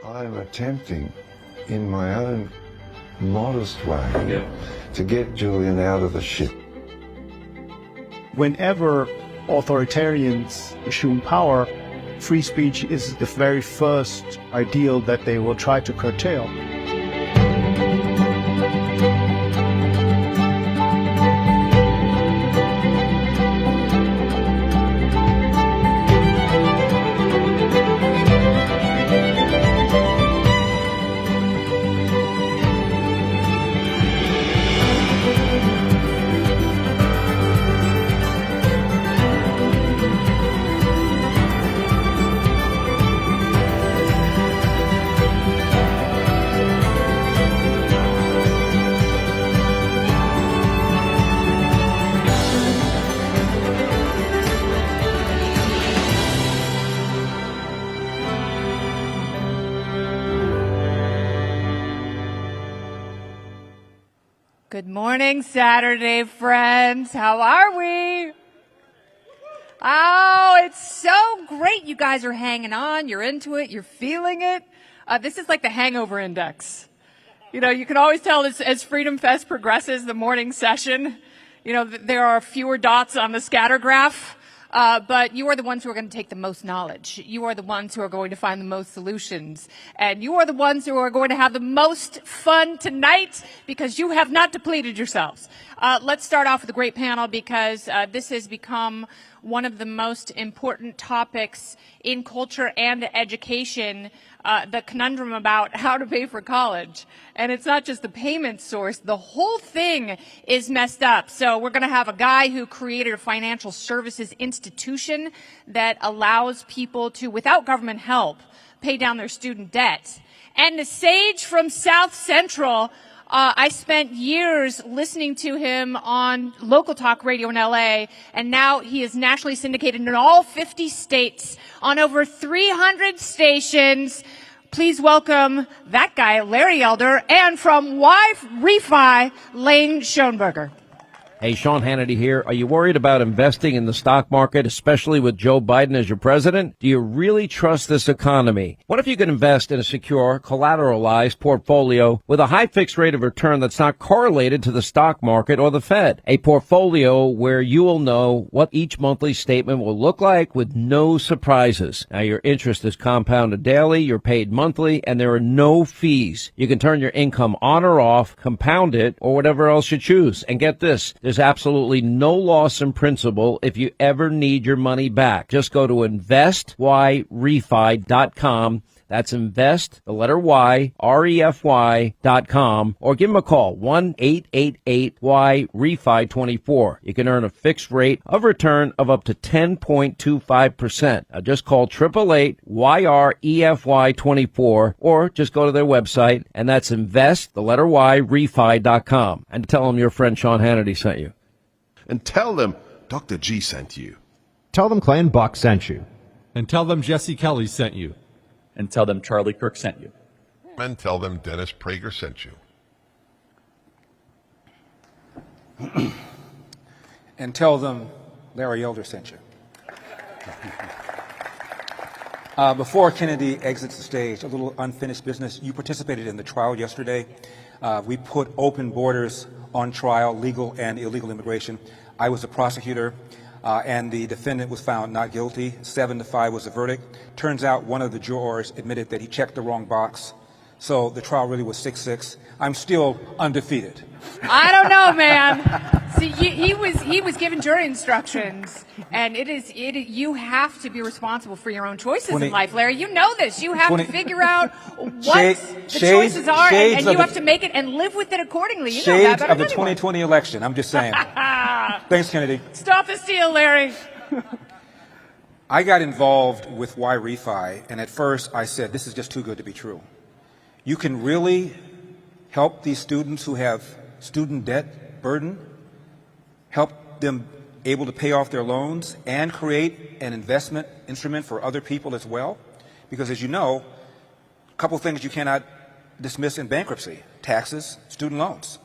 I'm attempting, in my own modest way, to get Julian out of the ship. Whenever authoritarians assume power, free speech is the very first ideal that they will try to curtail. Good morning, Saturday friends. How are we? Oh, it's so great. You guys are hanging on. You're into it. You're feeling it. This is like the hangover index. You know, you can always tell as FreedomFest progresses, the morning session, you know, there are fewer dots on the scatter graph. But you are the ones who are going to take the most knowledge. You are the ones who are going to find the most solutions. And you are the ones who are going to have the most fun tonight because you have not depleted yourselves. Let's start off with a great panel because this has become one of the most important topics in culture and education, the conundrum about how to pay for college. And it's not just the payment source. The whole thing is messed up. So we're going to have a guy who created a financial services institution that allows people to, without government help, pay down their student debt. And the sage from South Central, I spent years listening to him on local talk radio in LA, and now he is nationally syndicated in all 50 states on over 300 stations. Please welcome that guy, Larry Elder, and from Yrefy, Laine Schoneberger. Hey, Sean Hannity here. Are you worried about investing in the stock market, especially with Joe Biden as your president? Do you really trust this economy? What if you could invest in a secure, collateralized portfolio with a high fixed rate of return that's not correlated to the stock market or the Fed? A portfolio where you will know what each monthly statement will look like with no surprises. Now, your interest is compounded daily, you're paid monthly, and there are no fees. You can turn your income on or off, compound it, or whatever else you choose. And get this, there's absolutely no loss in principal if you ever need your money back. Just go to investyrefy.com. That's invest, the letter Y, REFY.com, or give them a call, 1-888-Y-REFI24. You can earn a fixed rate of return of up to 10.25%. Now just call 888-YREFY24, or just go to their website, and that's invest, the letter Y, REFI.com. And tell them your friend Sean Hannity sent you. And tell them Dr. G sent you. Tell them Clay and Buck sent you. And tell them Jesse Kelly sent you. And tell them Charlie Kirk sent you. And tell them Dennis Prager sent you. And tell them Larry Elder sent you. Before Kennedy exits the stage, a little unfinished business. You participated in the trial yesterday. We put open borders on trial, legal and illegal immigration. I was the prosecutor. And the defendant was found not guilty. 7-5 was the verdict. Turns out one of the jurors admitted that he checked the wrong box. So the trial really was 6-6. I'm still undefeated. I don't know, man. See, he was given jury instructions, and you have to be responsible for your own choices in life, Larry. You know this. You have to figure out what the choices are, and you have to make it and live with it accordingly. You know that better of the than anyone. 2020 election. I'm just saying. Thanks, Kennedy. Stop the steal, Larry. I got involved with Yrefy, and at first I said, this is just too good to be true. You can really help these students who have student debt burden, help them able to pay off their loans, and create an investment instrument for other people as well. Because as you know, a couple things you cannot dismiss in bankruptcy: taxes, student loans.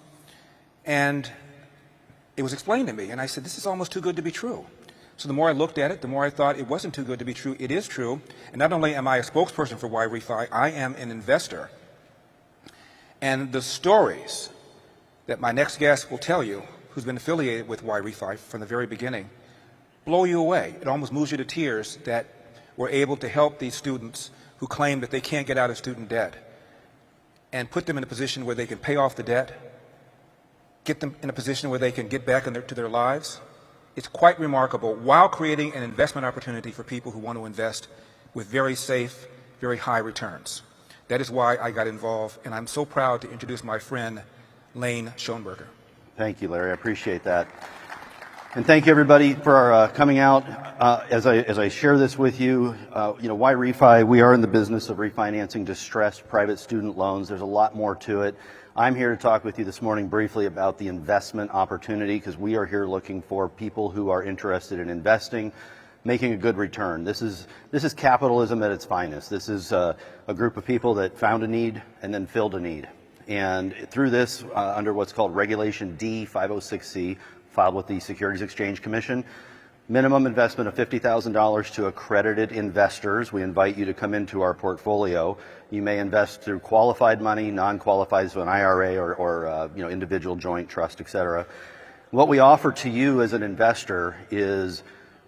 And it was explained to me, and I said, this is almost too good to be true. So the more I looked at it, the more I thought it wasn't too good to be true. It is true. And not only am I a spokesperson for Yrefy, I am an investor. And the stories that my next guest will tell you, who's been affiliated with Yrefy from the very beginning, blow you away. It almost moves you to tears that we're able to help these students who claim that they can't get out of student debt and put them in a position where they can pay off the debt, get them in a position where they can get back to their lives. It's quite remarkable, while creating an investment opportunity for people who want to invest with very safe, very high returns. That is why I got involved, and I'm so proud to introduce my friend, Laine Schoneberger. Thank you, Larry. I appreciate that. And thank you, everybody, for coming out. As I share this with you, Yrefy, we are in the business of refinancing distressed private student loans. There's a lot more to it. I'm here to talk with you this morning briefly about the investment opportunity, because we are here looking for people who are interested in investing, making a good return. This is capitalism at its finest. This is a group of people that found a need and then filled a need. And through this, under what's called Regulation D 506C, filed with the Securities Exchange Commission, minimum investment of $50,000 to accredited investors. We invite you to come into our portfolio. You may invest through qualified money, non-qualified, so an IRA or individual joint trust, etc. What we offer to you as an investor is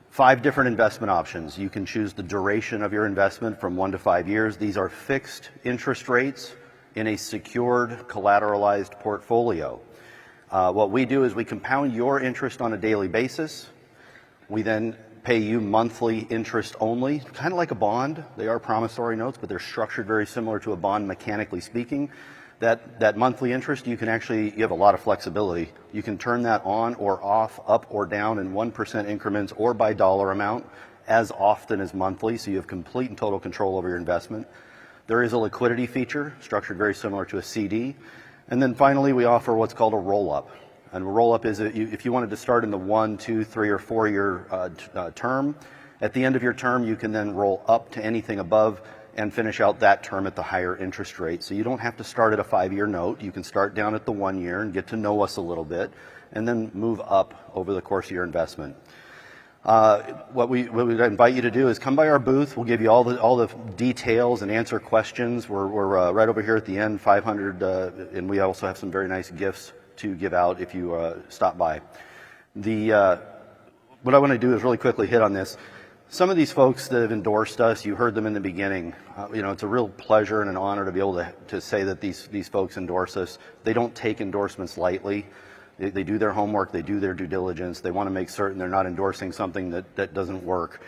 5 different investment options. You can choose the duration of your investment from 1 to 5 years. These are fixed interest rates in a secured, collateralized portfolio. What we do is we compound your interest on a daily basis. We then pay you monthly interest only, kind of like a bond. They are promissory notes, but they're structured very similar to a bond, mechanically speaking. That monthly interest, you have a lot of flexibility. You can turn that on or off, up or down in 1% increments or by dollar amount as often as monthly, so you have complete and total control over your investment. There is a liquidity feature structured very similar to a CD. And then finally, we offer what's called a roll-up. And a roll-up is if you wanted to start in the 1, 2, 3, or 4-year term, at the end of your term, you can then roll up to anything above and finish out that term at the higher interest rate. So you don't have to start at a 5-year note. You can start down at the 1 year and get to know us a little bit, and then move up over the course of your investment. What we invite you to do is come by our booth. We'll give you all the details and answer questions. We're right over here at the end, 500, and we also have some very nice gifts to give out if you stop by. What I want to do is really quickly hit on this. Some of these folks that have endorsed us, you heard them in the beginning. It's a real pleasure and an honor to be able to say that these folks endorse us. They don't take endorsements lightly. They do their homework, they do their due diligence, they want to make certain they're not endorsing something that doesn't work.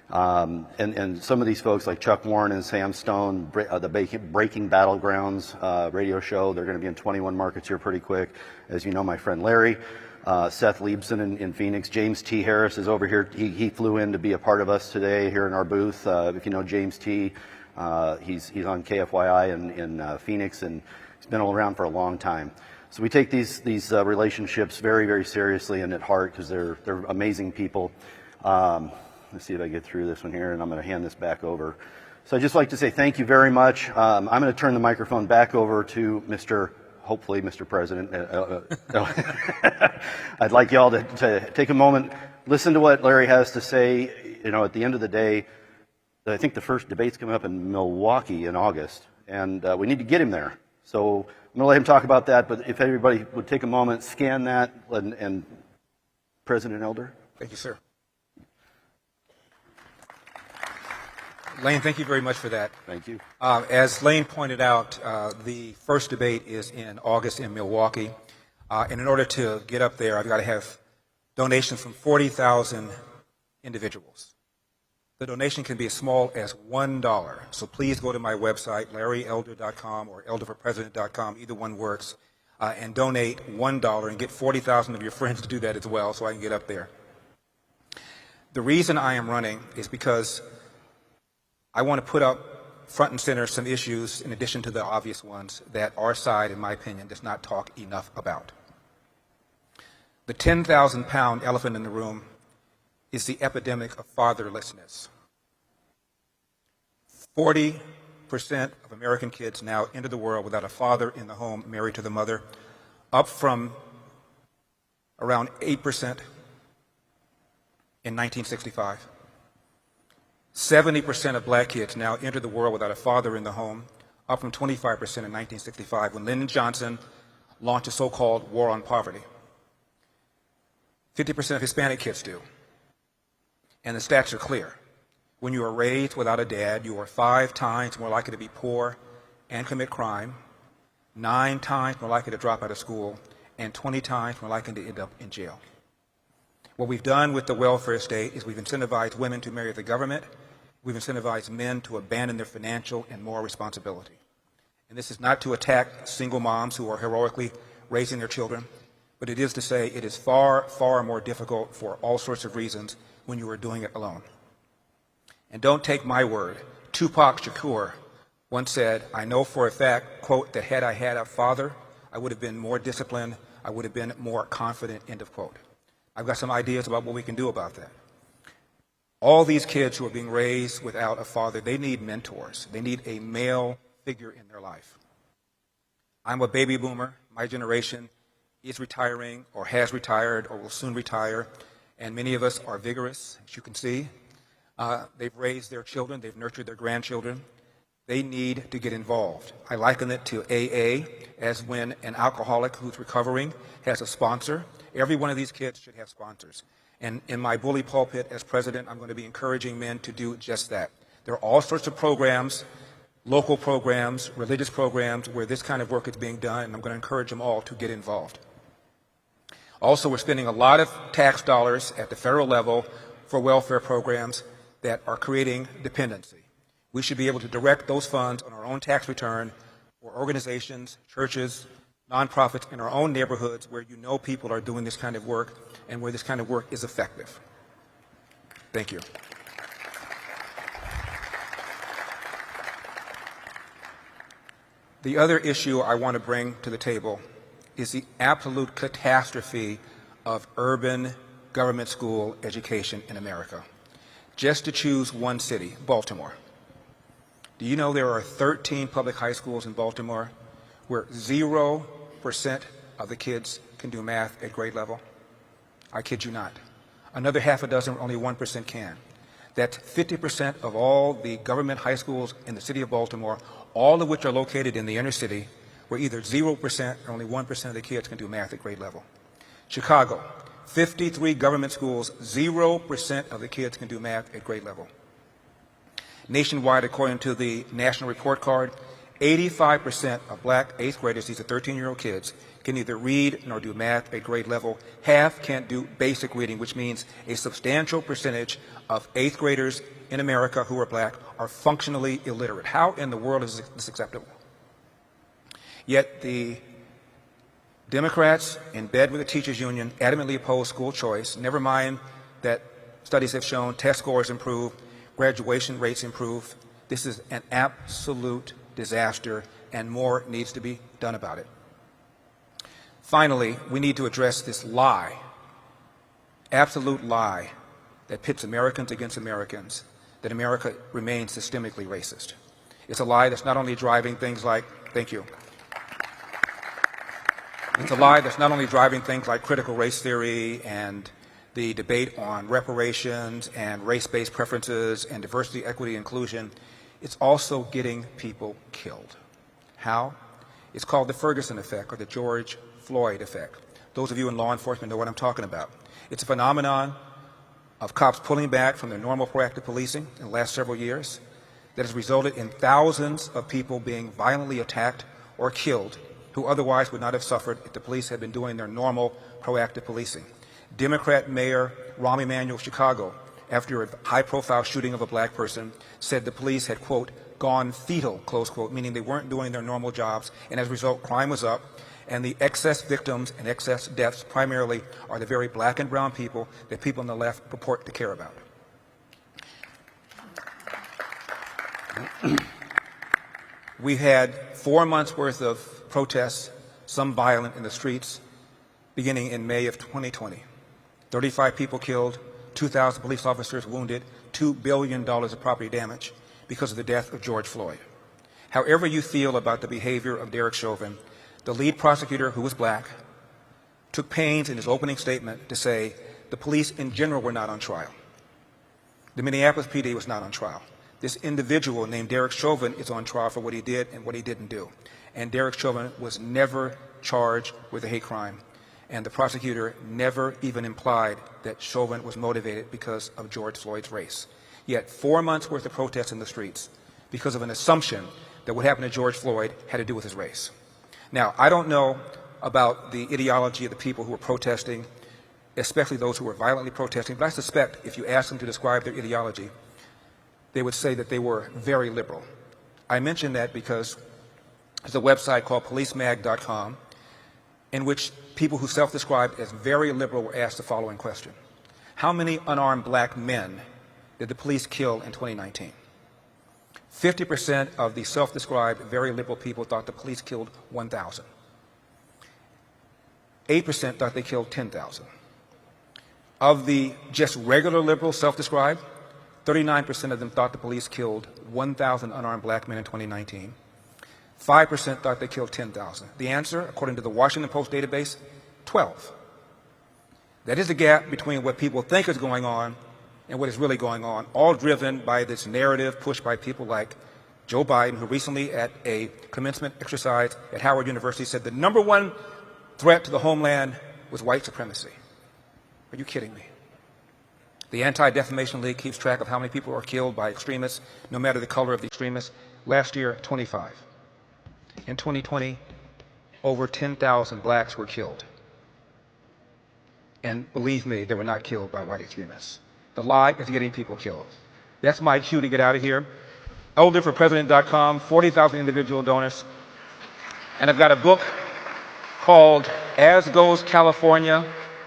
And some of these folks like Chuck Warren and Sam Stone, the Breaking Battlegrounds radio show, they're going to be in 21 markets here pretty quick. As you know, my friend Larry, Seth Liebson in Phoenix, James T. Harris is over here. He flew in to be a part of us today here in our booth. If you know James T., he's on KFYI in Phoenix, and he's been around for a long time. So we take these relationships very, very seriously and at heart, because they're amazing people. Let's see if I get through this one here, and I'm going to hand this back over. So I'd just like to say thank you very much. I'm going to turn the microphone back over to hopefully Mr. President. I'd like y'all to take a moment, listen to what Larry has to say. At the end of the day, I think the first debate's coming up in Milwaukee in August, and we need to get him there. So I'm going to let him talk about that, but if everybody would take a moment, scan that, and President Elder. Thank you, sir. Laine, thank you very much for that. Thank you. As Laine pointed out, the first debate is in August in Milwaukee. And in order to get up there, I've got to have donations from 40,000 individuals. The donation can be as small as $1. So please go to my website, larryelder.com or elderforpresident.com, either one works, and donate $1 and get 40,000 of your friends to do that as well so I can get up there. The reason I am running is because I want to put up front and center some issues, in addition to the obvious ones, that our side, in my opinion, does not talk enough about. The 10,000-pound elephant in the room is the epidemic of fatherlessness. 40% of American kids now enter the world without a father in the home, married to the mother, up from around 8% in 1965. 70% of black kids now enter the world without a father in the home, up from 25% in 1965 when Lyndon Johnson launched a so-called war on poverty. 50% of Hispanic kids do. And the stats are clear. When you are raised without a dad, you are 5 times more likely to be poor and commit crime, 9 times more likely to drop out of school, and 20 times more likely to end up in jail. What we've done with the welfare state is we've incentivized women to marry the government. We've incentivized men to abandon their financial and moral responsibility. And this is not to attack single moms who are heroically raising their children, but it is to say it is far, far more difficult for all sorts of reasons when you are doing it alone. And don't take my word. Tupac Shakur once said, I know for a fact, quote, that had I had a father, I would have been more disciplined, I would have been more confident, end of quote. I've got some ideas about what we can do about that. All these kids who are being raised without a father, they need mentors. They need a male figure in their life. I'm a baby boomer. My generation is retiring or has retired or will soon retire, and many of us are vigorous, as you can see. They've raised their children. They've nurtured their grandchildren. They need to get involved. I liken it to AA, as when an alcoholic who's recovering has a sponsor. Every one of these kids should have sponsors. And in my bully pulpit as president, I'm going to be encouraging men to do just that. There are all sorts of programs, local programs, religious programs, where this kind of work is being done, and I'm going to encourage them all to get involved. Also, we're spending a lot of tax dollars at the federal level for welfare programs that are creating dependency. We should be able to direct those funds on our own tax return for organizations, churches, nonprofits in our own neighborhoods where you know people are doing this kind of work and where this kind of work is effective. Thank you. The other issue I want to bring to the table is the absolute catastrophe of urban government school education in America. Just to choose one city, Baltimore. Do you know there are 13 public high schools in Baltimore where 0% of the kids can do math at grade level? I kid you not. Another half a dozen, only 1% can. That's 50% of all the government high schools in the city of Baltimore, all of which are located in the inner city, where either 0% or only 1% of the kids can do math at grade level. Chicago, 53 government schools, 0% of the kids can do math at grade level. Nationwide, according to the National Report Card, 85% of black 8th graders, these are 13-year-old kids, can neither read nor do math at grade level. Half can't do basic reading, which means a substantial percentage of 8th graders in America who are black are functionally illiterate. How in the world is this acceptable? Yet the Democrats, in bed with the teachers union, adamantly oppose school choice. Never mind that studies have shown test scores improve, graduation rates improve. This is an absolute disaster, and more needs to be done about it. Finally, we need to address this lie, absolute lie, that pits Americans against Americans, that America remains systemically racist. It's a lie that's not only driving things like, thank you. It's a lie that's not only driving things like critical race theory and the debate on reparations and race-based preferences and diversity, equity, inclusion. It's also getting people killed. How? It's called the Ferguson effect or the George Floyd effect. Those of you in law enforcement know what I'm talking about. It's a phenomenon of cops pulling back from their normal proactive policing in the last several years that has resulted in thousands of people being violently attacked or killed who otherwise would not have suffered if the police had been doing their normal proactive policing. Democrat Mayor Rahm Emanuel of Chicago, after a high-profile shooting of a black person, said the police had, quote, gone fetal, close quote, meaning they weren't doing their normal jobs, and as a result, crime was up, and the excess victims and excess deaths primarily are the very black and brown people that people on the left purport to care about. We had 4 months worth of protests, some violent in the streets, beginning in May of 2020. 35 people killed, 2,000 police officers wounded, $2 billion of property damage because of the death of George Floyd. However you feel about the behavior of Derek Chauvin, the lead prosecutor, who was black, took pains in his opening statement to say the police in general were not on trial. The Minneapolis PD was not on trial. This individual named Derek Chauvin is on trial for what he did and what he didn't do. And Derek Chauvin was never charged with a hate crime. And the prosecutor never even implied that Chauvin was motivated because of George Floyd's race. Yet 4 months worth of protests in the streets because of an assumption that what happened to George Floyd had to do with his race. Now, I don't know about the ideology of the people who were protesting, especially those who were violently protesting, but I suspect if you ask them to describe their ideology, they would say that they were very liberal. I mention that because there's a website called policemag.com in which people who self-described as very liberal were asked the following question. How many unarmed black men did the police kill in 2019? 50% of the self-described very liberal people thought the police killed 1,000. 8% thought they killed 10,000. Of the just regular liberals self-described, 39% of them thought the police killed 1,000 unarmed black men in 2019. 5% thought they killed 10,000. The answer, according to the Washington Post database, 12. That is the gap between what people think is going on and what is really going on, all driven by this narrative pushed by people like Joe Biden, who recently at a commencement exercise at Howard University said the number one threat to the homeland was white supremacy. Are you kidding me? The Anti-Defamation League keeps track of how many people are killed by extremists, no matter the color of the extremists. Last year, 25. In 2020, over 10,000 blacks were killed. And believe me, they were not killed by white extremists. The lie is getting people killed. That's my cue to get out of here. olderforpresident.com, 40,000 individual donors. And I've got a book called As Goes California,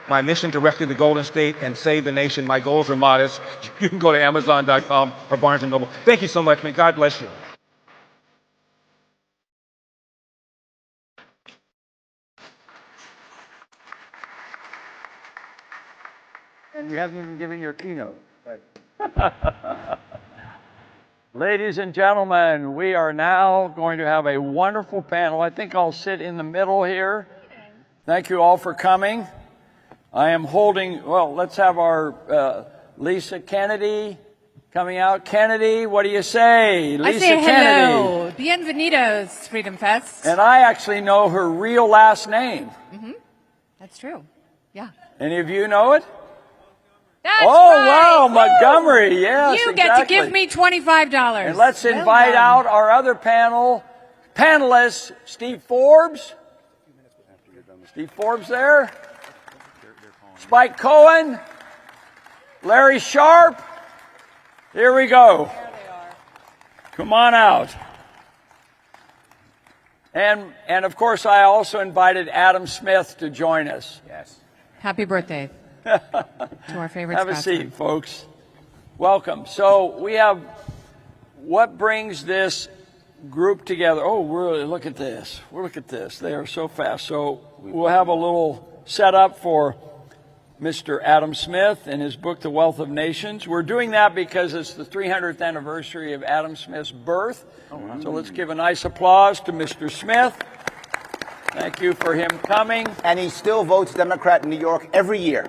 My Mission to Rescue the Golden State and Save the Nation. My goals are modest. You can go to Amazon.com or Barnes & Noble. Thank you so much. May God bless you. And you haven't even given your keynote. Ladies and gentlemen, we are now going to have a wonderful panel. I think I'll sit in the middle here. Thank you all for coming. I am holding, well, let's have our Lisa Kennedy coming out. Kennedy, what do you say? Lisa I say hello. Kennedy. Bienvenidos, Freedom Fest. And I actually know her real last name. Mm-hmm. That's true. Yeah. Any of you know it? That's wow, right. Montgomery, yes, You get exactly. to give me $25. And let's invite out our other panelists, Steve Forbes. Steve Forbes there. Spike Cohen. Larry Sharpe. Here we go. Come on out. And of course, I also invited Adam Smith to join us. Yes. Happy birthday to our favorite Have a Scotsman. seat, folks. Welcome. So we have what brings this group together. Oh, really? Look at this. Look at this. They are so fast. So we'll have a little setup for Mr. Adam Smith and his book, The Wealth of Nations. We're doing that because it's the 300th anniversary of Adam Smith's birth. So let's give a nice applause to Mr. Smith. Thank you for him coming. And he still votes Democrat in New York every year.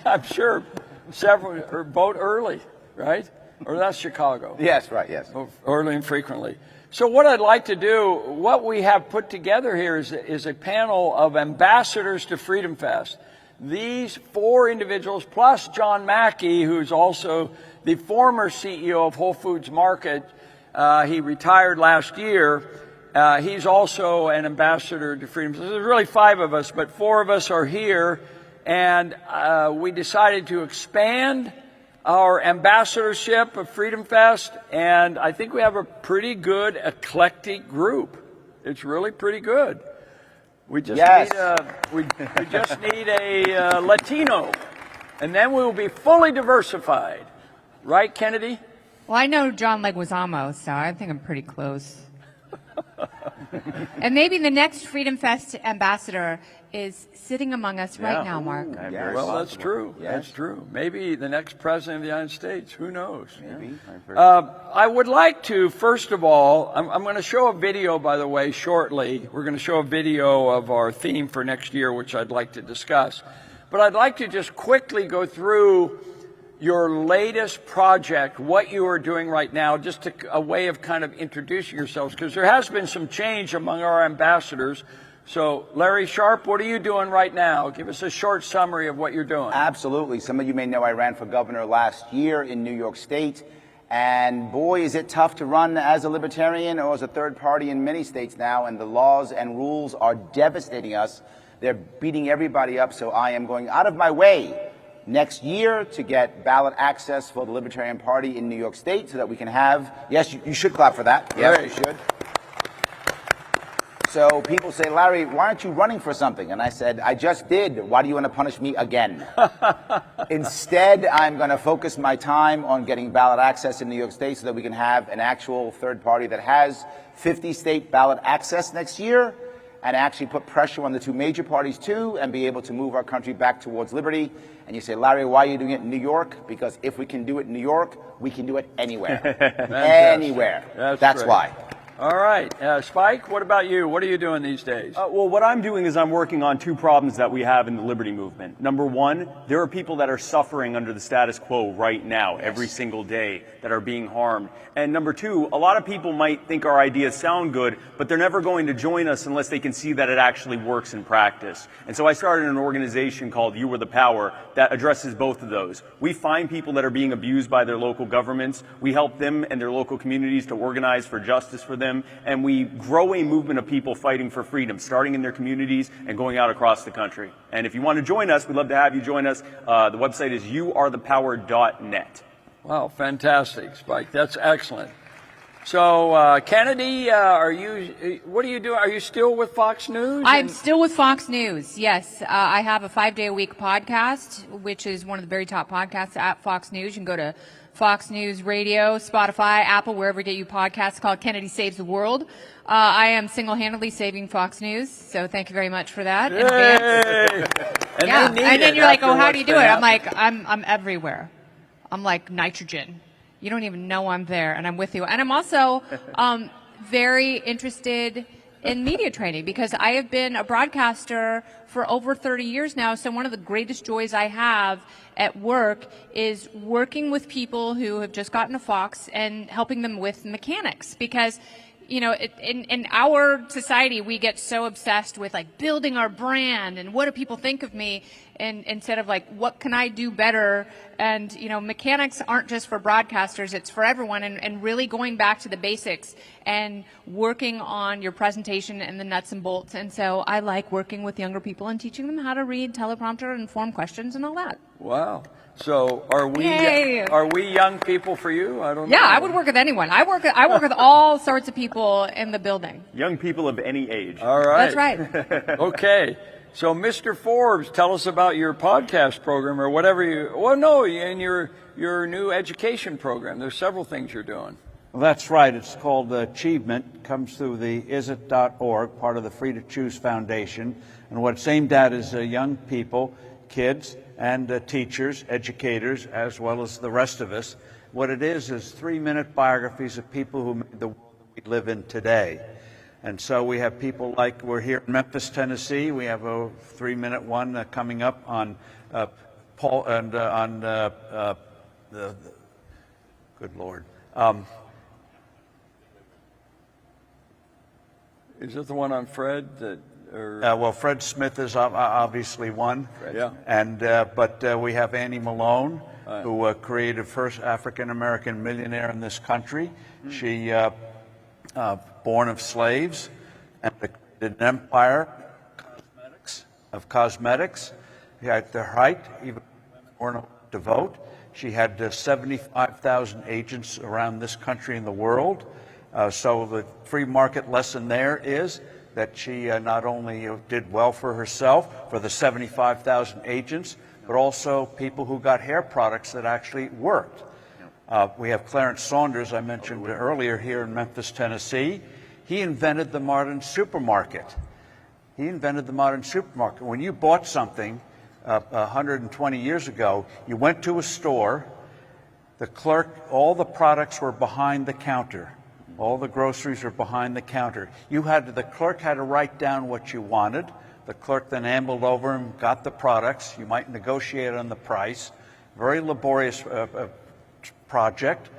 I'm sure several or vote early, right? Or that's Chicago. Yes, right, yes. Early and frequently. So what I'd like to do, what we have put together here is a panel of ambassadors to Freedom Fest. These four individuals, plus John Mackey, who's also the former CEO of Whole Foods Market. He retired last year. He's also an ambassador to Freedom Fest. There's really five of us, but four of us are here. And we decided to expand our ambassadorship of Freedom Fest, and I think we have a pretty good eclectic group. It's really pretty good. We just need we just need a Latino, and then we will be fully diversified. Right, Kennedy? Well, I know John Leguizamo, so I think I'm pretty close. And maybe the next Freedom Fest ambassador is sitting among us right now, Mark. Well, that's true. Yes. That's true. Maybe the next president of the United States. Who knows? Maybe. I would like to, first of all, I'm going to show a video, by the way, shortly. We're going to show a video of our theme for next year, which I'd like to discuss. But I'd like to just quickly go through your latest project, what you are doing right now, just a way of kind of introducing yourselves, because there has been some change among our ambassadors. So, Larry Sharpe, what are you doing right now? Give us a short summary of what you're doing. Absolutely. Some of you may know I ran for governor last year in New York State. And boy, is it tough to run as a libertarian or as a third party in many states now. And the laws and rules are devastating us. They're beating everybody up. So I am going out of my way next year to get ballot access for the Libertarian Party in New York State so that we can have, yes, you should clap for that. Yes, you should. So people say, Larry, why aren't you running for something? And I said, I just did. Why do you want to punish me again? Instead, I'm going to focus my time on getting ballot access in New York State so that we can have an actual third party that has 50 state ballot access next year and actually put pressure on the two major parties too and be able to move our country back towards liberty. And you say, Larry, why are you doing it in New York? Because if we can do it in New York, we can do it anywhere. Anywhere. That's why. All right. Spike, what about you? What are you doing these days? Well, what I'm doing is I'm working on two problems that we have in the liberty movement. Number one, there are people that are suffering under the status quo right now, every single day, that are being harmed. And number two, a lot of people might think our ideas sound good, but they're never going to join us unless they can see that it actually works in practice. And so I started an organization called You Are the Power that addresses both of those. We find people that are being abused by their local governments. We help them and their local communities to organize for justice for them. And we grow a movement of people fighting for freedom, starting in their communities and going out across the country. And if you want to join us, we'd love to have you join us. The website is youarethepower.net. Wow, fantastic, Spike. That's excellent. So, Kennedy, what are you doing? Are you still with Fox News? I'm still with Fox News, yes. I have a 5-day-a-week podcast, which is one of the very top podcasts at Fox News. You can go to Fox News Radio, Spotify, Apple, wherever you get you podcasts, called Kennedy Saves the World. I am single-handedly saving Fox News, so thank you very much for that. And then you're like, oh, how do you do it? I'm like, I'm everywhere. I'm like nitrogen. You don't even know I'm there, and I'm with you. And I'm also very interested in media training because I have been a broadcaster for over 30 years now. So one of the greatest joys I have at work is working with people who have just gotten a Fox and helping them with mechanics because, you know, in our society, we get so obsessed with like building our brand and what do people think of me, and instead of like, what can I do better? And, you know, mechanics aren't just for broadcasters, it's for everyone, and really going back to the basics and working on your presentation and the nuts and bolts. And so I like working with younger people and teaching them how to read teleprompter and form questions and all that. Wow. So are we young people for you? I don't know. Yeah, I would work with anyone. I work with all sorts of people in the building. Young people of any age. All right. That's right. Okay. So, Mr. Forbes, tell us about your podcast program or whatever in your new education program. There's several things you're doing. Well, that's right. It's called Achievement. It comes through the isit.org, part of the Free to Choose Foundation. And what it's aimed at is young people, kids, and teachers, educators, as well as the rest of us. What it is 3-minute biographies of people who made the world that we live in today. And so we have people like, we're here in Memphis, Tennessee. We have a 3-minute one coming up on Paul and on the good Lord. Is it the one on Fred? Well, Fred Smith is obviously one. Yeah. And but we have Annie Malone, who created first African-American millionaire in this country. She born of slaves and created an empire of cosmetics. At the height, even women weren't allowed to vote. She had 75,000 agents around this country and the world. So the free market lesson there is that she not only did well for herself, for the 75,000 agents, but also people who got hair products that actually worked. We have Clarence Saunders, I mentioned earlier, here in Memphis, Tennessee. He invented the modern supermarket. When you bought something 120 years ago, you went to a store, the clerk, all the products were behind the counter. All the groceries were behind the counter. The clerk had to write down what you wanted. The clerk then ambled over and got the products. You might negotiate on the price. very laborious project.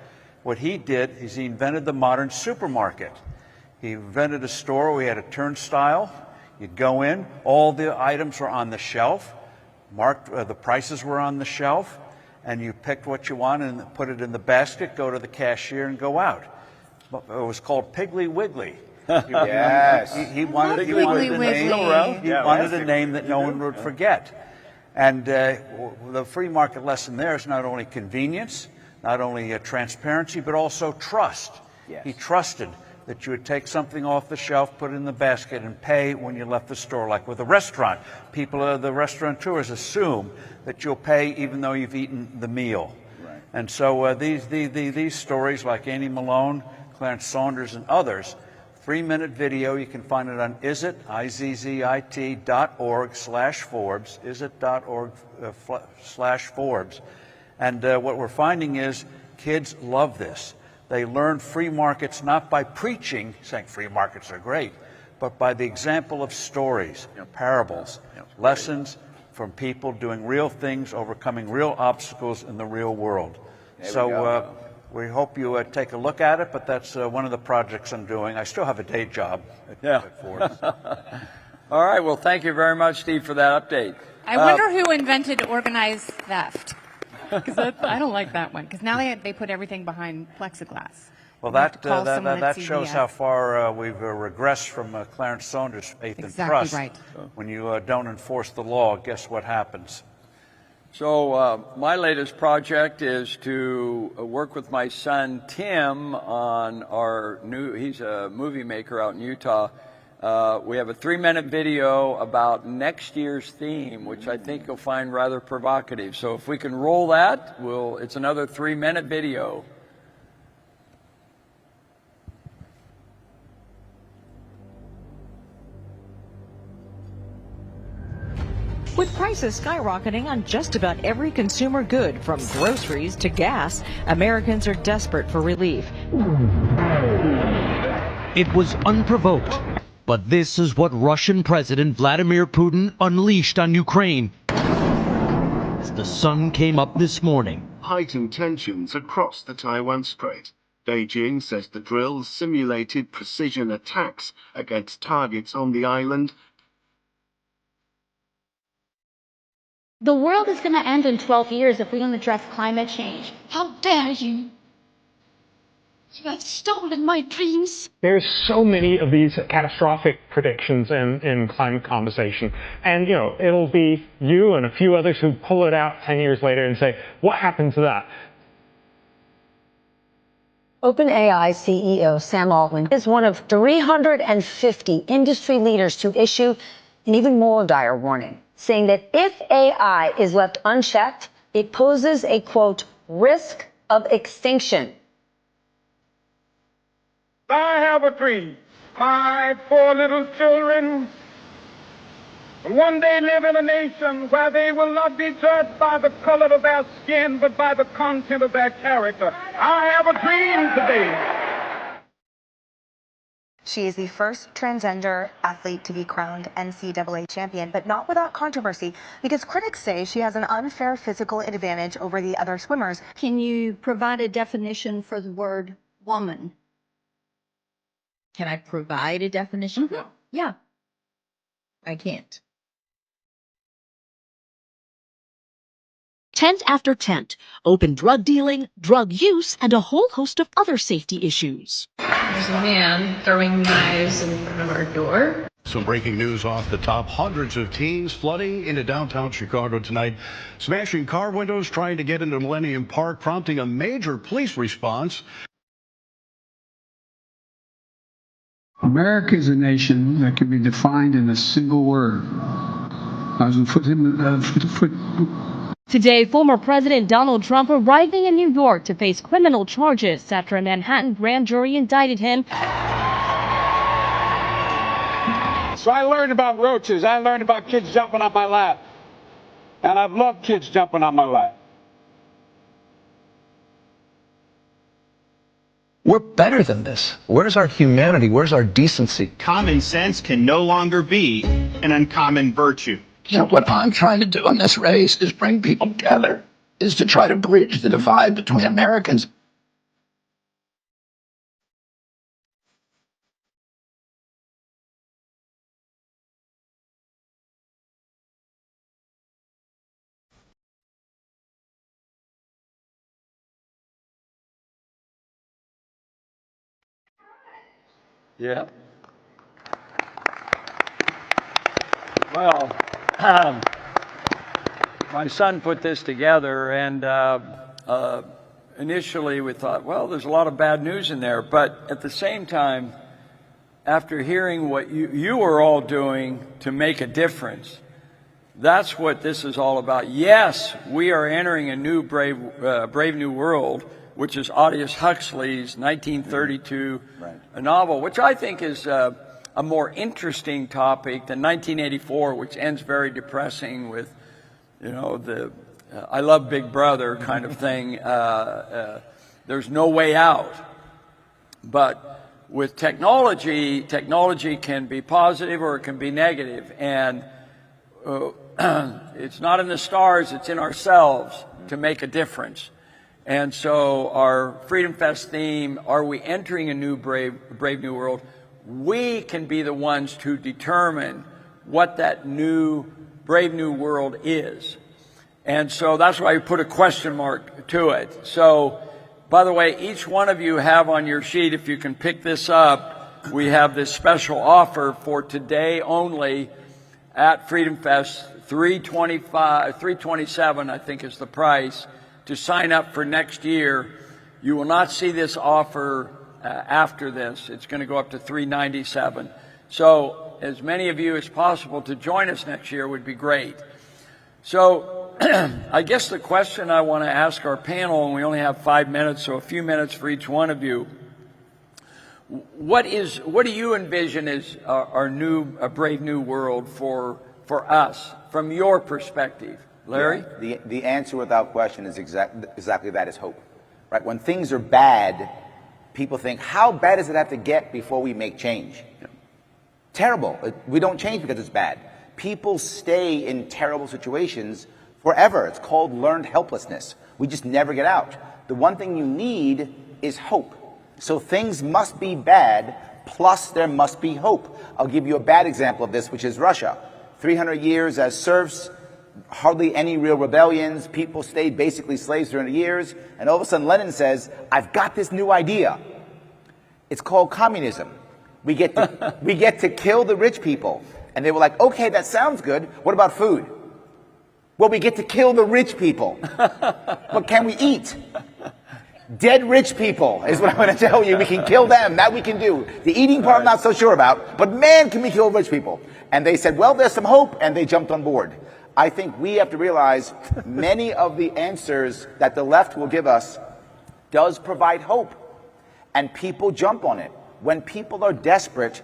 What he did is he invented the modern supermarket. He invented a store where we had a turnstile. You'd go in, all the items were on the shelf, marked, the prices were on the shelf, and you picked what you wanted and put it in the basket, go to the cashier, and go out. It was called Piggly Wiggly. Yes. He wanted a name that no one would forget. And the free market lesson there is not only convenience, not only transparency, but also trust. Yes. He trusted that you would take something off the shelf, put it in the basket, and pay when you left the store. Like with a restaurant, the restaurateurs assume that you'll pay even though you've eaten the meal. Right. And so these stories, like Annie Malone, Clarence Saunders, and others, 3-minute video. You can find it on izzit.org/Forbes, izzit.org/Forbes. And what we're finding is kids love this. They learn free markets not by preaching, saying free markets are great, but by the example of stories, parables, lessons from people doing real things, overcoming real obstacles in the real world. So we hope you take a look at it, but that's one of the projects I'm doing. I still have a day job at Forbes. All right. Well, thank you very much, Steve, for that update. I wonder who invented organized theft. Because I don't like that one. Because now they put everything behind plexiglass. Well, that shows how far we've regressed from Clarence Saunders' faith and trust. Right. When you don't enforce the law, guess what happens? So my latest project is to work with my son Tim on he's a movie maker out in Utah. We have a 3-minute video about next year's theme, which I think you'll find rather provocative. So if we can roll that, it's another 3-minute video. With prices skyrocketing on just about every consumer good, from groceries to gas, Americans are desperate for relief. It was unprovoked, but this is what Russian President Vladimir Putin unleashed on Ukraine as the sun came up this morning. Heightened tensions across the Taiwan Strait. Beijing says the drills simulated precision attacks against targets on the island. The world is going to end in 12 years if we don't address climate change. How dare you? You have stolen my dreams. There's so many of these catastrophic predictions in climate conversation. And, it'll be you and a few others who pull it out 10 years later and say, what happened to that? OpenAI CEO Sam Altman is one of 350 industry leaders to issue an even more dire warning, saying that if AI is left unchecked, it poses a, quote, risk of extinction. I have a dream. My 4 little children will one day live in a nation where they will not be judged by the color of their skin, but by the content of their character. I have a dream today. She is the first transgender athlete to be crowned NCAA champion, but not without controversy, because critics say she has an unfair physical advantage over the other swimmers. Can you provide a definition for the word woman? Can I provide a definition? Mm-hmm. Yeah. I can't. Tent after tent, open drug dealing, drug use, and a whole host of other safety issues. There's a man throwing knives in front of our door. Some breaking news off the top. Hundreds of teens flooding into downtown Chicago tonight, smashing car windows, trying to get into Millennium Park, prompting a major police response. America is a nation that can be defined in a single word. Today, former President Donald Trump arriving in New York to face criminal charges after a Manhattan grand jury indicted him. So I learned about roaches. I learned about kids jumping on my lap. And I've loved kids jumping on my lap. We're better than this. Where's our humanity? Where's our decency? Common sense can no longer be an uncommon virtue. You know, what I'm trying to do in this race is bring people together. is to try to bridge the divide between Americans. Yeah. Well, my son put this together, and initially we thought, well, there's a lot of bad news in there. But at the same time, after hearing what you are all doing to make a difference, that's what this is all about. Yes, we are entering a new brave new world, which is Aldous Huxley's 1932 novel, which I think is a more interesting topic than 1984, which ends very depressing with, you know, the I love Big Brother kind of thing. There's no way out. But with technology can be positive or it can be negative. And it's not in the stars, it's in ourselves to make a difference. And so our FreedomFest theme, are we entering a new brave new world? We can be the ones to determine what that new brave new world is. And so that's why we put a question mark to it. So, by the way, each one of you have on your sheet, if you can pick this up, we have this special offer for today only at FreedomFest, $327, I think is the price, to sign up for next year. You will not see this offer after this. It's going to go up to $397. So as many of you as possible to join us next year would be great. So I guess the question I want to ask our panel, and we only have 5 minutes, so a few minutes for each one of you. What do you envision as our brave new world for us from your perspective? Larry? Yeah, the answer without question is exactly that, is hope. Right? When things are bad, people think, how bad does it have to get before we make change? Yeah. Terrible. We don't change because it's bad. People stay in terrible situations forever. It's called learned helplessness. We just never get out. The one thing you need is hope. So things must be bad, plus there must be hope. I'll give you a bad example of this, which is Russia. 300 years as serfs, hardly any real rebellions. People stayed basically slaves 300 years. And all of a sudden Lenin says, I've got this new idea. It's called communism. We get to kill the rich people. And they were like, okay, that sounds good. What about food? Well, we get to kill the rich people. What can we eat? Dead rich people is what I'm going to tell you. We can kill them. That we can do. The eating part I'm not so sure about. But man, can we kill rich people? And they said, well, there's some hope. And they jumped on board. I think we have to realize many of the answers that the left will give us does provide hope. And people jump on it. When people are desperate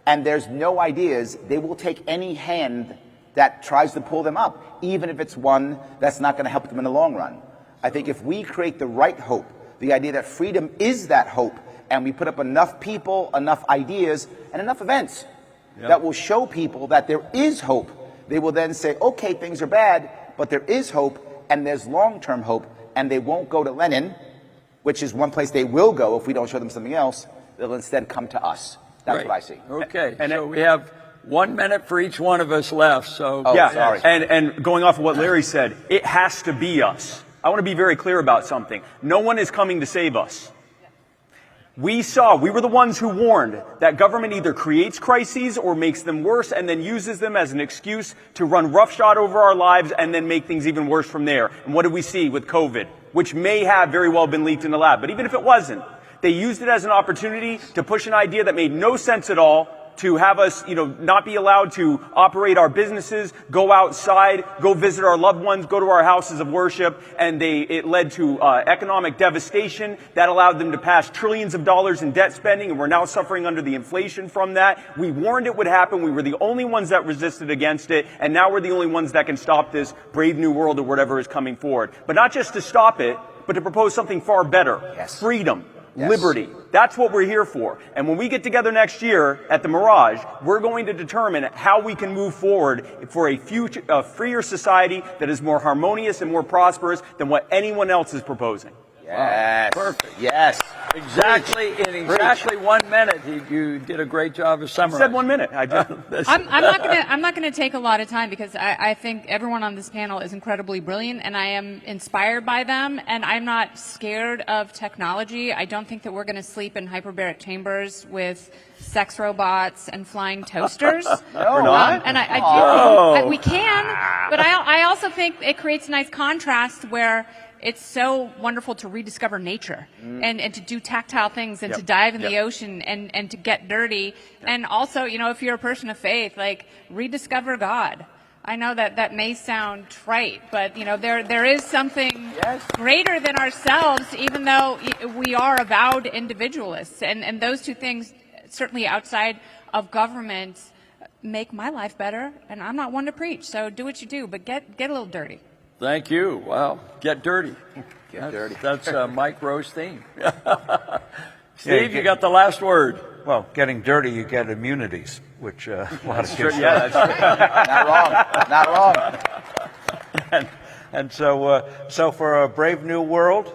and there's no ideas, they will take any hand that tries to pull them up, even if it's one that's not going to help them in the long run. I think if we create the right hope, the idea that freedom is that hope, and we put up enough people, enough ideas, and enough events that will show people that there is hope, they will then say, okay, things are bad, but there is hope, and there's long-term hope, and they won't go to Lenin, which is one place they will go if we don't show them something else. They'll instead come to us. That's what I see. Okay, and so we have 1 minute for each one of us left. So sorry. And going off of what Larry said, it has to be us. I want to be very clear about something. No one is coming to save us. We were the ones who warned that government either creates crises or makes them worse and then uses them as an excuse to run roughshod over our lives and then make things even worse from there. And what did we see with COVID? Which may have very well been leaked in the lab. But even if it wasn't, they used it as an opportunity to push an idea that made no sense at all, to have us, not be allowed to operate our businesses, go outside, go visit our loved ones, go to our houses of worship, and it led to economic devastation that allowed them to pass trillions of dollars in debt spending, and we're now suffering under the inflation from that. We warned it would happen. We were the only ones that resisted against it, and now we're the only ones that can stop this brave new world or whatever is coming forward. But not just to stop it, but to propose something far better. Freedom. liberty. That's what we're here for. And when we get together next year at the Mirage, we're going to determine how we can move forward for a freer society that is more harmonious and more prosperous than what anyone else is proposing. Yes. Perfect. Yes. Exactly. In exactly 1 minute, you did a great job of summarizing. Said 1 minute. I did. I'm not gonna take a lot of time because I think everyone on this panel is incredibly brilliant, and I am inspired by them, and I'm not scared of technology. I don't think that we're going to sleep in hyperbaric chambers with sex robots and flying toasters. We're not? And I do think we can, but I also think it creates a nice contrast where it's so wonderful to rediscover nature and to do tactile things and to dive in the ocean and to get dirty. And also, you know, if you're a person of faith, like, rediscover God. I know that may sound trite, but, you know, there is something greater than ourselves, even though we are avowed individualists. And those two things, certainly outside of government, make my life better. And I'm not one to preach, so do what you do, but get a little dirty. Thank you. Wow. Get dirty. Get dirty. That's Mike Rowe's theme. Steve, you got the last word. Well, getting dirty, you get immunities, which a lot of kids Yeah, that's right. Not wrong. And so for a brave new world,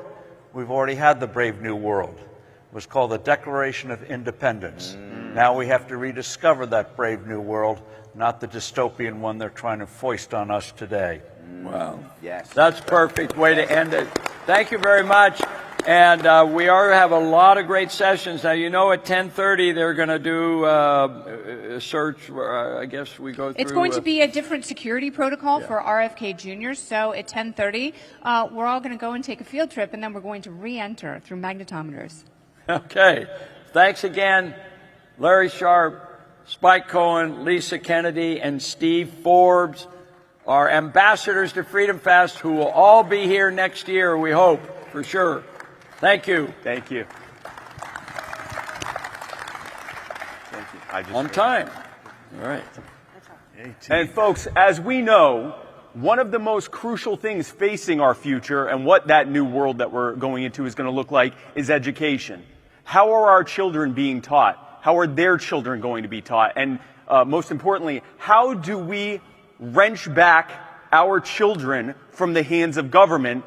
we've already had the brave new world. It was called the Declaration of Independence. Now we have to rediscover that brave new world, not the dystopian one they're trying to foist on us today. Wow. Yes. That's a perfect way to end it. Thank you very much. And we have a lot of great sessions. Now, you know, at 10:30, they're going to do a search where I guess we go through. It's going to be a different security protocol for RFK juniors. So at 10:30, we're all going to go and take a field trip, and then we're going to re-enter through magnetometers. Okay. Thanks again, Larry Sharpe, Spike Cohen, Lisa Kennedy, and Steve Forbes, our ambassadors to Freedom Fest, who will all be here next year, we hope, for sure. Thank you. Thank you. On time. All right. And folks, as we know, one of the most crucial things facing our future and what that new world that we're going into is going to look like is education. How are our children being taught? How are their children going to be taught? And most importantly, how do we wrench back our children from the hands of government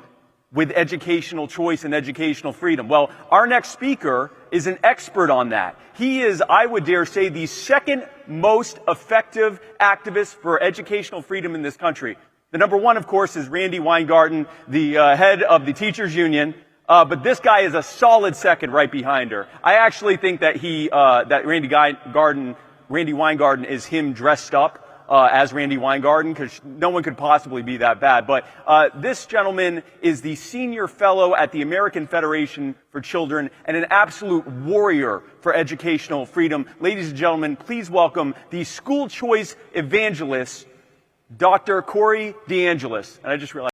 with educational choice and educational freedom? Well, our next speaker is an expert on that. He is, I would dare say, the second most effective activist for educational freedom in this country. The number one, of course, is Randi Weingarten, the head of the teachers union. But this guy is a solid second right behind her. I actually think that Randi Weingarten is him dressed up as Randi Weingarten, because no one could possibly be that bad. But this gentleman is the senior fellow at the American Federation for Children and an absolute warrior for educational freedom. Ladies and gentlemen, please welcome the school choice evangelist, Dr. Corey DeAngelis. And I just realized.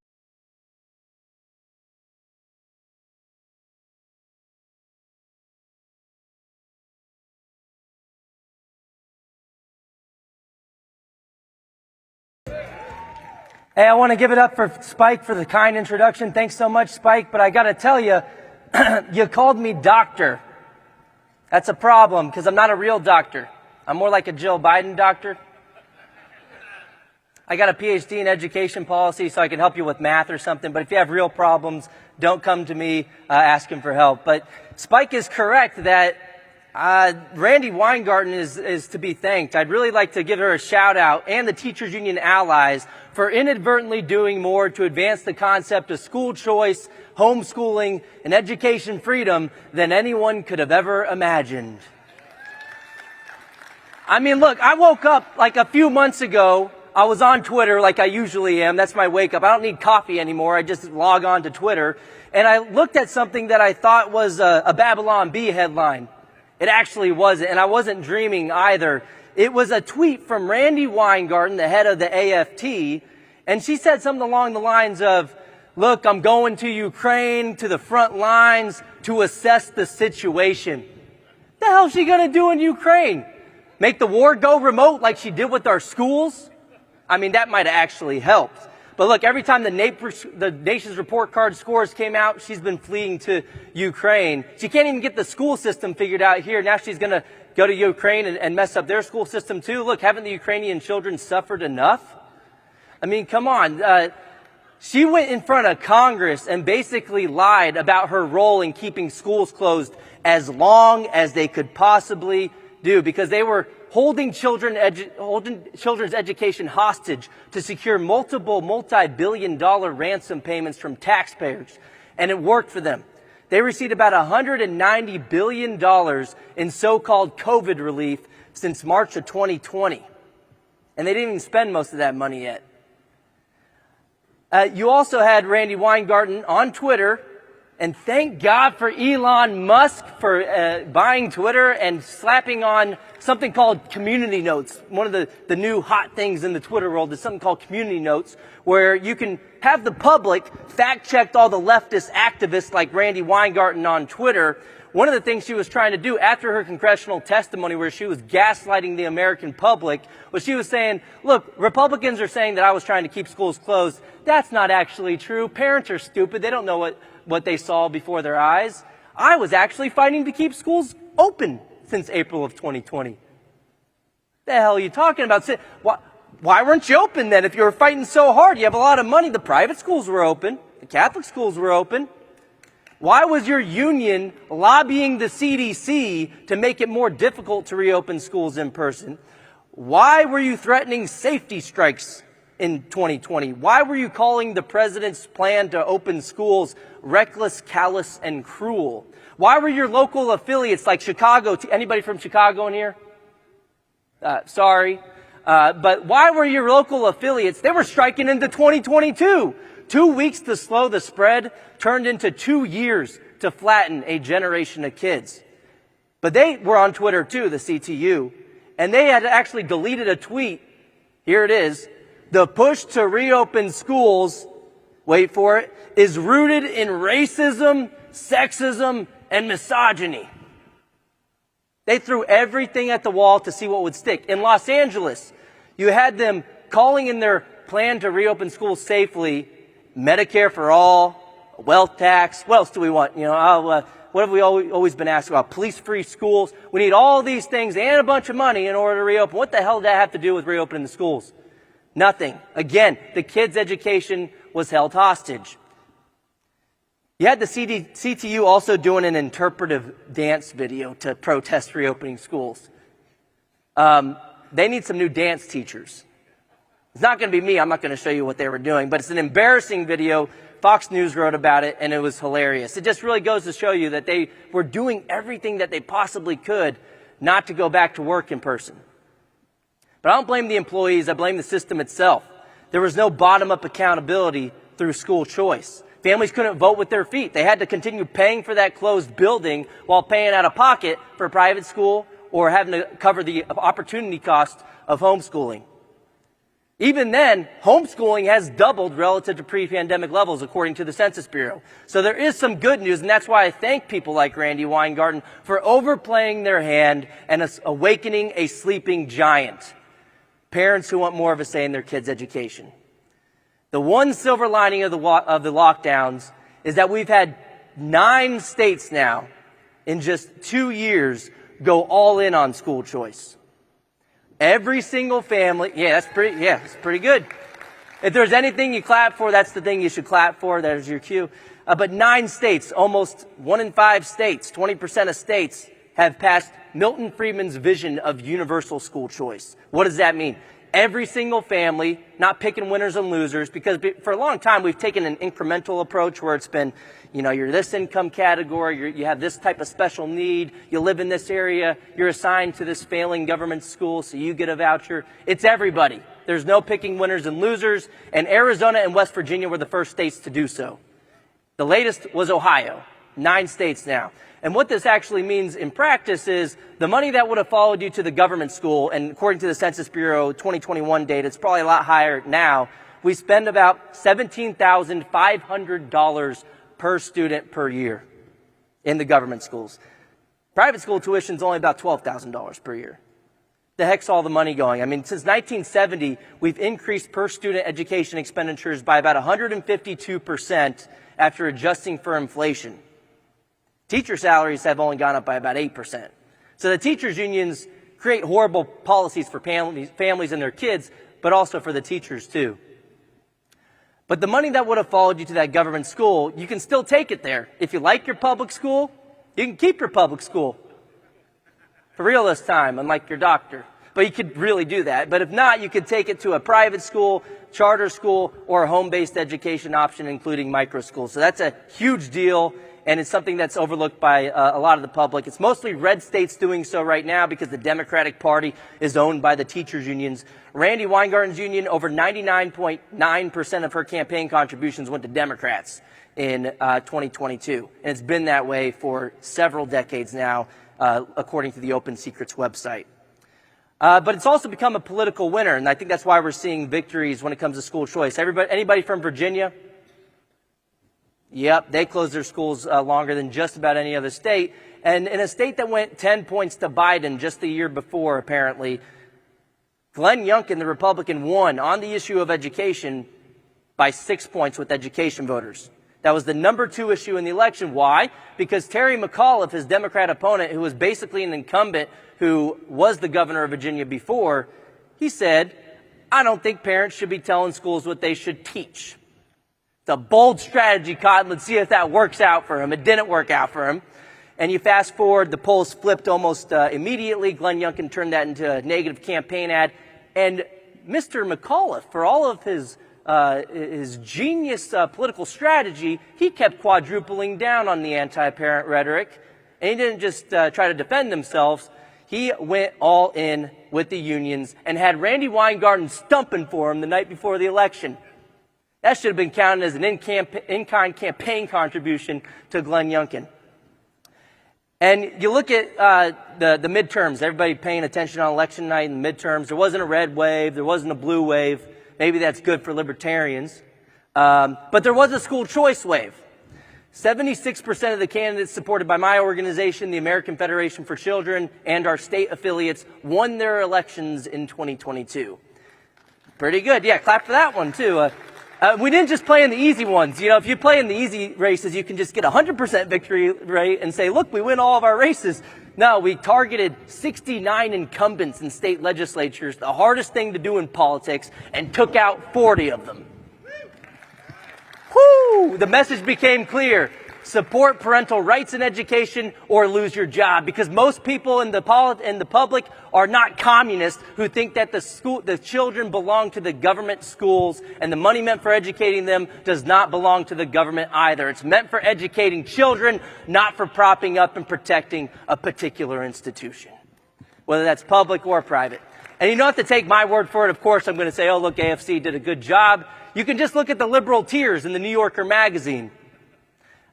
Hey, I want to give it up for Spike for the kind introduction. Thanks so much, Spike. But I got to tell you, you called me doctor. That's a problem because I'm not a real doctor. I'm more like a Jill Biden doctor. I got a PhD in education policy, so I can help you with math or something. But if you have real problems, don't come to me asking for help. But Spike is correct that Randi Weingarten is to be thanked. I'd really like to give her a shout out and the teachers union allies for inadvertently doing more to advance the concept of school choice, homeschooling, and education freedom than anyone could have ever imagined. I mean, look, I woke up like a few months ago. I was on Twitter like I usually am. That's my wake up. I don't need coffee anymore. I just log on to Twitter. And I looked at something that I thought was a Babylon Bee headline. It actually wasn't, and I wasn't dreaming either. It was a tweet from Randi Weingarten, the head of the AFT, and she said something along the lines of, look, I'm going to Ukraine, to the front lines, to assess the situation. The hell is she going to do in Ukraine? Make the war go remote like she did with our schools? I mean, that might have actually helped. But look, every time the Nation's Report Card scores came out, she's been fleeing to Ukraine. She can't even get the school system figured out here. Now she's going to go to Ukraine and mess up their school system too. Look, haven't the Ukrainian children suffered enough? I mean, come on. She went in front of Congress and basically lied about her role in keeping schools closed as long as they could possibly do, because they were holding children's education hostage to secure multiple multi-billion-dollar ransom payments from taxpayers. And it worked for them. They received about $190 billion in so-called COVID relief since March of 2020. And they didn't even spend most of that money yet. You also had Randi Weingarten on Twitter, and thank God for Elon Musk for buying Twitter and slapping on something called community notes. One of the new hot things in the Twitter world is something called community notes, where you can have the public fact-check all the leftist activists like Randi Weingarten on Twitter. One of the things she was trying to do after her congressional testimony, where she was gaslighting the American public, was she was saying, look, Republicans are saying that I was trying to keep schools closed. That's not actually true. Parents are stupid. They don't know what they saw before their eyes. I was actually fighting to keep schools open since April of 2020. The hell are you talking about? Why weren't you open then? If you were fighting so hard, you have a lot of money. The private schools were open. The Catholic schools were open. Why was your union lobbying the CDC to make it more difficult to reopen schools in person? Why were you threatening safety strikes in 2020? Why were you calling the president's plan to open schools reckless, callous, and cruel? Why were your local affiliates like Chicago, anybody from Chicago in here? Sorry. But why were your local affiliates, they were striking into 2022. 2 weeks to slow the spread turned into 2 years to flatten a generation of kids. But they were on Twitter too, the CTU, and they had actually deleted a tweet. Here it is. The push to reopen schools, wait for it, is rooted in racism, sexism, and misogyny. They threw everything at the wall to see what would stick. In Los Angeles, you had them calling in their plan to reopen schools safely, Medicare for all, a wealth tax. What else do we want? What have we always been asked about? Police-free schools. We need all these things and a bunch of money in order to reopen. What the hell did that have to do with reopening the schools? Nothing. Again, the kids' education was held hostage. You had the CTU also doing an interpretive dance video to protest reopening schools. They need some new dance teachers. It's not going to be me. I'm not going to show you what they were doing, but it's an embarrassing video. Fox News wrote about it, and it was hilarious. It just really goes to show you that they were doing everything that they possibly could not to go back to work in person. But I don't blame the employees. I blame the system itself. There was no bottom-up accountability through school choice. Families couldn't vote with their feet. They had to continue paying for that closed building while paying out of pocket for a private school or having to cover the opportunity cost of homeschooling. Even then, homeschooling has doubled relative to pre-pandemic levels, according to the Census Bureau. So there is some good news, and that's why I thank people like Randi Weingarten for overplaying their hand and awakening a sleeping giant. Parents who want more of a say in their kids' education. The one silver lining of the lockdowns is that we've had 9 states now in just 2 years go all in on school choice. Every single family, it's pretty good. If there's anything you clap for, that's the thing you should clap for. There's your cue. But 9 states, almost 1 in 5 states, 20% of states have passed Milton Friedman's vision of universal school choice. What does that mean? Every single family, not picking winners and losers, because for a long time we've taken an incremental approach where it's been, you're this income category, you have this type of special need, you live in this area, you're assigned to this failing government school, so you get a voucher. It's everybody. There's no picking winners and losers, and Arizona and West Virginia were the first states to do so. The latest was Ohio, 9 states now. And what this actually means in practice is the money that would have followed you to the government school, and according to the Census Bureau 2021 data, it's probably a lot higher now, we spend about $17,500 per student per year in the government schools. Private school tuition is only about $12,000 per year. The heck's all the money going? I mean, since 1970, we've increased per student education expenditures by about 152% after adjusting for inflation. Teacher salaries have only gone up by about 8%. So the teachers' unions create horrible policies for families and their kids, but also for the teachers too. But the money that would have followed you to that government school, you can still take it there. If you like your public school, you can keep your public school. For real this time, unlike your doctor. But you could really do that. But if not, you could take it to a private school, charter school, or a home-based education option, including micro schools. So that's a huge deal, and it's something that's overlooked by a lot of the public. It's mostly red states doing so right now because the Democratic Party is owned by the teachers' unions. Randy Weingarten's union, over 99.9% of her campaign contributions went to Democrats in 2022. And it's been that way for several decades now, according to the Open Secrets website. But it's also become a political winner, and I think that's why we're seeing victories when it comes to school choice. Anybody from Virginia? Yep, they closed their schools longer than just about any other state. And in a state that went 10 points to Biden just the year before, apparently, Glenn Youngkin, the Republican, won on the issue of education by 6 points with education voters. That was the number 2 issue in the election. Why? Because Terry McAuliffe, his Democrat opponent, who was basically an incumbent who was the governor of Virginia before, he said, I don't think parents should be telling schools what they should teach. It's a bold strategy, Cotton. Let's see if that works out for him. It didn't work out for him. And you fast forward, the polls flipped almost immediately. Glenn Youngkin turned that into a negative campaign ad. And Mr. McAuliffe, for all of his genius political strategy, he kept quadrupling down on the anti-parent rhetoric. And he didn't just try to defend themselves. He went all in with the unions and had Randy Weingarten stumping for him the night before the election. That should have been counted as an in-kind campaign contribution to Glenn Youngkin. And you look at the midterms, everybody paying attention on election night and midterms. There wasn't a red wave. There wasn't a blue wave. Maybe that's good for libertarians. But there was a school choice wave. 76% of the candidates supported by my organization, the American Federation for Children, and our state affiliates won their elections in 2022. Pretty good. Yeah, clap for that one, too. We didn't just play in the easy ones. You know, if you play in the easy races, you can just get 100% victory rate and say, look, we win all of our races. No, we targeted 69 incumbents in state legislatures, the hardest thing to do in politics, and took out 40 of them. Whoo! The message became clear. Support parental rights in education or lose your job, because most people in the public are not communists who think that the children belong to the government schools and the money meant for educating them does not belong to the government either. It's meant for educating children, not for propping up and protecting a particular institution, whether that's public or private. And you don't have to take my word for it. Of course, I'm going to say, oh, look, AFC did a good job. You can just look at the liberal tears in the New Yorker magazine,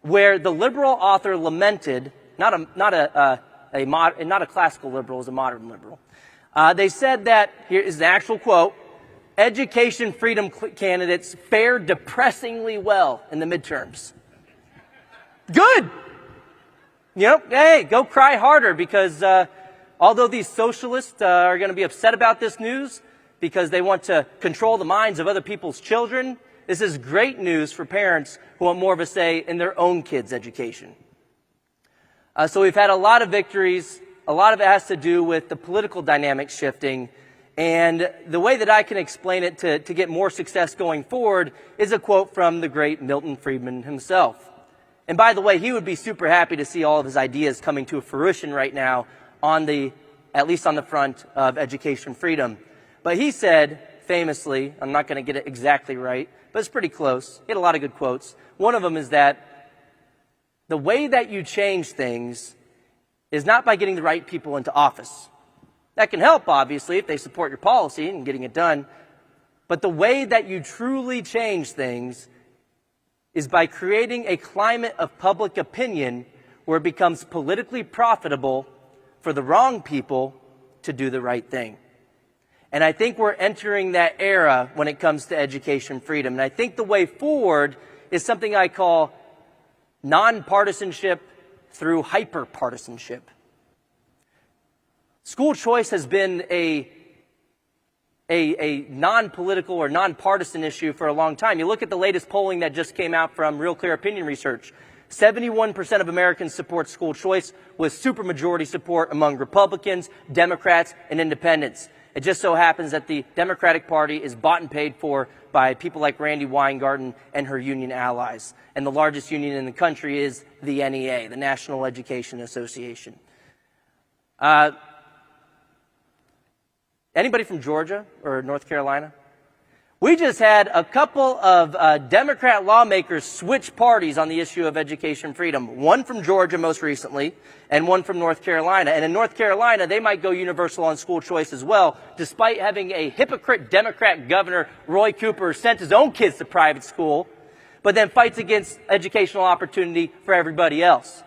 where the liberal author lamented, not a classical liberal, it was a modern liberal. They said that, here is the actual quote, education freedom candidates fared depressingly well in the midterms. Good! You know, hey, go cry harder, because although these socialists are going to be upset about this news because they want to control the minds of other people's children, this is great news for parents who want more of a say in their own kids' education. So we've had a lot of victories. A lot of it has to do with the political dynamic shifting. And the way that I can explain it to get more success going forward is a quote from the great Milton Friedman himself. And by the way, he would be super happy to see all of his ideas coming to fruition right now at least on the front of education freedom. But he said, famously, I'm not going to get it exactly right, but it's pretty close. He had a lot of good quotes. One of them is that the way that you change things is not by getting the right people into office. That can help, obviously, if they support your policy and getting it done. But the way that you truly change things is by creating a climate of public opinion where it becomes politically profitable for the wrong people to do the right thing. And I think we're entering that era when it comes to education freedom. And I think the way forward is something I call non-partisanship through hyper-partisanship. School choice has been a non-political or non-partisan issue for a long time. You look at the latest polling that just came out from Real Clear Opinion Research. 71% of Americans support school choice, with supermajority support among Republicans, Democrats, and independents. It just so happens that the Democratic Party is bought and paid for by people like Randi Weingarten and her union allies. And the largest union in the country is the NEA, the National Education Association. Anybody from Georgia or North Carolina? We just had a couple of Democrat lawmakers switch parties on the issue of education freedom. One from Georgia most recently, and one from North Carolina. And in North Carolina, they might go universal on school choice as well, despite having a hypocrite Democrat governor, Roy Cooper, sent his own kids to private school, but then fights against educational opportunity for everybody else.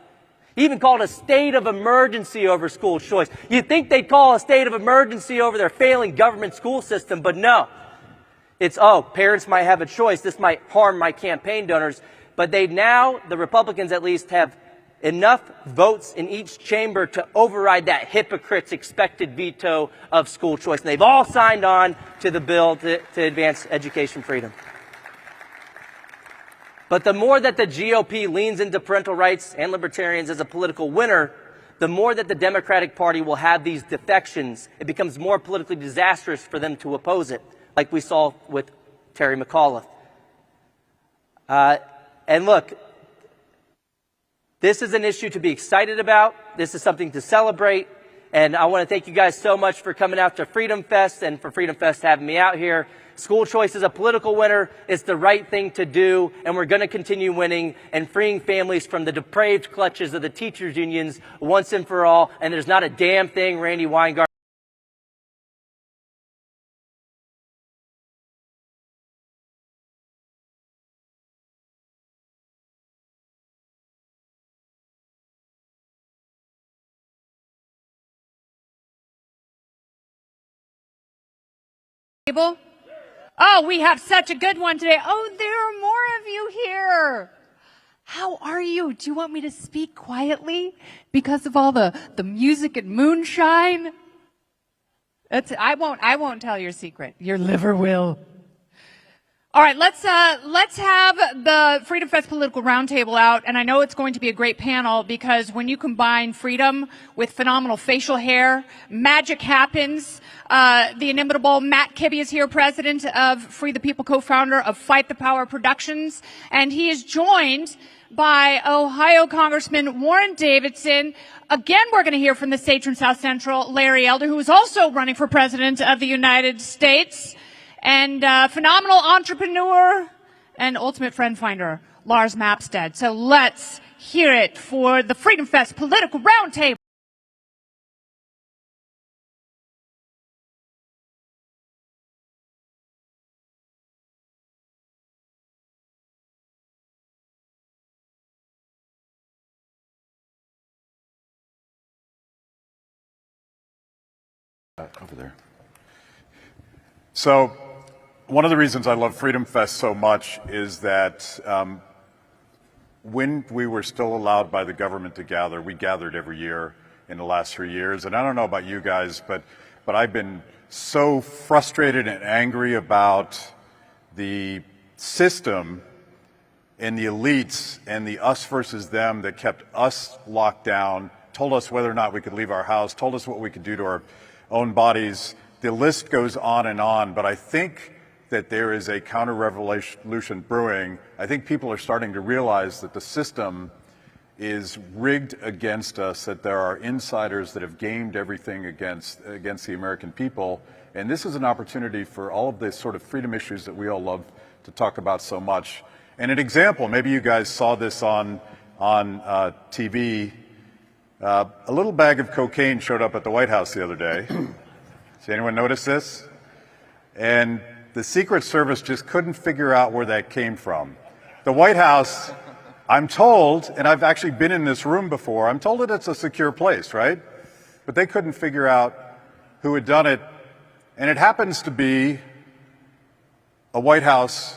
He even called a state of emergency over school choice. You'd think they'd call a state of emergency over their failing government school system, but no. It's, oh, parents might have a choice. This might harm my campaign donors. But they now, the Republicans at least, have enough votes in each chamber to override that hypocrite's expected veto of school choice. And they've all signed on to the bill to advance education freedom. But the more that the GOP leans into parental rights and libertarians as a political winner, the more that the Democratic Party will have these defections. It becomes more politically disastrous for them to oppose it, like we saw with Terry McAuliffe. And look, this is an issue to be excited about. This is something to celebrate. And I want to thank you guys so much for coming out to Freedom Fest and for Freedom Fest having me out here. School choice is a political winner. It's the right thing to do. And we're going to continue winning and freeing families from the depraved clutches of the teachers' unions once and for all. And there's not a damn thing Randi Weingarten Oh, we have such a good one today. Oh, there are more of you here. How are you? Do you want me to speak quietly because of all the music and moonshine? I won't tell your secret. Your liver will. All right, let's have the Freedom Fest Political Roundtable out, and I know it's going to be a great panel because when you combine freedom with phenomenal facial hair, magic happens. The inimitable Matt Kibbe is here, president of Free the People, co-founder of Fight the Power Productions, and he is joined by Ohio Congressman Warren Davidson. Again, we're going to hear from the state from South Central, Larry Elder, who is also running for president of the United States. And phenomenal entrepreneur and ultimate friend finder, Lars Mapstead. So let's hear it for the Freedom Fest Political Roundtable. Over there. So, one of the reasons I love Freedom Fest so much is that when we were still allowed by the government to gather, we gathered every year in the last 3 years. And I don't know about you guys, but I've been so frustrated and angry about the system and the elites and the us versus them that kept us locked down, told us whether or not we could leave our house, told us what we could do to our own bodies. The list goes on, but I think that there is a counter-revolution brewing. I think people are starting to realize that the system is rigged against us, that there are insiders that have gamed everything against the American people. And this is an opportunity for all of the sort of freedom issues that we all love to talk about so much. And an example, maybe you guys saw this on TV. A little bag of cocaine showed up at the White House the other day. Does anyone notice this? And the Secret Service just couldn't figure out where that came from. The White House, I'm told, and I've actually been in this room before, I'm told that it's a secure place, right? But they couldn't figure out who had done it. And it happens to be a White House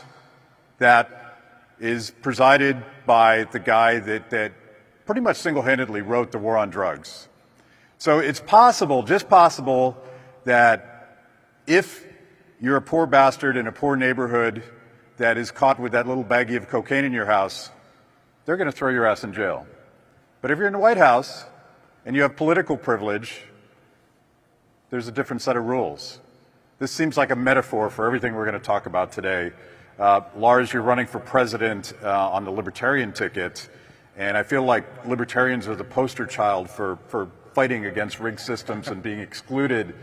that is presided by the guy that pretty much single-handedly wrote the war on drugs. So it's possible, just possible, that if you're a poor bastard in a poor neighborhood that is caught with that little baggie of cocaine in your house, they're going to throw your ass in jail. But if you're in the White House and you have political privilege, there's a different set of rules. This seems like a metaphor for everything we're going to talk about today. Lars, you're running for president on the Libertarian ticket, and I feel like libertarians are the poster child for fighting against rigged systems and being excluded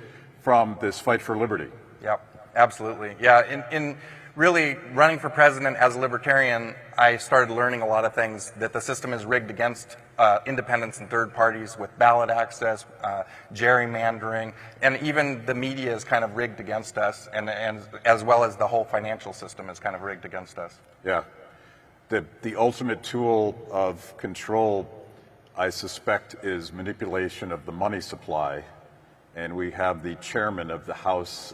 from this fight for liberty. Yep, absolutely. Yeah, in really running for president as a libertarian, I started learning a lot of things, that the system is rigged against independents and third parties with ballot access, gerrymandering, and even the media is kind of rigged against us, and as well as the whole financial system is kind of rigged against us. Yeah. The ultimate tool of control, I suspect, is manipulation of the money supply. And we have the chairman of the House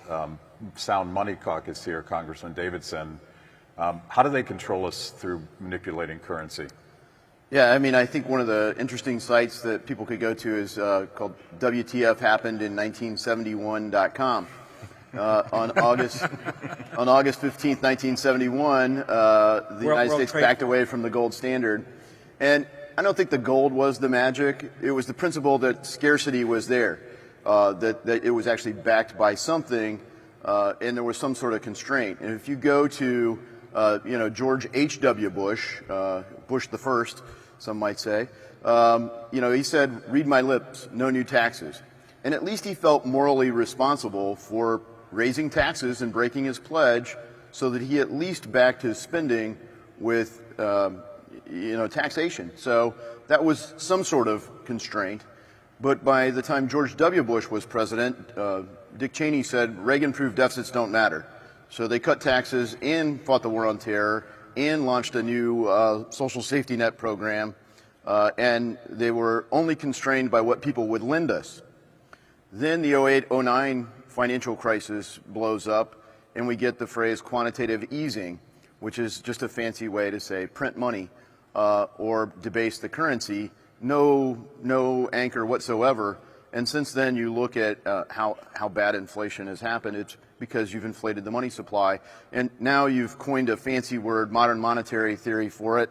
Sound Money Caucus here, Congressman Davidson. How do they control us through manipulating currency? Yeah, I mean, I think one of the interesting sites that people could go to is called WTFHappenedIn1971.com. On August 15th, 1971, the United States backed away from the gold standard. And I don't think the gold was the magic. It was the principle that scarcity was there, that it was actually backed by something, and there was some sort of constraint. And if you go to, George H.W. Bush, Bush the First, some might say, he said, "Read my lips, no new taxes." And at least he felt morally responsible for raising taxes and breaking his pledge, so that he at least backed his spending with, taxation. So that was some sort of constraint. But by the time George W. Bush was president, Dick Cheney said Reagan-proof deficits don't matter. So they cut taxes and fought the war on terror and launched a new social safety net program, and they were only constrained by what people would lend us. Then the 08-09 financial crisis blows up, and we get the phrase quantitative easing, which is just a fancy way to say print money or debase the currency. No anchor whatsoever. And since then, you look at how bad inflation has happened. It's because you've inflated the money supply. And now you've coined a fancy word, modern monetary theory, for it,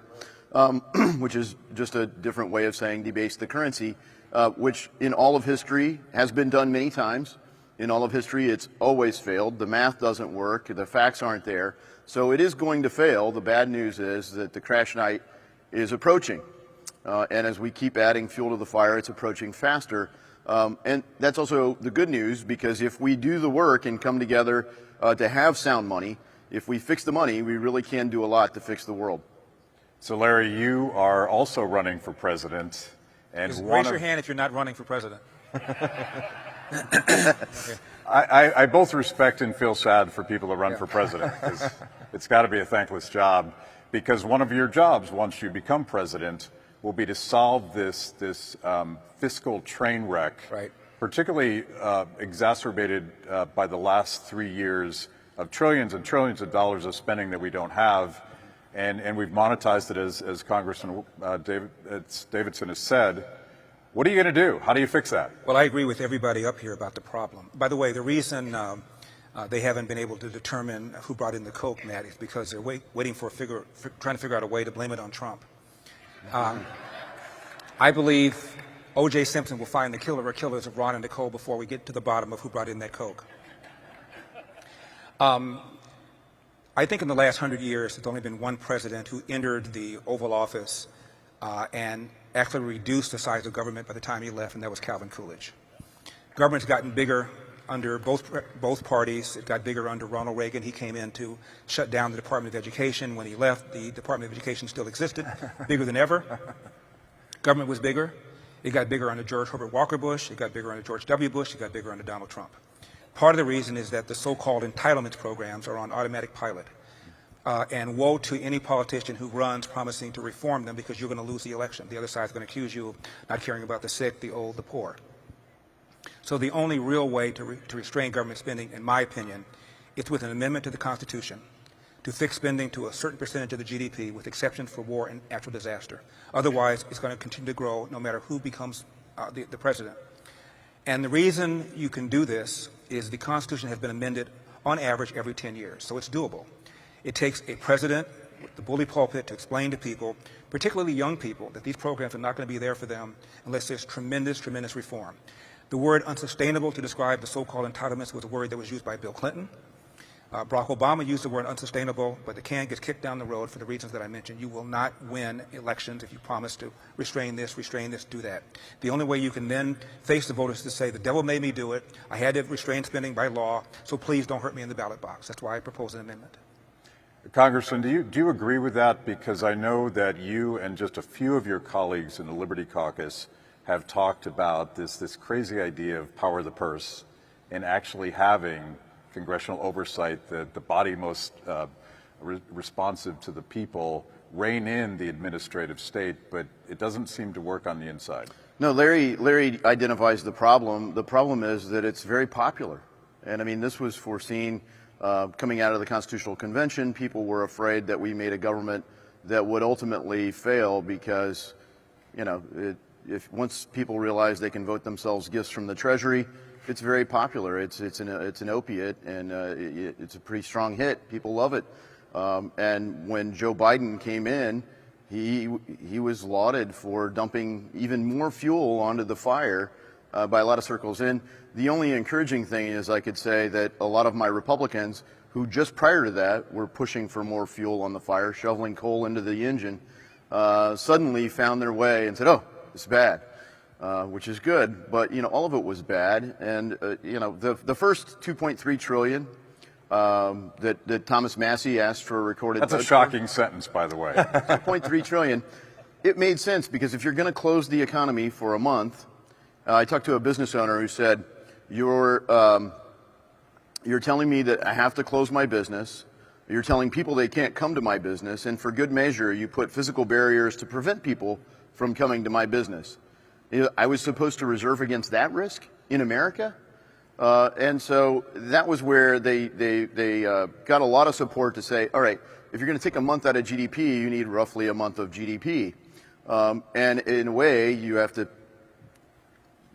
which is just a different way of saying debase the currency, which in all of history has been done many times. In all of history, it's always failed. The math doesn't work. The facts aren't there. So it is going to fail. The bad news is that the crash night is approaching. And as we keep adding fuel to the fire, it's approaching faster. And that's also the good news, because if we do the work and come together to have sound money, if we fix the money, we really can do a lot to fix the world. So, Larry, you are also running for president. And raise your hand if you're not running for president. I both respect and feel sad for people that run for president, because it's got to be a thankless job, because one of your jobs once you become president will be to solve this fiscal train wreck, right, particularly exacerbated by the last 3 years of trillions and trillions of dollars of spending that we don't have, and we've monetized it, as Congressman Davidson has said. What are you going to do? How do you fix that? Well, I agree with everybody up here about the problem. By the way, the reason they haven't been able to determine who brought in the coke, Matt, is because they're waiting for trying to figure out a way to blame it on Trump. I believe O.J. Simpson will find the killer or killers of Ron and Nicole before we get to the bottom of who brought in that coke. I think in the last 100 years, there's only been one president who entered the Oval Office and actually reduced the size of government by the time he left, and that was Calvin Coolidge. Government's gotten bigger under both parties. It got bigger under Ronald Reagan. He came in to shut down the Department of Education. When he left, the Department of Education still existed, bigger than ever. Government was bigger. It got bigger under George Herbert Walker Bush. It got bigger under George W. Bush. It got bigger under Donald Trump. Part of the reason is that the so-called entitlements programs are on automatic pilot. And woe to any politician who runs promising to reform them, because you're going to lose the election. The other side is going to accuse you of not caring about the sick, the old, the poor. So the only real way to restrain government spending, in my opinion, is with an amendment to the Constitution to fix spending to a certain percentage of the GDP, with exceptions for war and natural disaster. Otherwise, it's going to continue to grow no matter who becomes the president. And the reason you can do this is the Constitution has been amended on average every 10 years, so it's doable. It takes a president with the bully pulpit to explain to people, particularly young people, that these programs are not going to be there for them unless there's tremendous, tremendous reform. The word unsustainable to describe the so-called entitlements was a word that was used by Bill Clinton. Barack Obama used the word unsustainable, but the can gets kicked down the road for the reasons that I mentioned. You will not win elections if you promise to restrain this, do that. The only way you can then face the voters is to say, the devil made me do it. I had to restrain spending by law, so please don't hurt me in the ballot box. That's why I propose an amendment. Congressman, do you agree with that? Because I know that you and just a few of your colleagues in the Liberty Caucus have talked about this crazy idea of power of the purse and actually having congressional oversight, the body most responsive to the people, rein in the administrative state, but it doesn't seem to work on the inside. No, Larry identifies the problem. The problem is that it's very popular. And I mean, this was foreseen coming out of the Constitutional Convention. People were afraid that we made a government that would ultimately fail because, you know, if once people realize they can vote themselves gifts from the Treasury, it's very popular. It's an opiate, and it's a pretty strong hit. People love it. And when Joe Biden came in, he was lauded for dumping even more fuel onto the fire by a lot of circles. And the only encouraging thing is I could say that a lot of my Republicans who just prior to that were pushing for more fuel on the fire, shoveling coal into the engine, suddenly found their way and said, oh, it's bad. Which is good, but you know, all of it was bad. And you know, the first 2.3 trillion that Thomas Massey asked for a recorded. That's a shocking sentence, by the way. 2.3 trillion. It made sense because if you're going to close the economy for a month, I talked to a business owner who said, "You're telling me that I have to close my business. You're telling people they can't come to my business, and for good measure, you put physical barriers to prevent people from coming to my business." I was supposed to reserve against that risk in America, and so that was where they got a lot of support to say, all right, if you're going to take a month out of GDP, you need roughly a month of GDP, and in a way, you have to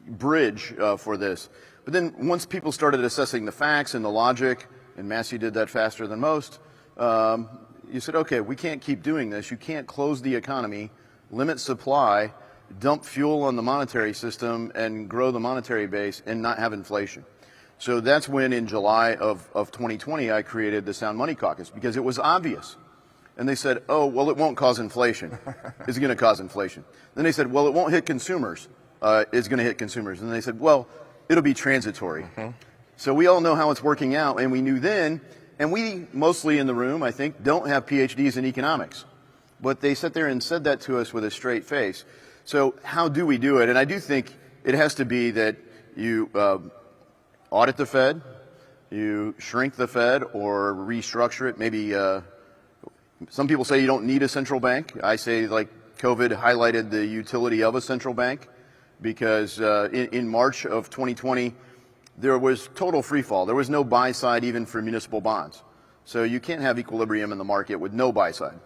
bridge for this. But then once people started assessing the facts and the logic, and Massey did that faster than most, you said, okay, we can't keep doing this. You can't close the economy, limit supply, dump fuel on the monetary system and grow the monetary base and not have inflation. So that's when in July of 2020 I created the Sound Money Caucus because it was obvious. And they said, oh, well, it won't cause inflation. It's going to cause inflation. Then they said, well, it won't hit consumers. It's going to hit consumers. And they said, well, it'll be transitory. So we all know how it's working out, and we knew then, and we mostly in the room, I think, don't have PhDs in economics. But they sat there and said that to us with a straight face. So how do we do it? And I do think it has to be that you audit the Fed, you shrink the Fed or restructure it. Maybe some people say you don't need a central bank. I say like COVID highlighted the utility of a central bank because in March of 2020, there was total free fall. There was no buy side even for municipal bonds. So you can't have equilibrium in the market with no buy side.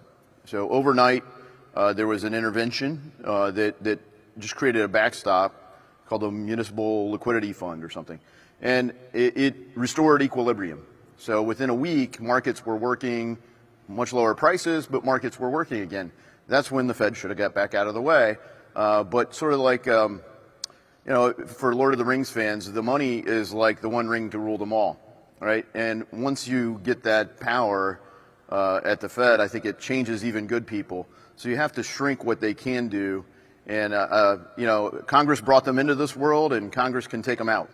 So overnight, there was an intervention that just created a backstop called the Municipal Liquidity Fund or something. And it restored equilibrium. So within a week, markets were working much lower prices, but markets were working again. That's when the Fed should have got back out of the way. But sort of like, you know, for Lord of the Rings fans, the money is like the one ring to rule them all, right? And once you get that power at the Fed, I think it changes even good people. So you have to shrink what they can do. And, you know, Congress brought them into this world, and Congress can take them out.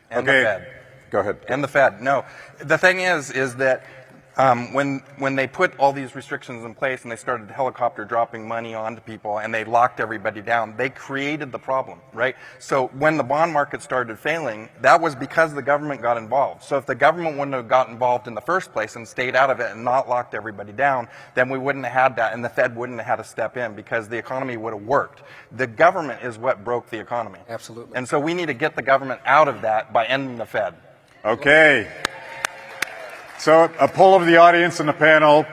And the Fed. Go ahead. And the Fed. No. The thing is that when they put all these restrictions in place and they started helicopter dropping money onto people and they locked everybody down, they created the problem, right? So when the bond market started failing, that was because the government got involved. So if the government wouldn't have got involved in the first place and stayed out of it and not locked everybody down, then we wouldn't have had that, and the Fed wouldn't have had to step in because the economy would have worked. The government is what broke the economy. Absolutely. And so we need to get the government out of that by ending the Fed. Okay. So a poll of the audience and the panel,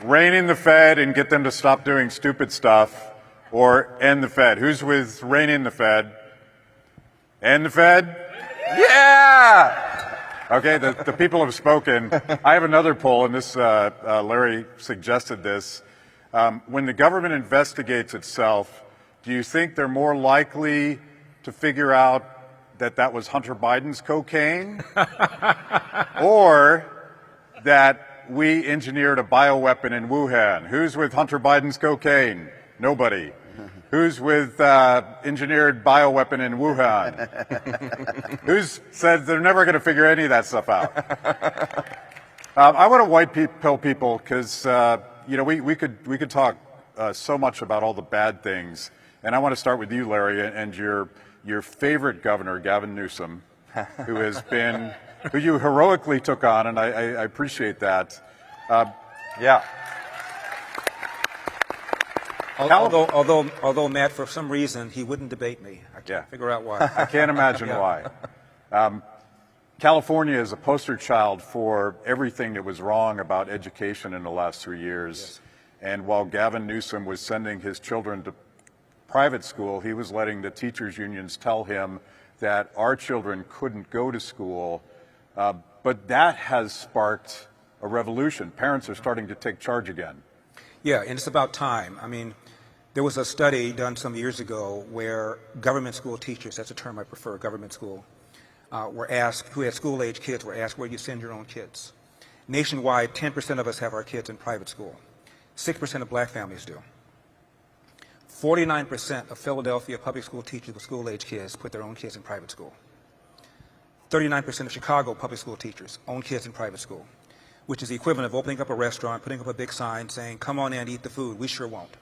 rein in the Fed and get them to stop doing stupid stuff, or end the Fed. Who's with rein in the Fed? And the Fed? Yeah! Okay, the people have spoken. I have another poll, and this Larry suggested this. When the government investigates itself, do you think they're more likely to figure out that that was Hunter Biden's cocaine, or that we engineered a bioweapon in Wuhan? Who's with Hunter Biden's cocaine? Nobody. Who's with engineered bioweapon in Wuhan? Who's said they're never going to figure any of that stuff out? I want to white pill people because you know we could talk so much about all the bad things, and I want to start with you, Larry, and your favorite governor, Gavin Newsom, who you heroically took on, and I appreciate that. Yeah. Although Matt, for some reason, he wouldn't debate me. I can't figure out why. I can't imagine why. California is a poster child for everything that was wrong about education in the last 3 years. Yes. And while Gavin Newsom was sending his children to private school, he was letting the teachers' unions tell him that our children couldn't go to school. But that has sparked a revolution. Parents are starting to take charge again. Yeah, and it's about time. I mean, there was a study done some years ago where government school teachers, that's a term I prefer, government school, were asked, who had school-age kids, were asked where you send your own kids. Nationwide, 10% of us have our kids in private school. 6% of black families do. 49% of Philadelphia public school teachers with school-age kids put their own kids in private school. 39% of Chicago public school teachers own kids in private school, which is the equivalent of opening up a restaurant, putting up a big sign saying, come on in, eat the food. We sure won't.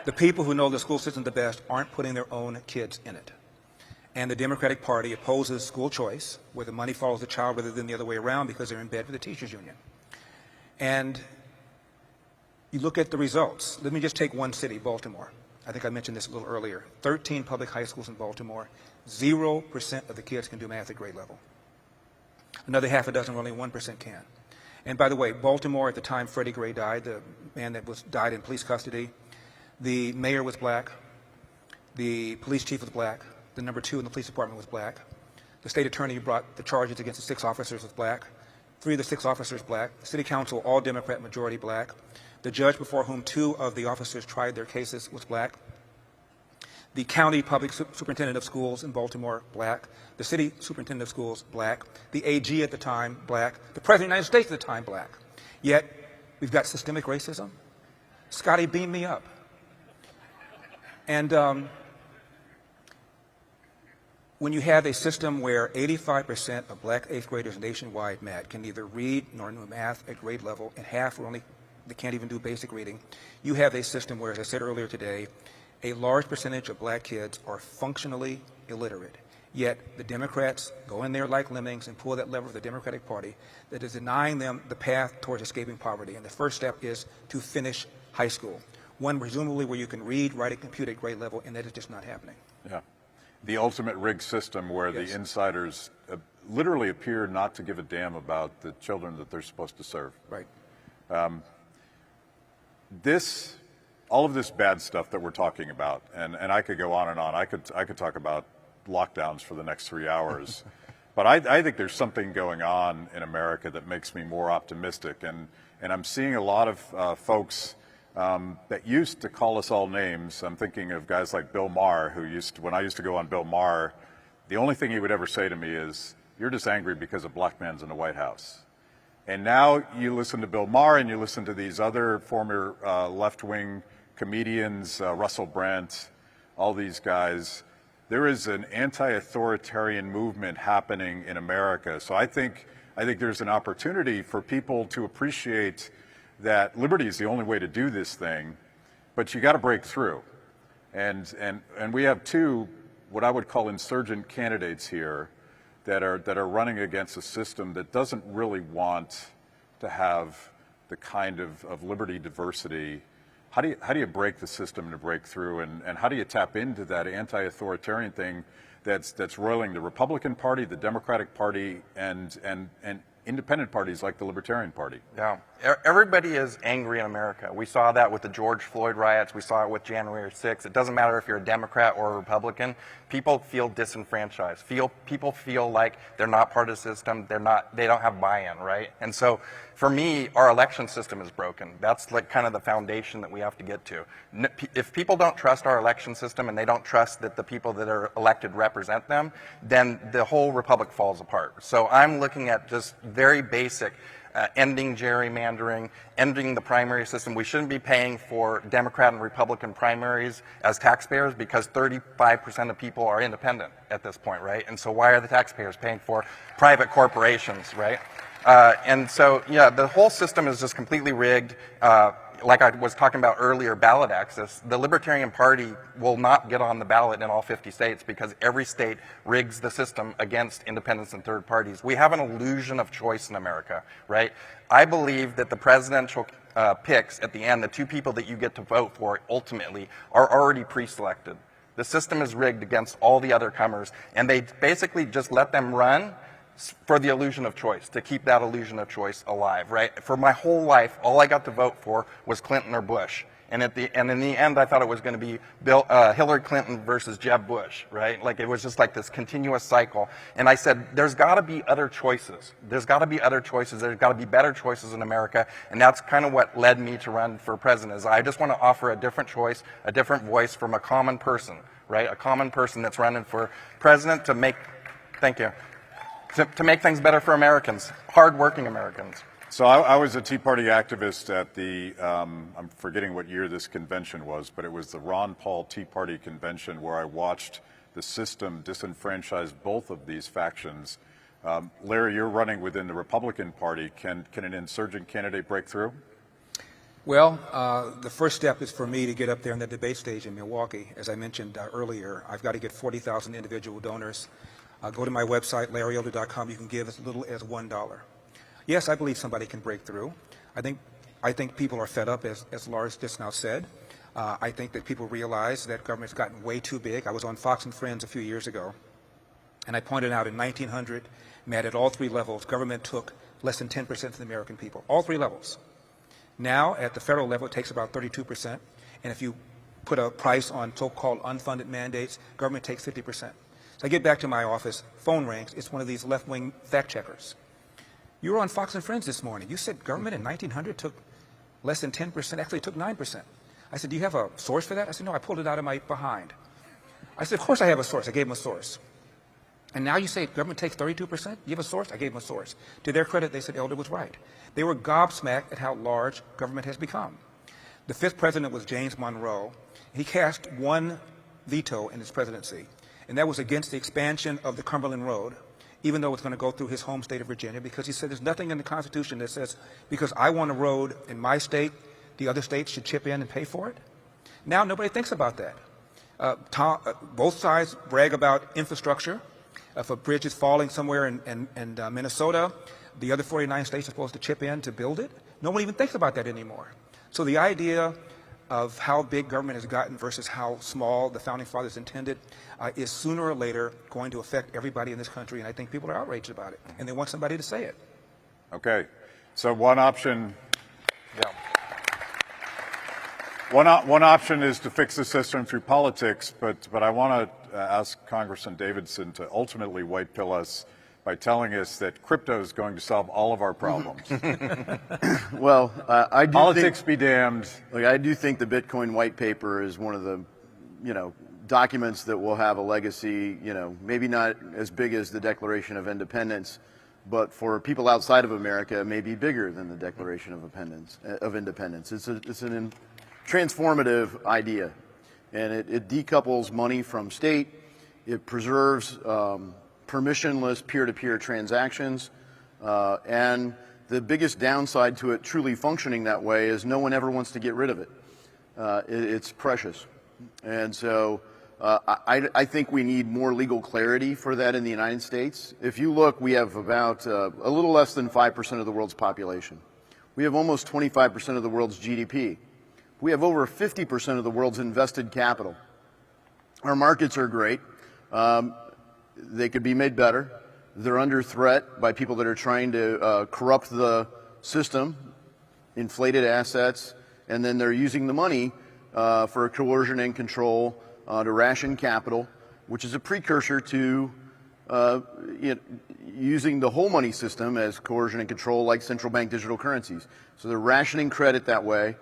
The people who know the school system the best aren't putting their own kids in it. And the Democratic Party opposes school choice, where the money follows the child rather than the other way around because they're in bed with the teachers union. And you look at the results. Let me just take one city, Baltimore. I think I mentioned this a little earlier. 13 public high schools in Baltimore. 0% of the kids can do math at grade level. Another half a dozen, only 1% can. And by the way, Baltimore, at the time Freddie Gray died, the man that died in police custody, the mayor was black, the police chief was black, the number 2 in the police department was black, the state attorney who brought the charges against the 6 officers was black, 3 of the 6 officers black, the city council, all Democrat, majority black, the judge before whom 2 of the officers tried their cases was black, the county public superintendent of schools in Baltimore, black, the city superintendent of schools, black, the AG at the time, black, the president of the United States at the time, black. Yet, we've got systemic racism. Scotty, beam me up. And when you have a system where 85% of black 8th graders nationwide, Matt, can neither read nor know math at grade level, and half they can't even do basic reading, you have a system where, as I said earlier today, a large percentage of black kids are functionally illiterate. Yet the Democrats go in there like lemmings and pull that lever of the Democratic Party that is denying them the path towards escaping poverty. And the first step is to finish high school, one presumably where you can read, write, and compute at grade level, and that is just not happening. Yeah. The ultimate rigged system where the insiders literally appear not to give a damn about the children that they're supposed to serve. Right. All of this bad stuff that we're talking about, and I could go on and on. I could talk about lockdowns for the next 3 hours. But I think there's something going on in America that makes me more optimistic. And I'm seeing a lot of folks that used to call us all names. I'm thinking of guys like Bill Maher, who when I used to go on Bill Maher, the only thing he would ever say to me is, you're just angry because a black man's in the White House. And now you listen to Bill Maher and you listen to these other former left-wing comedians, Russell Brand, all these guys. There is an anti-authoritarian movement happening in America. So I think there's an opportunity for people to appreciate that liberty is the only way to do this thing, but you got to break through. And we have 2, what I would call insurgent candidates here that are running against a system that doesn't really want to have the kind of liberty diversity. How do you break the system to break through, and how do you tap into that anti-authoritarian thing that's roiling the Republican Party, the Democratic Party, and independent parties like the Libertarian Party. Yeah, everybody is angry in America. We saw that with the George Floyd riots. We saw it with January 6th. It doesn't matter if you're a Democrat or a Republican. People feel disenfranchised. People feel like they're not part of the system. They don't have buy-in, right? And so, for me, our election system is broken. That's like kind of the foundation that we have to get to. If people don't trust our election system and they don't trust that the people that are elected represent them, then the whole republic falls apart. So I'm looking at just very basic, ending gerrymandering, ending the primary system. We shouldn't be paying for Democrat and Republican primaries as taxpayers because 35% of people are independent at this point, right? And so why are the taxpayers paying for private corporations, right? And so, yeah, the whole system is just completely rigged. Like I was talking about earlier, ballot access. The Libertarian Party will not get on the ballot in all 50 states because every state rigs the system against independents and third parties. We have an illusion of choice in America, right? I believe that the presidential picks at the end, the two people that you get to vote for ultimately, are already pre-selected. The system is rigged against all the other comers, and they basically just let them run for the illusion of choice, to keep that illusion of choice alive, right? For my whole life, all I got to vote for was Clinton or Bush. And in the end, I thought it was going to be Hillary Clinton versus Jeb Bush, right? Like, it was just like this continuous cycle. And I said, there's got to be other choices. There's got to be other choices. There's got to be better choices in America. And that's kind of what led me to run for president, is I just want to offer a different choice, a different voice from a common person, right? A common person that's running for president to make, thank you, to make things better for Americans, hard-working Americans. So I was a Tea Party activist at the, I'm forgetting what year this convention was, but it was the Ron Paul Tea Party convention where I watched the system disenfranchise both of these factions. Larry, you're running within the Republican Party. Can an insurgent candidate break through? Well, the first step is for me to get up there on the debate stage in Milwaukee. As I mentioned earlier, I've got to get 40,000 individual donors. Go to my website, larryelder.com. You can give as little as $1. Yes, I believe somebody can break through. I think people are fed up, as Lars just now said. I think that people realize that government's gotten way too big. I was on Fox and Friends a few years ago, and I pointed out in 1900, Matt, at all three levels, government took less than 10% of the American people, all three levels. Now, at the federal level, it takes about 32%, and if you put a price on so-called unfunded mandates, government takes 50%. So I get back to my office, phone rings, it's one of these left-wing fact checkers. You were on Fox and Friends this morning. You said government in 1900 took less than 10%, actually took 9%. I said, do you have a source for that? I said, no, I pulled it out of my behind. I said, of course I have a source. I gave him a source. And now you say government takes 32%? You have a source? I gave them a source. To their credit, they said Elder was right. They were gobsmacked at how large government has become. The fifth president was James Monroe. He cast one veto in his presidency, and that was against the expansion of the Cumberland Road, even though it's going to go through his home state of Virginia, because he said there's nothing in the Constitution that says because I want a road in my state, the other states should chip in and pay for it. Now nobody thinks about that. Both sides brag about infrastructure. If a bridge is falling somewhere in Minnesota, the other 49 states are supposed to chip in to build it. Nobody even thinks about that anymore. So the idea of how big government has gotten versus how small the Founding Fathers intended is sooner or later going to affect everybody in this country, and I think people are outraged about it, and they want somebody to say it. Okay, so one option, one option is to fix the system through politics, but I want to ask Congressman Davidson to ultimately white pill us by telling us that crypto is going to solve all of our problems. Well, I do politics be damned. Like, I do think the Bitcoin white paper is one of the, documents that will have a legacy, maybe not as big as the Declaration of Independence, but for people outside of America, it may be bigger than the Declaration of Independence. It's an transformative idea, and it decouples money from state. It preserves permissionless peer-to-peer transactions, and the biggest downside to it truly functioning that way is no one ever wants to get rid of it. It's precious. And so I think we need more legal clarity for that in the United States. If you look, we have about a little less than 5% of the world's population. We have almost 25% of the world's GDP. We have over 50% of the world's invested capital. Our markets are great. They could be made better. They're under threat by people that are trying to corrupt the system, inflated assets, and then they're using the money for coercion and control to ration capital, which is a precursor to using the whole money system as coercion and control, like central bank digital currencies. So they're rationing credit that way.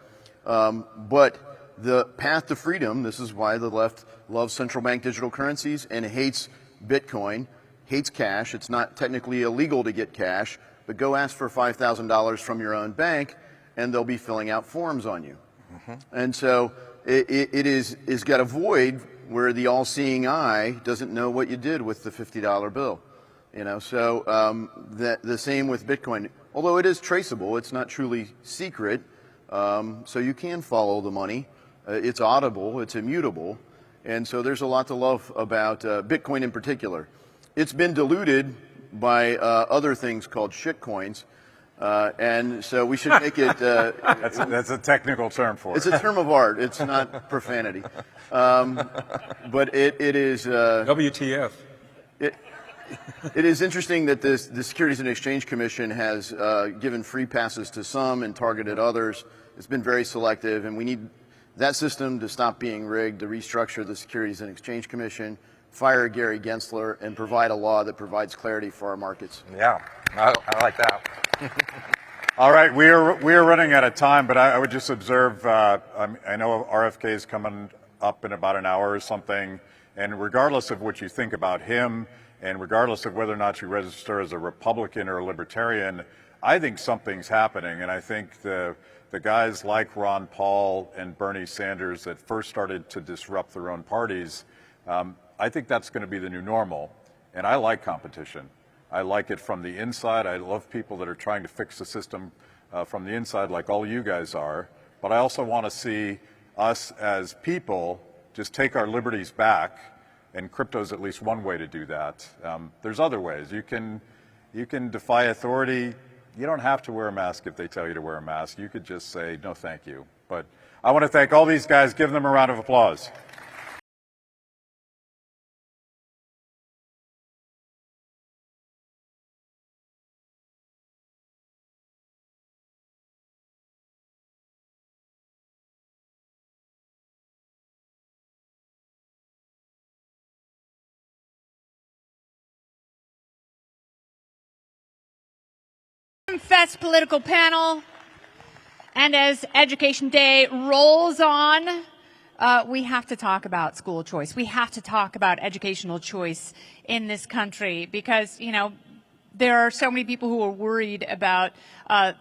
But the path to freedom, this is why the left loves central bank digital currencies and hates Bitcoin, hates cash. It's not technically illegal to get cash, but go ask for $5,000 from your own bank and they'll be filling out forms on you. And so it is got a void where the all-seeing eye doesn't know what you did with the $50 bill. So the same with Bitcoin. Although it is traceable, it's not truly secret, so you can follow the money. It's audible, it's immutable, and so there's a lot to love about Bitcoin in particular. It's been diluted by other things called shitcoins, and so we should make it... that's a technical term for it. It's a term of art. It's not profanity. But it is... WTF. It is interesting that the Securities and Exchange Commission has given free passes to some and targeted others. It's been very selective, and we need that system to stop being rigged, to restructure the Securities and Exchange Commission, fire Gary Gensler, and provide a law that provides clarity for our markets. Yeah, I like that. All right, we are running out of time, but I would just observe, I know RFK is coming up in about an hour or something, and regardless of what you think about him, and regardless of whether or not you register as a Republican or a Libertarian, I think something's happening, and I think the guys like Ron Paul and Bernie Sanders that first started to disrupt their own parties, I think that's going to be the new normal, and I like competition. I like it from the inside. I love people that are trying to fix the system from the inside like all you guys are, but I also want to see us as people just take our liberties back, and crypto's at least one way to do that. There's other ways. You can defy authority. You don't have to wear a mask if they tell you to wear a mask. You could just say, no, thank you. But I want to thank all these guys. Give them a round of applause. Fest political panel, and as Education Day rolls on, we have to talk about school choice. We have to talk about educational choice in this country because, there are so many people who are worried about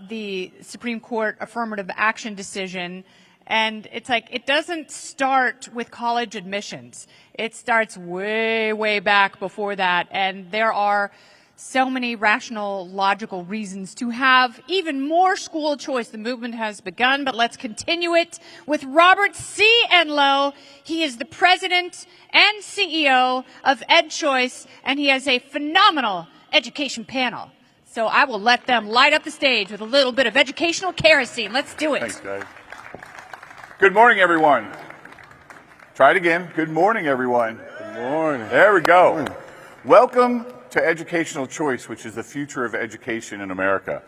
the Supreme Court affirmative action decision. And it's like, it doesn't start with college admissions. It starts way, way back before that. And there are so many rational, logical reasons to have even more school choice. The movement has begun, but let's continue it with Robert C. Enlow. He is the president and CEO of EdChoice, and he has a phenomenal education panel. So I will let them light up the stage with a little bit of educational kerosene. Let's do it. Thanks, guys. Good morning, everyone. Try it again. Good morning, everyone. Good morning. There we go. Welcome to Educational Choice, which is the future of education in America.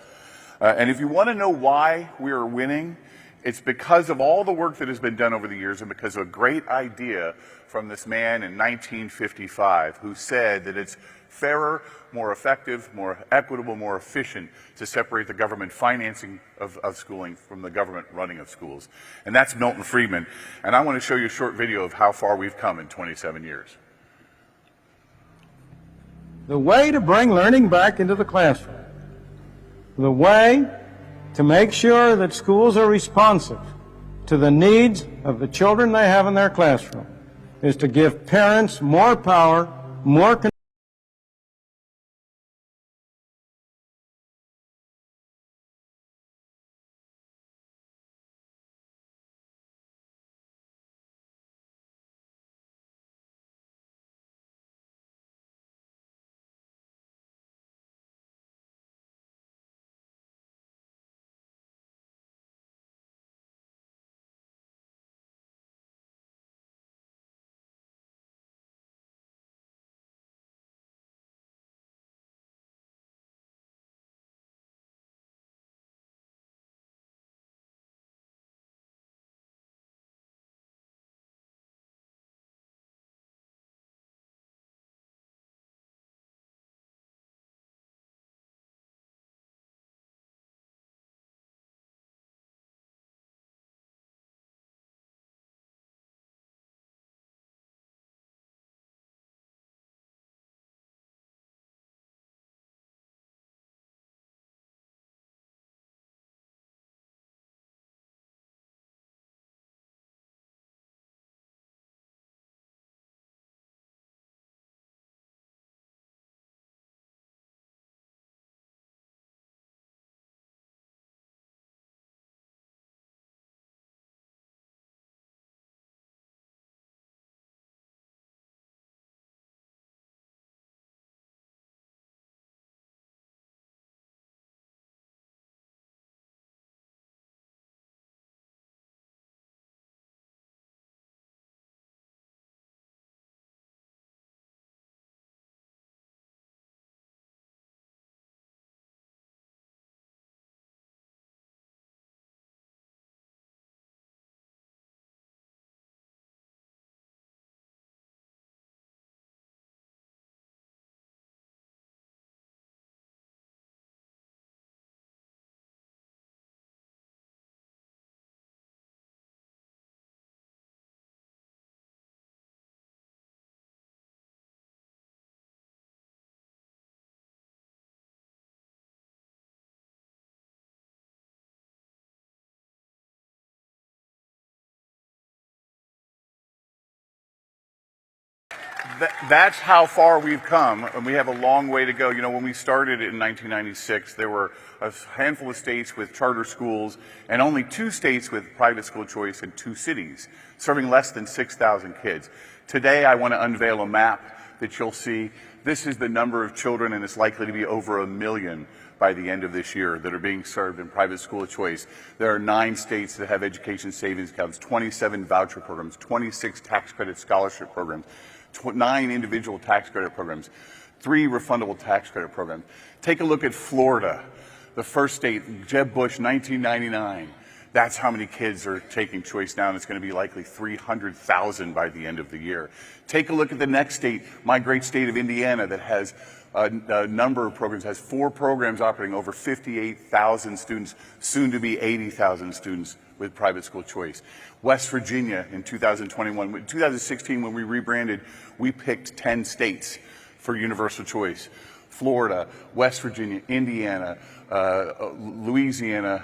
And if you want to know why we are winning, it's because of all the work that has been done over the years and because of a great idea from this man in 1955 who said that it's fairer, more effective, more equitable, more efficient to separate the government financing of schooling from the government running of schools. And that's Milton Friedman. And I want to show you a short video of how far we've come in 27 years. The way to bring learning back into the classroom, the way to make sure that schools are responsive to the needs of the children they have in their classroom, is to give parents more power, more control. that's how far we've come, and we have a long way to go. You know, when we started in 1996, there were a handful of states with charter schools and only 2 states with private school choice and 2 cities, serving less than 6,000 kids. Today, I want to unveil a map that you'll see. This is the number of children, and it's likely to be over 1 million by the end of this year that are being served in private school choice. There are 9 states that have education savings accounts, 27 voucher programs, 26 tax credit scholarship programs, 9 individual tax credit programs, 3 refundable tax credit programs. Take a look at Florida, the first state, Jeb Bush, 1999. That's how many kids are taking choice now, and it's going to be likely 300,000 by the end of the year. Take a look at the next state, my great state of Indiana, that has a number of programs, has 4 programs operating, over 58,000 students, soon to be 80,000 students with private school choice. West Virginia in 2021, 2016 when we rebranded, we picked 10 states for universal choice. Florida, West Virginia, Indiana, Louisiana,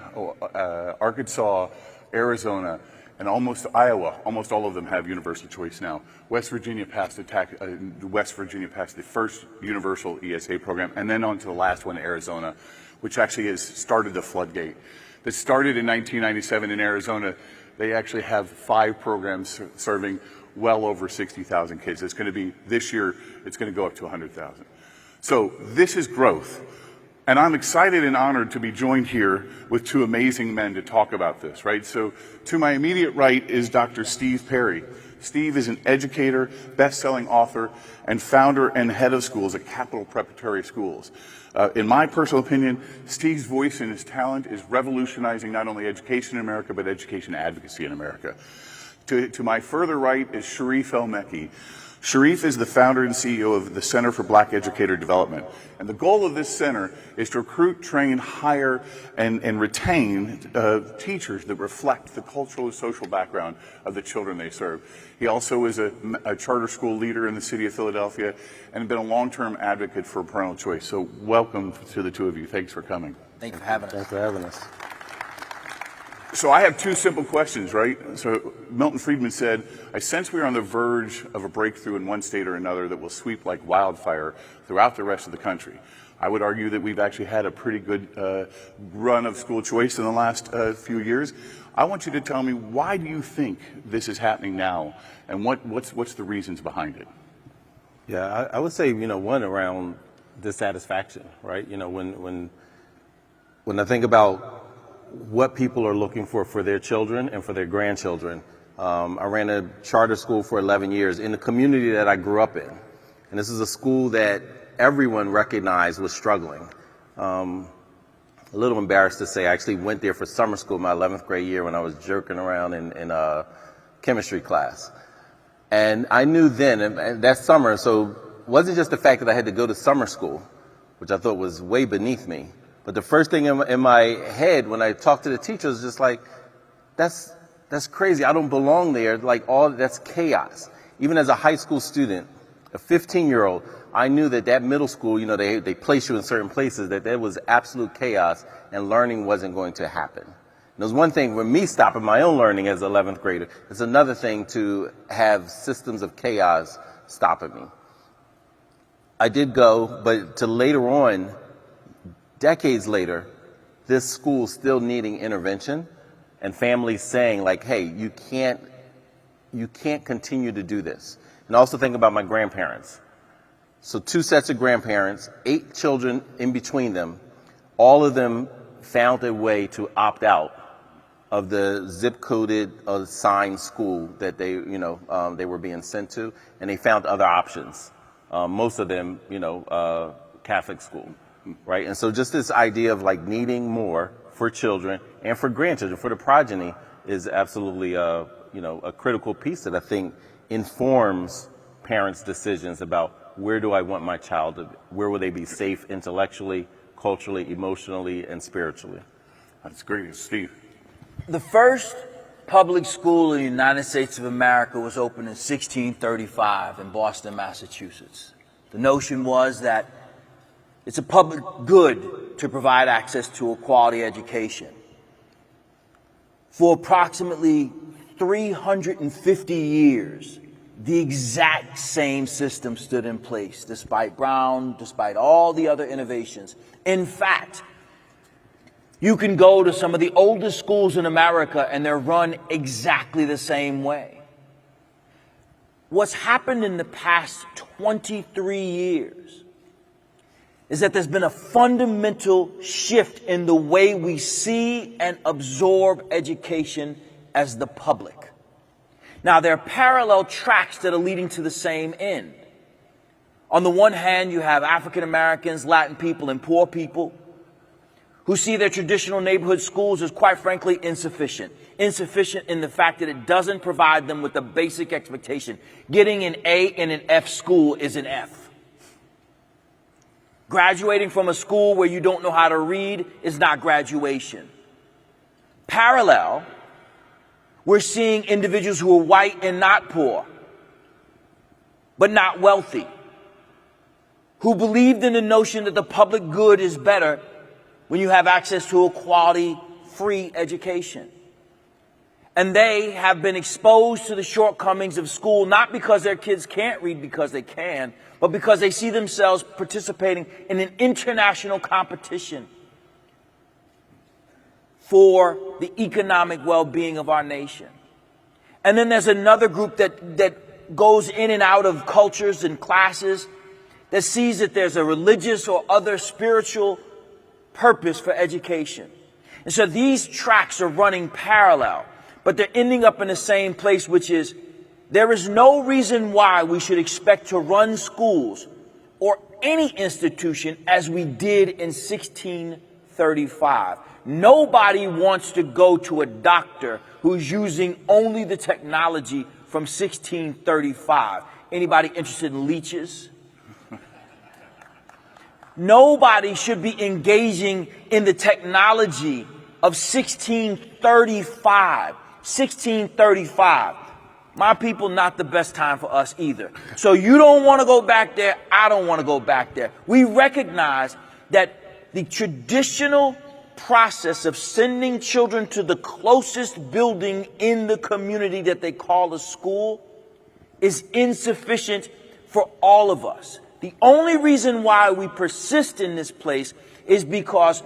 Arkansas, Arizona, and almost Iowa. Almost all of them have universal choice now. West Virginia passed the first universal ESA program, and then on to the last one, Arizona, which actually has started the floodgate. That started in 1997 in Arizona. They actually have 5 programs serving well over 60,000 kids. It's going to be, this year, it's going to go up to 100,000. So this is growth. And I'm excited and honored to be joined here with 2 amazing men to talk about this, right? So to my immediate right is Dr. Steve Perry. Steve is an educator, best-selling author, and founder and head of schools at Capital Preparatory Schools. In my personal opinion, Steve's voice and his talent is revolutionizing not only education in America, but education advocacy in America. To my further right is Sharif El-Mekki. Sharif is the founder and CEO of the Center for Black Educator Development. And the goal of this center is to recruit, train, hire, and retain teachers that reflect the cultural and social background of the children they serve. He also is a charter school leader in the city of Philadelphia and been a long-term advocate for parental choice. So welcome to the 2 of you. Thanks for coming. Thank you for having us. Thanks for having us. So I have 2 simple questions, right? So Milton Friedman said, I sense we are on the verge of a breakthrough in one state or another that will sweep like wildfire throughout the rest of the country. I would argue that we've actually had a pretty good run of school choice in the last few years. I want you to tell me, why do you think this is happening now, and what's the reasons behind it? Yeah, I would say, one, around dissatisfaction, right? When I think about what people are looking for their children and for their grandchildren. I ran a charter school for 11 years in the community that I grew up in. And this is a school that everyone recognized was struggling. A little embarrassed to say, I actually went there for summer school my 11th grade year when I was jerking around in chemistry class. And I knew then, and that summer, so it wasn't just the fact that I had to go to summer school, which I thought was way beneath me. But the first thing in my head when I talked to the teacher was just like, that's crazy. I don't belong there. Like, that's chaos. Even as a high school student, a 15-year-old, I knew that middle school, they place you in certain places, that there was absolute chaos and learning wasn't going to happen. And it was one thing for me stopping my own learning as an 11th grader. It's another thing to have systems of chaos stopping me. I did go, but to later on, decades later, this school still needing intervention and families saying like, hey, you can't continue to do this. And also think about my grandparents. So 2 sets of grandparents, 8 children in between them, all of them found a way to opt out of the zip-coded assigned school that they were being sent to, and they found other options. Most of them, Catholic school. Right, and so just this idea of like needing more for children and for grandchildren, for the progeny, is absolutely a critical piece that I think informs parents' decisions about where do I want my child to be, where will they be safe intellectually, culturally, emotionally, and spiritually. That's great, Steve. The first public school in the United States of America was opened in 1635 in Boston, Massachusetts. The notion was that it's a public good to provide access to a quality education. For approximately 350 years, the exact same system stood in place, despite Brown, despite all the other innovations. In fact, you can go to some of the oldest schools in America and they're run exactly the same way. What's happened in the past 23 years is that there's been a fundamental shift in the way we see and absorb education as the public. Now, there are parallel tracks that are leading to the same end. On the one hand, you have African Americans, Latin people, and poor people who see their traditional neighborhood schools as, quite frankly, insufficient. Insufficient in the fact that it doesn't provide them with the basic expectation. Getting an A in an F school is an F. Graduating from a school where you don't know how to read is not graduation. Parallel, we're seeing individuals who are white and not poor, but not wealthy, who believed in the notion that the public good is better when you have access to a quality, free education. And they have been exposed to the shortcomings of school, not because their kids can't read because they can, but because they see themselves participating in an international competition for the economic well-being of our nation. And then there's another group that goes in and out of cultures and classes that sees that there's a religious or other spiritual purpose for education. And so these tracks are running parallel, but they're ending up in the same place, which is there is no reason why we should expect to run schools or any institution as we did in 1635. Nobody wants to go to a doctor who's using only the technology from 1635. Anybody interested in leeches? Nobody should be engaging in the technology of 1635. 1635. My people, not the best time for us either. So you don't want to go back there. I don't want to go back there. We recognize that the traditional process of sending children to the closest building in the community that they call a school is insufficient for all of us. The only reason why we persist in this place is because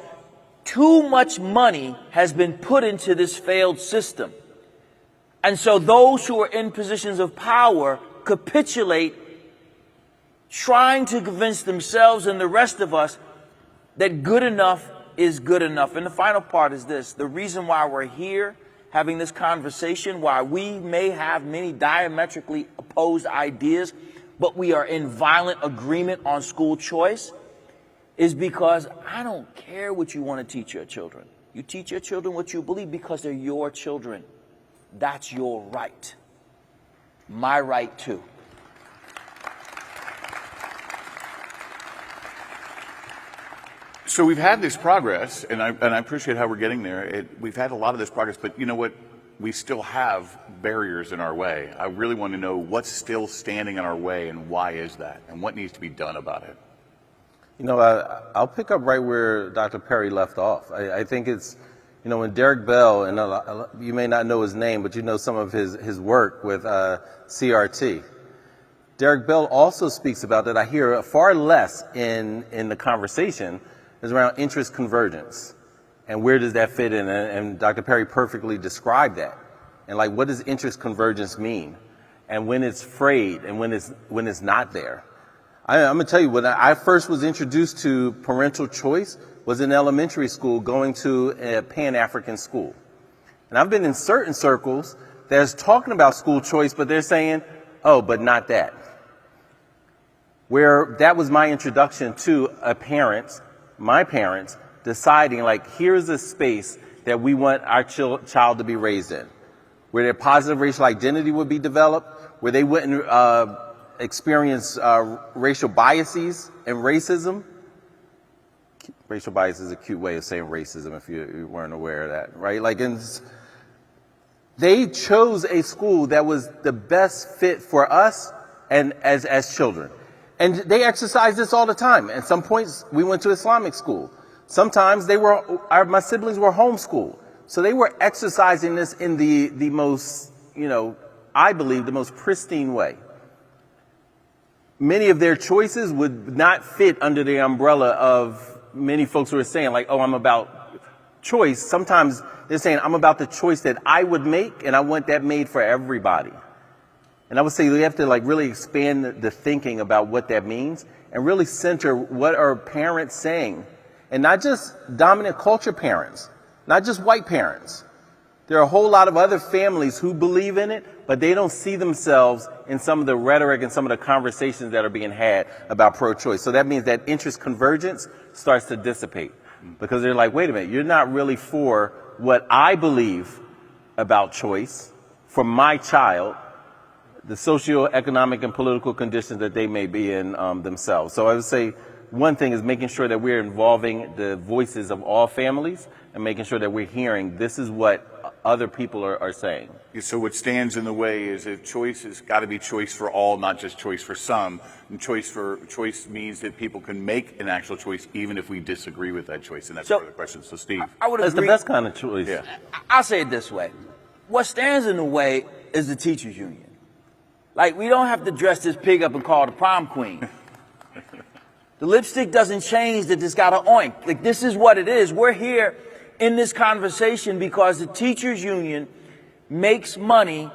too much money has been put into this failed system. And so those who are in positions of power capitulate, trying to convince themselves and the rest of us that good enough is good enough. And the final part is this: the reason why we're here having this conversation, why we may have many diametrically opposed ideas, but we are in violent agreement on school choice, is because I don't care what you want to teach your children. You teach your children what you believe because they're your children. That's your right. My right too. So we've had this progress, and I appreciate how we're getting there. We've had a lot of this progress, but you know what? We still have barriers in our way. I really want to know what's still standing in our way and why is that, and what needs to be done about it. You know, I'll pick up right where Dr. Perry left off. I think it's, you know, when Derek Bell, and you may not know his name, but you know some of his work with CRT. Derek Bell also speaks about that I hear far less in the conversation is around interest convergence. And where does that fit in? And Dr. Perry perfectly described that. And like, what does interest convergence mean? And when it's frayed and when it's not there. I'm gonna tell you, when I first was introduced to parental choice was in elementary school, going to a Pan-African school. And I've been in certain circles that's talking about school choice, but they're saying, oh, but not that. Where that was my introduction to my parents, deciding like, here's a space that we want our child to be raised in, where their positive racial identity would be developed, where they wouldn't experience racial biases and racism. Racial bias is a cute way of saying racism if you weren't aware of that, right? Like, they chose a school that was the best fit for us and as children. And they exercise this all the time. At some points, we went to Islamic school. Sometimes my siblings were homeschooled. So they were exercising this in the most, you know, I believe the most pristine way. many of their choices would not fit under the umbrella of many folks who are saying like, oh, I'm about choice. Sometimes they're saying I'm about the choice that I would make, and I want that made for everybody. And I would say we have to like really expand the thinking about what that means and really center what are parents saying, and not just dominant culture parents, not just white parents. There are a whole lot of other families who believe in it, but they don't see themselves in some of the rhetoric and some of the conversations that are being had about pro-choice. So that means that interest convergence starts to dissipate because they're like, wait a minute, you're not really for what I believe about choice for my child, the socioeconomic and political conditions that they may be in themselves. So I would say one thing is making sure that we're involving the voices of all families and making sure that we're hearing this is what other people are saying. So what stands in the way is that choice has got to be choice for all, not just choice for some. And choice means that people can make an actual choice even if we disagree with that choice. And that's part of the question. So Steve. I would agree. That's the best kind of choice. Yeah. I'll say it this way. What stands in the way is the teachers union. Like, we don't have to dress this pig up and call her the prom queen. The lipstick doesn't change that it's got an oink. Like, this is what it is. We're here in this conversation because the teachers union makes money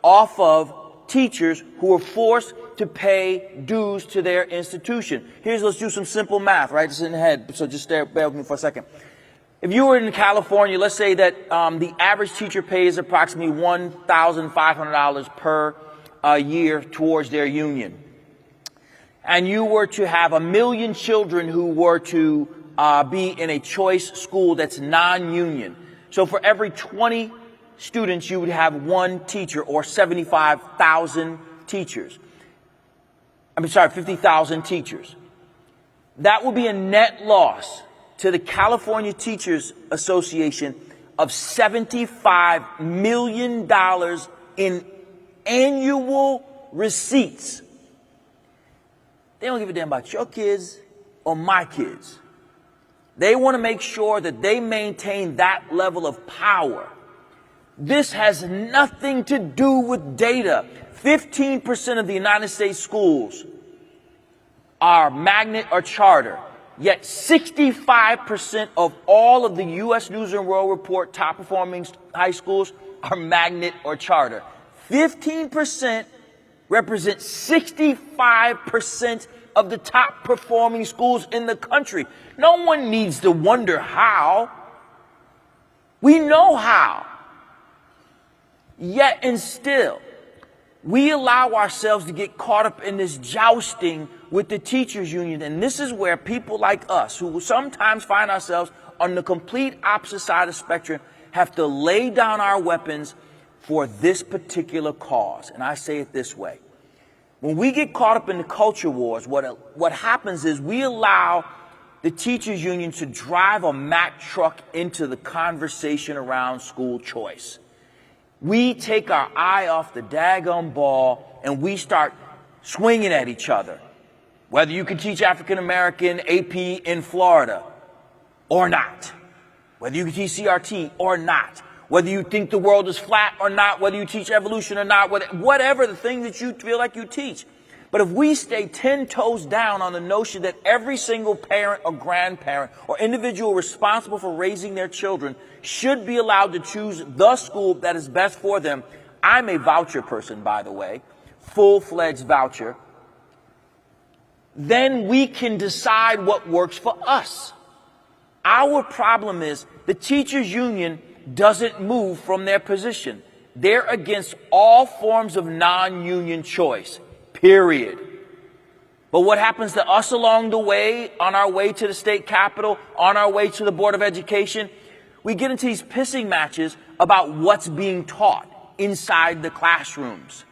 off of teachers who are forced to pay dues to their institution. Let's do some simple math, right? It's in the head, so just bear with me for a second. If you were in California, let's say that the average teacher pays approximately $1,500 per year towards their union. And you were to have 1 million children who were to be in a choice school that's non-union. So for every 20 students, you would have one teacher, or 75,000 teachers. 50,000 teachers. That would be a net loss to the California Teachers Association of $75 million in annual receipts. They don't give a damn about your kids or my kids. They want to make sure that they maintain that level of power. This has nothing to do with data. 15% of the United States schools are magnet or charter, yet 65% of all of the U.S. News and World Report top performing high schools are magnet or charter. 15% represents 65% of the top performing schools in the country. No one needs to wonder how. We know how. Yet and still, we allow ourselves to get caught up in this jousting with the teachers union. And this is where people like us, who sometimes find ourselves on the complete opposite side of the spectrum, have to lay down our weapons for this particular cause. And I say it this way. When we get caught up in the culture wars, what happens is we allow the teachers union to drive a Mack truck into the conversation around school choice. We take our eye off the daggone ball and we start swinging at each other. Whether you can teach African American AP in Florida or not. Whether you can teach CRT or not. Whether you think the world is flat or not, whether you teach evolution or not, whatever the thing that you feel like you teach. But if we stay 10 toes down on the notion that every single parent or grandparent or individual responsible for raising their children should be allowed to choose the school that is best for them. I'm a voucher person, by the way, full-fledged voucher. Then we can decide what works for us. Our problem is the teachers union doesn't move from their position. They're against all forms of non-union choice, period. But what happens to us along the way, on our way to the state capitol, on our way to the Board of Education? We get into these pissing matches about what's being taught inside the classrooms.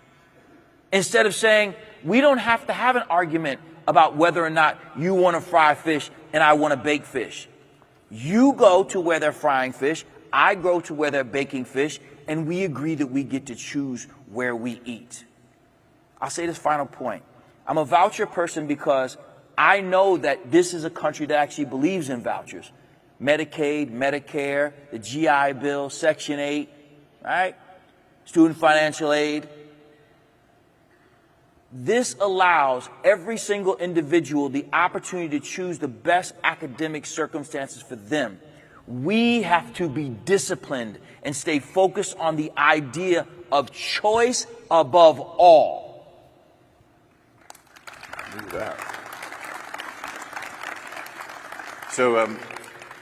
Instead of saying, we don't have to have an argument about whether or not you want to fry fish and I want to bake fish. You go to where they're frying fish, I go to where they're baking fish, and we agree that we get to choose where we eat. I'll say this final point. I'm a voucher person because I know that this is a country that actually believes in vouchers. Medicaid, Medicare, the GI Bill, Section 8, right? Student financial aid. This allows every single individual the opportunity to choose the best academic circumstances for them. We have to be disciplined and stay focused on the idea of choice above all. Do that. So,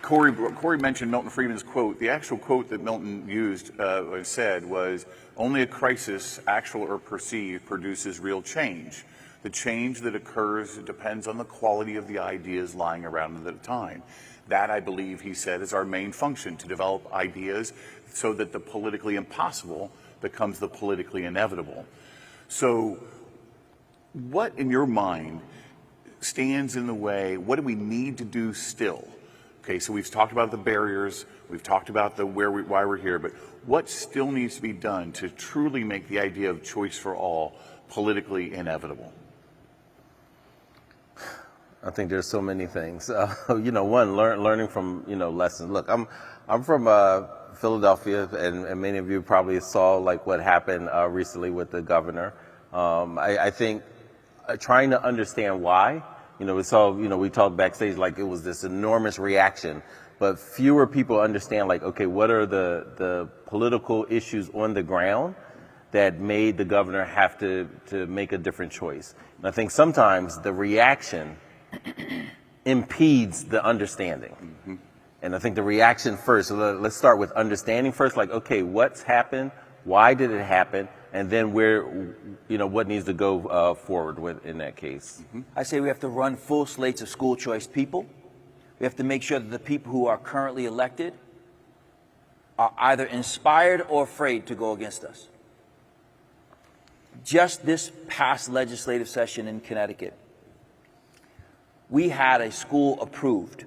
Corey mentioned Milton Friedman's quote. The actual quote that Milton used or said was, "Only a crisis, actual or perceived, produces real change. The change that occurs depends on the quality of the ideas lying around at the time." That, I believe, he said, is our main function, to develop ideas so that the politically impossible becomes the politically inevitable. So what, in your mind, stands in the way? What do we need to do still? Okay, so we've talked about the barriers, we've talked about why we're here, but what still needs to be done to truly make the idea of choice for all politically inevitable? I think there's so many things. One, learning from, lessons. Look, I'm from Philadelphia, and many of you probably saw like what happened recently with the governor. I think trying to understand why. We saw, we talked backstage like it was this enormous reaction, but fewer people understand like, okay, what are the political issues on the ground that made the governor have to make a different choice. And I think sometimes the reaction impedes the understanding. Mm-hmm. And I think the reaction first, so let's start with understanding first, like, okay, what's happened? Why did it happen? And then what needs to go forward with in that case? Mm-hmm. I say we have to run full slates of school choice people. We have to make sure that the people who are currently elected are either inspired or afraid to go against us. Just this past legislative session in Connecticut, we had a school approved.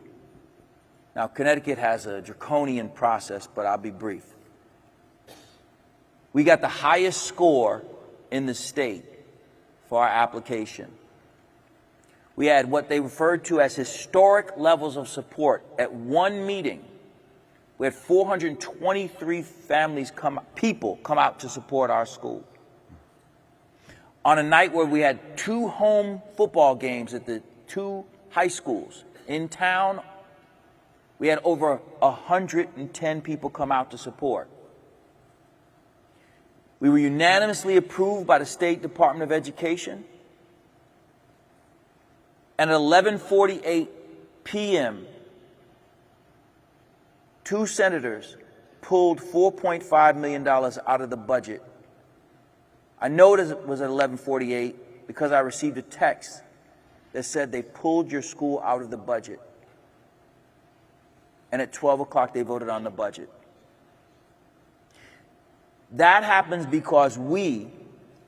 Now, Connecticut has a draconian process, but I'll be brief. We got the highest score in the state for our application. We had what they referred to as historic levels of support. At one meeting, we had 423 people come out to support our school. On a night where we had 2 home football games at the 2 high schools in town, we had over 110 people come out to support. We were unanimously approved by the State Department of Education. And at 11:48 p.m., 2 senators pulled $4.5 million out of the budget. I know it was at 11:48 because I received a text that said they pulled your school out of the budget. And at 12 o'clock, they voted on the budget. That happens because we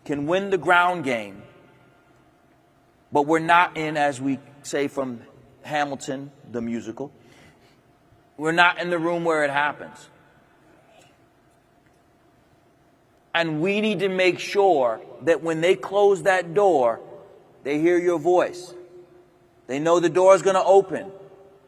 can win the ground game, but we're not in, as we say from Hamilton, the musical, we're not in the room where it happens. And we need to make sure that when they close that door, they hear your voice. They know the door is going to open.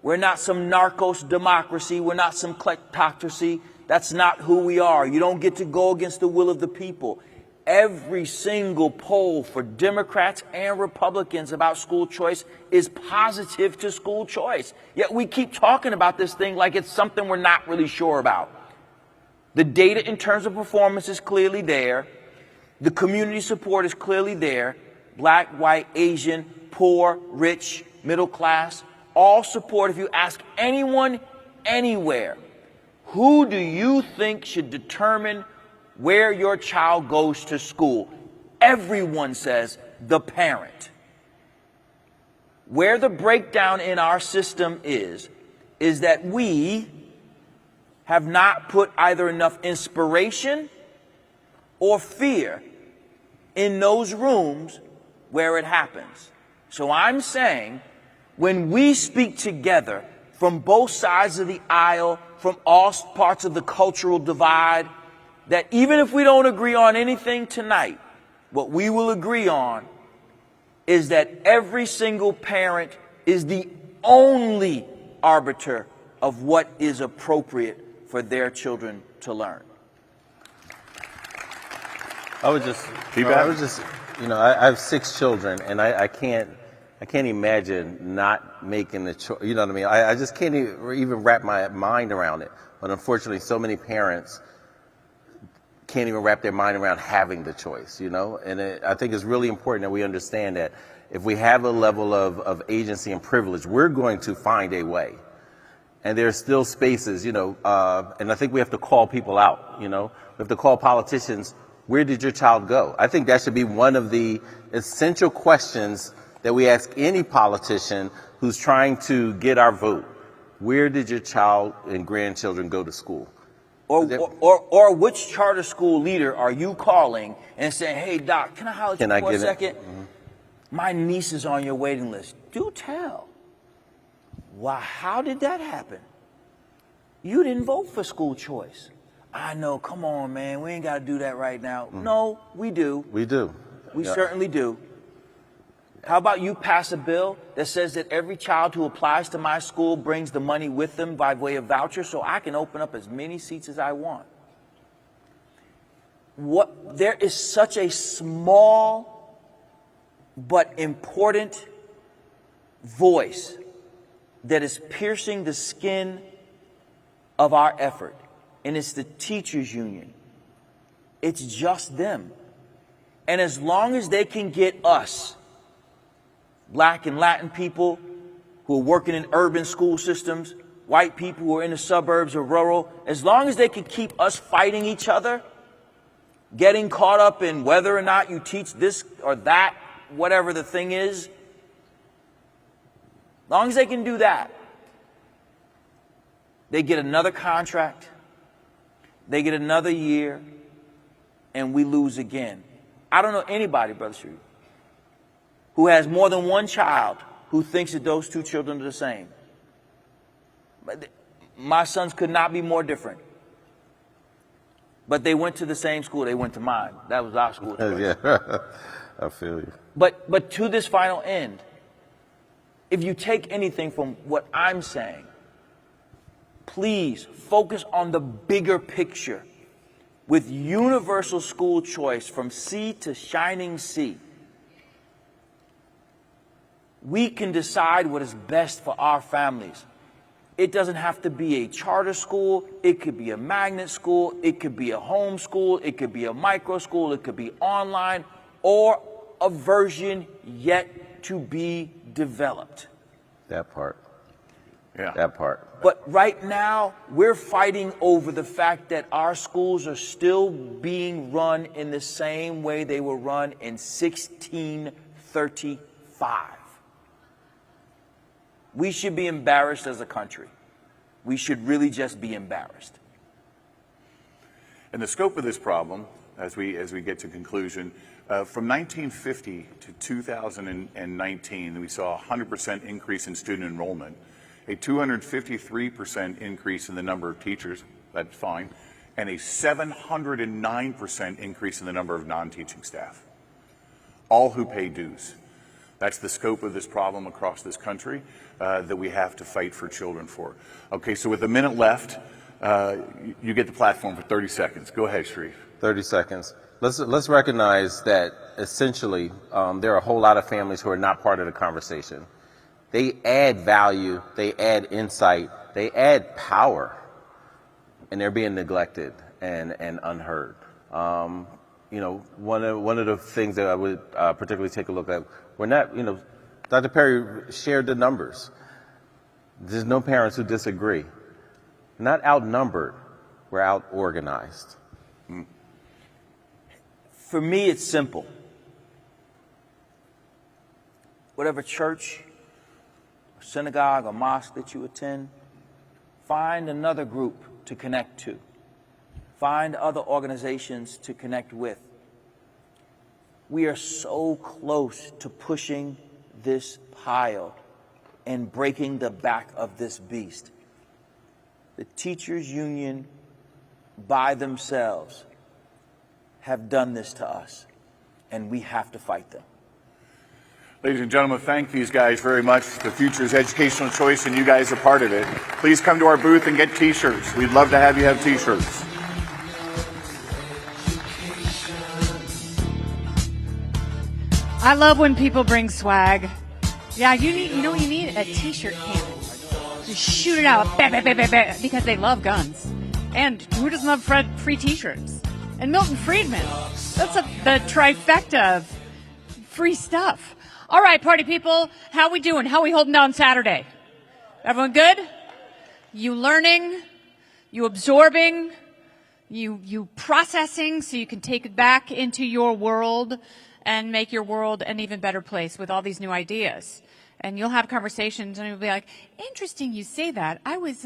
We're not some narcos democracy. We're not some kleptocracy. That's not who we are. You don't get to go against the will of the people. Every single poll for Democrats and Republicans about school choice is positive to school choice. Yet we keep talking about this thing like it's something we're not really sure about. The data in terms of performance is clearly there. The community support is clearly there. Black, white, Asian, poor, rich, middle class, all support. If you ask anyone, anywhere, who do you think should determine where your child goes to school? Everyone says the parent. Where the breakdown in our system is that we have not put either enough inspiration or fear in those rooms where it happens. So I'm saying, when we speak together from both sides of the aisle, from all parts of the cultural divide, that even if we don't agree on anything tonight, what we will agree on is that every single parent is the only arbiter of what is appropriate for their children to learn. I would just I have 6 children, and I can't imagine not making the choice. You know what I mean? I just can't even wrap my mind around it. But unfortunately, so many parents can't even wrap their mind around having the choice, And I think it's really important that we understand that if we have a level of agency and privilege, we're going to find a way. And there are still spaces, and I think we have to call people out, We have to call politicians, where did your child go? I think that should be one of the essential questions that we ask any politician who's trying to get our vote. Where did your child and grandchildren go to school? Or which charter school leader are you calling and saying, hey, Doc, can I holler at you for a second? Mm-hmm. My niece is on your waiting list. Do tell. Wow, how did that happen? You didn't vote for school choice. I know, come on, man, we ain't got to do that right now. Mm-hmm. No, we do. We do. We certainly do. How about you pass a bill that says that every child who applies to my school brings the money with them by way of voucher so I can open up as many seats as I want? There is such a small but important voice that is piercing the skin of our effort, and it's the teachers union. It's just them. And as long as they can get us, Black and Latin people who are working in urban school systems, white people who are in the suburbs or rural, as long as they can keep us fighting each other, getting caught up in whether or not you teach this or that, whatever the thing is, as long as they can do that, they get another contract, they get another year, and we lose again. I don't know anybody, Brother Sharif, who has more than one child who thinks that those 2 children are the same. My sons could not be more different. But they went to the same school. They went to mine. That was our school. Yeah, I feel you. But to this final end, if you take anything from what I'm saying, please focus on the bigger picture. With universal school choice from sea to shining sea, we can decide what is best for our families. It doesn't have to be a charter school. It could be a magnet school. It could be a home school. It could be a micro school. It could be online, or a version yet to be developed. That part. Yeah. That part. But right now, we're fighting over the fact that our schools are still being run in the same way they were run in 1635. We should be embarrassed as a country. We should really just be embarrassed. And the scope of this problem, as we get to conclusion, from 1950 to 2019, we saw a 100% increase in student enrollment, a 253% increase in the number of teachers, that's fine, and a 709% increase in the number of non-teaching staff, all who pay dues. That's the scope of this problem across this country that we have to fight for children for. Okay, so with a minute left, you get the platform for 30 seconds. Go ahead, Sharif. 30 seconds. Let's recognize that essentially there are a whole lot of families who are not part of the conversation. They add value, they add insight, they add power, and they're being neglected and unheard. One of the things that I would particularly take a look at, we're not, Dr. Perry shared the numbers. There's no parents who disagree. We're not outnumbered, we're out organized. For me, it's simple. Whatever church, or synagogue, or mosque that you attend, find another group to connect to. Find other organizations to connect with. We are so close to pushing this pile and breaking the back of this beast. The teachers union by themselves have done this to us, and we have to fight them. Ladies and gentlemen, thank these guys very much. The future is educational choice, and you guys are part of it. Please come to our booth and get t-shirts. We'd love to have you have t-shirts. I love when people bring swag. Yeah, you know what you need? A t-shirt cannon. Just shoot it out, bah, bah, bah, bah, bah, because they love guns. And who doesn't love free t-shirts? And Milton Friedman. That's the trifecta of free stuff. All right, party people, how we doing? How we holding down Saturday? Everyone good? You learning? You absorbing? You processing so you can take it back into your world and make your world an even better place with all these new ideas. And you'll have conversations and you'll be like, interesting you say that. I was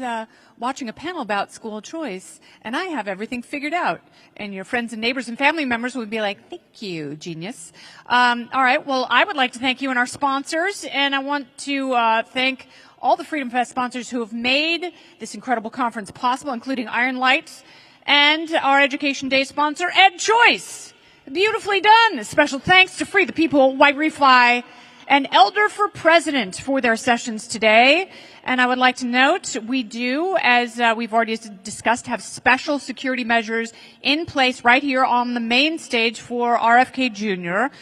watching a panel about school choice and I have everything figured out. And your friends and neighbors and family members would be like, thank you, genius. All right, well, I would like to thank you and our sponsors. And I want to thank all the Freedom Fest sponsors who have made this incredible conference possible, including Iron Lights and our Education Day sponsor, EdChoice. Beautifully done. Special thanks to Free the People, Yrefy, and Elder for President for their sessions today. And I would like to note, we do, as we've already discussed, have special security measures in place right here on the main stage for RFK Jr.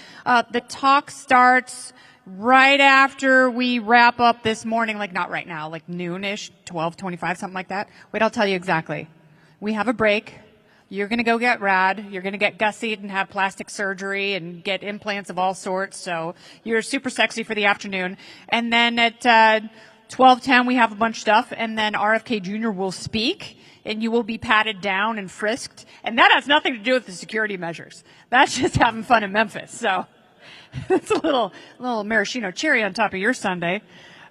The talk starts right after we wrap up this morning, like not right now, like noonish, 12:25, something like that. Wait, I'll tell you exactly. We have a break. You're going to go get rad. You're going to get gussied and have plastic surgery and get implants of all sorts. So you're super sexy for the afternoon. And then at 12:10, we have a bunch of stuff. And then RFK Jr. will speak, and you will be patted down and frisked. And that has nothing to do with the security measures. That's just having fun in Memphis. So it's a little maraschino cherry on top of your Sunday.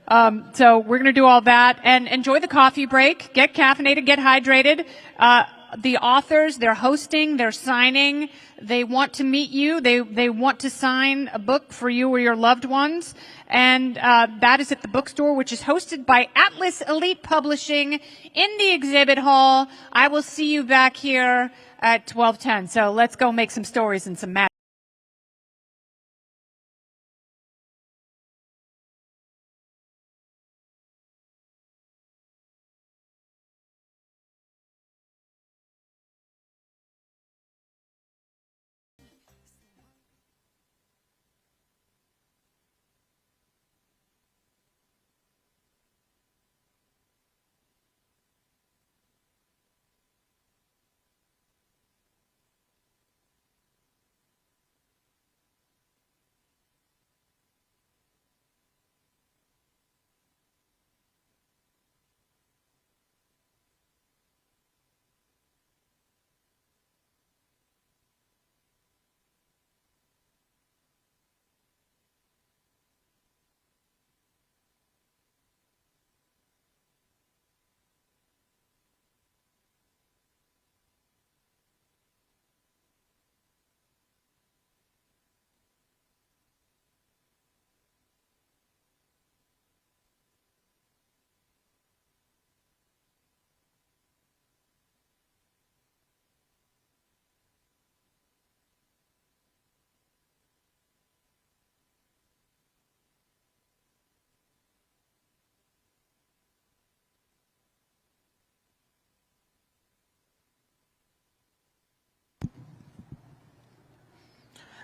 So we're going to do all that. And enjoy the coffee break. Get caffeinated. Get hydrated. The authors, they're hosting, they're signing, they want to meet you, they want to sign a book for you or your loved ones, and that is at the bookstore, which is hosted by Atlas Elite Publishing in the exhibit hall. I will see you back here at 12:10, so let's go make some stories and some magic.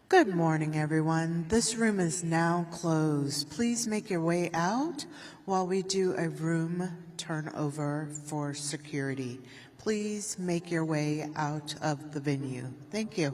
Good morning, everyone. This room is now closed. Please make your way out while we do a room turnover for security. Please make your way out of the venue. Thank you.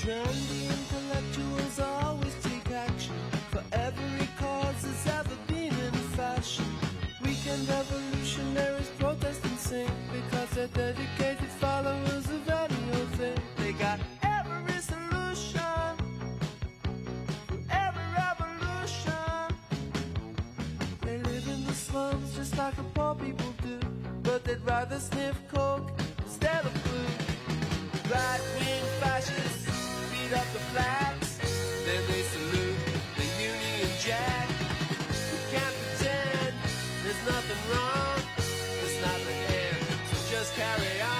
Trendy intellectuals always take action for every cause that's ever been in fashion. Weekend revolutionaries protest and sing because they're dedicated followers of any old thing. They got every solution for every revolution. They live in the slums just like the poor people do, but they'd rather sniff coke instead of blue. Right-wing fascists beat up the blacks, then they salute the Union Jack. We can't pretend there's nothing wrong, it's not the end, so just carry on.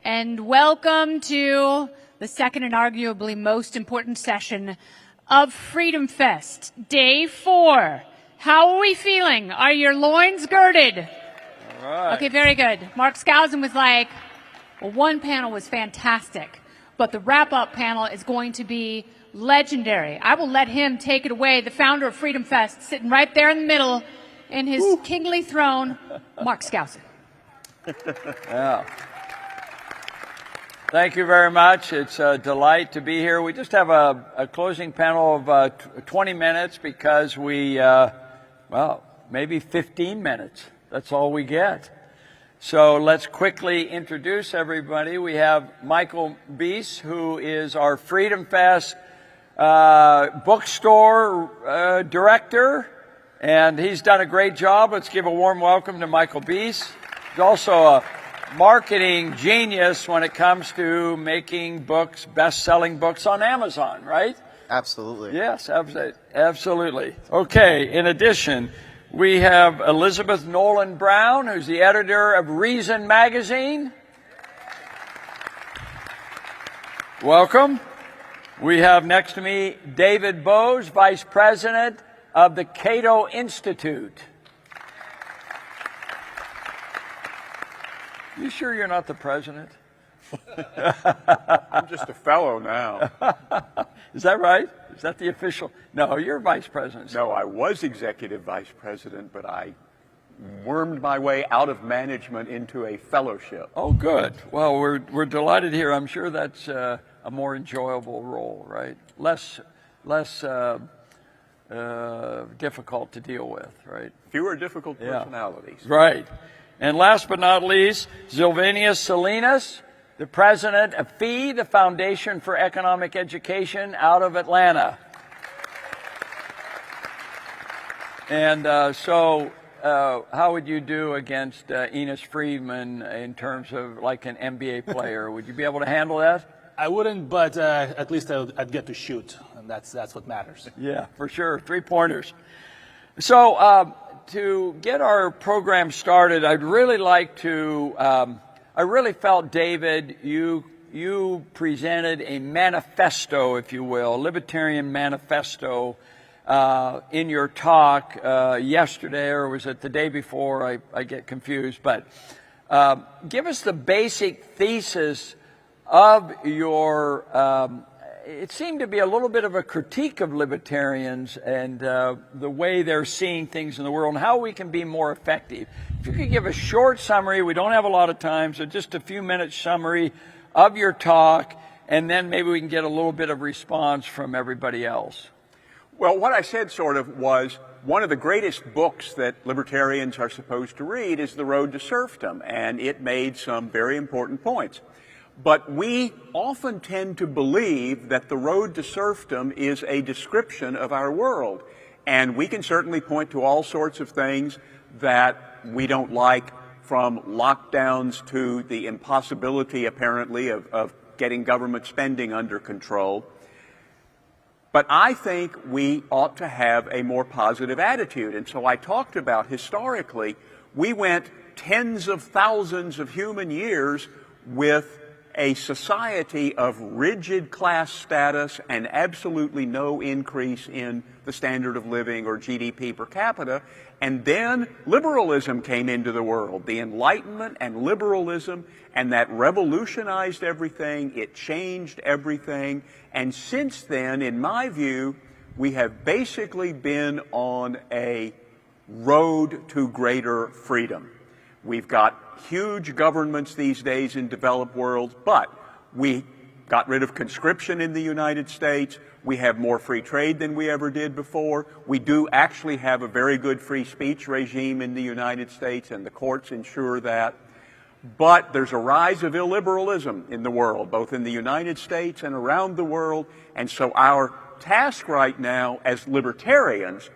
And welcome to the second and arguably most important session of Freedom Fest, Day 4. How are we feeling? Are your loins girded? All right. Okay, very good. Mark Skousen was like, well, one panel was fantastic, but the wrap-up panel is going to be legendary. I will let him take it away, the founder of Freedom Fest, sitting right there in the middle in his kingly throne, Mark Skousen. Yeah. Thank you very much. It's a delight to be here. We just have a closing panel of 20 minutes because we, well, maybe 15 minutes. That's all we get. So let's quickly introduce everybody. We have Michael Bies, who is our Freedom Fest bookstore director, and he's done a great job. Let's give a warm welcome to Michael Bies. He's also a marketing genius when it comes to making books, best-selling books on Amazon, right? Absolutely. Yes, absolutely. Okay, in addition, we have Elizabeth Nolan Brown, who's the editor of Reason Magazine. Welcome. We have next to me David Bose, Vice President of the Cato Institute. You sure you're not the president? I'm just a fellow now. Is that right? Is that the official? No, you're vice president. No, I was executive vice president, but I wormed my way out of management into a fellowship. Oh, good. Well, we're delighted here. I'm sure that's a more enjoyable role, right? Less difficult to deal with, right? Fewer difficult personalities. Yeah. Right. And last but not least, Sylvanus Salinas, the president of FEE, the Foundation for Economic Education out of Atlanta. And so how would you do against Enos Friedman in terms of like an NBA player? Would you be able to handle that? I wouldn't, but at least I'd get to shoot, and that's what matters. Yeah, for sure. 3-pointers. So to get our program started, I'd really like to, I really felt, David, you presented a manifesto, if you will, a libertarian manifesto in your talk yesterday, or was it the day before? I get confused. But give us the basic thesis of your, it seemed to be a little bit of a critique of libertarians and the way they're seeing things in the world and how we can be more effective. If you could give a short summary, we don't have a lot of time, so just a few minutes summary of your talk, and then maybe we can get a little bit of response from everybody else. Well, what I said sort of was one of the greatest books that libertarians are supposed to read is The Road to Serfdom, and it made some very important points. But we often tend to believe that the road to serfdom is a description of our world. And we can certainly point to all sorts of things that we don't like, from lockdowns to the impossibility, apparently, of getting government spending under control. But I think we ought to have a more positive attitude. And so I talked about, historically, we went tens of thousands of human years with a society of rigid class status and absolutely no increase in the standard of living or GDP per capita. And then liberalism came into the world, the Enlightenment and liberalism, and that revolutionized everything. It changed everything. And since then, in my view, we have basically been on a road to greater freedom. We've got huge governments these days in developed worlds, but we got rid of conscription in the United States. We have more free trade than we ever did before. We do actually have a very good free speech regime in the United States, and the courts ensure that. But there's a rise of illiberalism in the world, both in the United States and around the world. And so our task right now as libertarians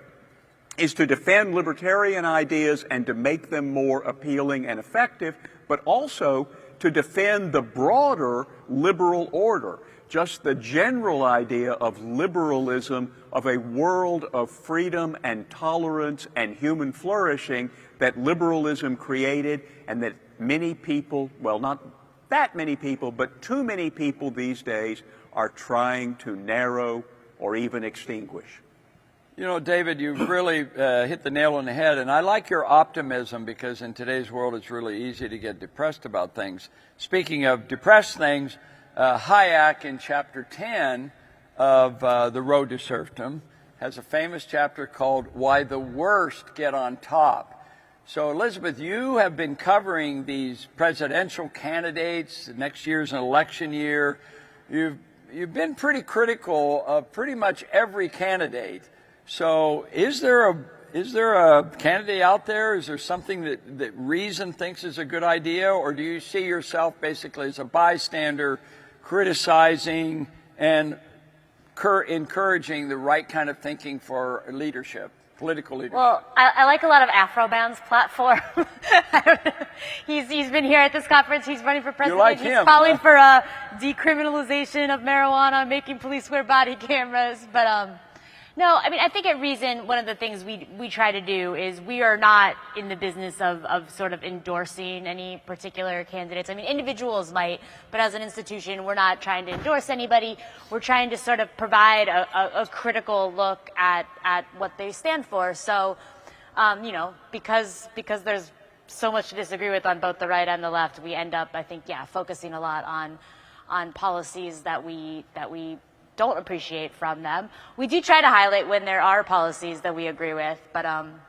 is to defend libertarian ideas and to make them more appealing and effective, but also to defend the broader liberal order, just the general idea of liberalism, of a world of freedom and tolerance and human flourishing that liberalism created and that many people, well, not that many people, but too many people these days are trying to narrow or even extinguish. You know, David, you've really hit the nail on the head, and I like your optimism because in today's world it's really easy to get depressed about things. Speaking of depressed things, Hayek in chapter 10 of The Road to Serfdom has a famous chapter called Why the Worst Get on Top. So, Elizabeth, you have been covering these presidential candidates. Next year's an election year. You've been pretty critical of pretty much every candidate. So, is there a candidate out there? Is there something that Reason thinks is a good idea, or do you see yourself basically as a bystander, criticizing and encouraging the right kind of thinking for leadership? Political leadership. Well, I like a lot of Afrobound's platform. He's been here at this conference. He's running for president. You like He's him, calling for decriminalization of marijuana, making police wear body cameras. But no, I mean, I think at Reason, one of the things we try to do is we are not in the business of sort of endorsing any particular candidates. I mean, individuals might, but as an institution, we're not trying to endorse anybody. We're trying to sort of provide a critical look at what they stand for. So, you know, because there's so much to disagree with on both the right and the left, we end up, I think, focusing a lot on policies that we don't appreciate from them. We do try to highlight when there are policies that we agree with, but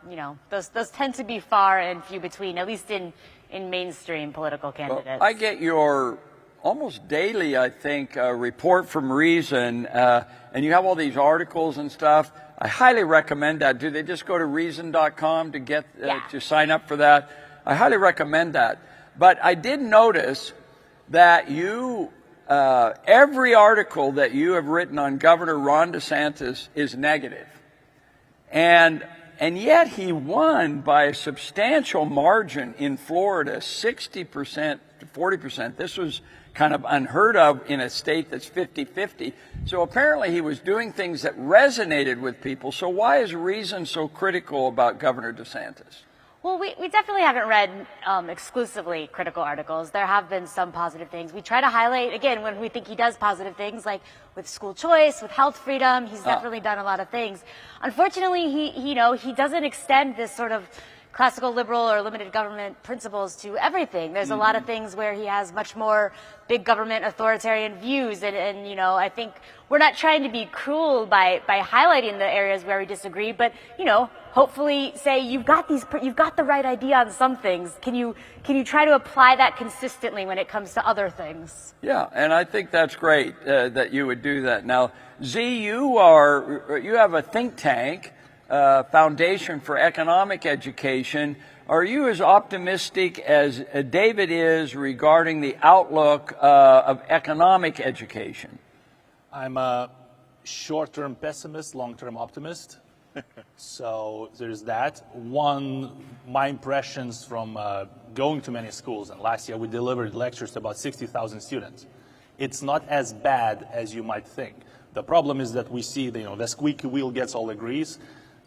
you know, those tend to be far and few between, at least in mainstream political candidates. Well, I get your almost daily, I think, report from Reason, and you have all these articles and stuff. I highly recommend that. Do they just go to reason.com to get to sign up for that? I highly recommend that. But I did notice that you every article that you have written on Governor Ron DeSantis is negative. And yet he won by a substantial margin in Florida, 60% to 40%. This was kind of unheard of in a state that's 50-50. So apparently he was doing things that resonated with people. So why is Reason so critical about Governor DeSantis? Well, we definitely haven't read exclusively critical articles. There have been some positive things. We try to highlight, again, when we think he does positive things, like with school choice, with health freedom. He's definitely done a lot of things. Unfortunately, he doesn't extend this sort of classical liberal or limited government principles to everything. There's a lot of things where he has much more big government authoritarian views, and you know, I think we're not trying to be cruel by highlighting the areas where we disagree, but you know, hopefully say you've got the right idea on some things. Can you try to apply that consistently when it comes to other things? Yeah, and I think that's great that you would do that. Now, Z, you have a think tank, Foundation for Economic Education. Are you as optimistic as David is regarding the outlook of economic education? I'm a short-term pessimist, long-term optimist. So there's that. My impressions from going to many schools, and last year we delivered lectures to about 60,000 students. It's not as bad as you might think. The problem is that we see the squeaky wheel gets all the grease.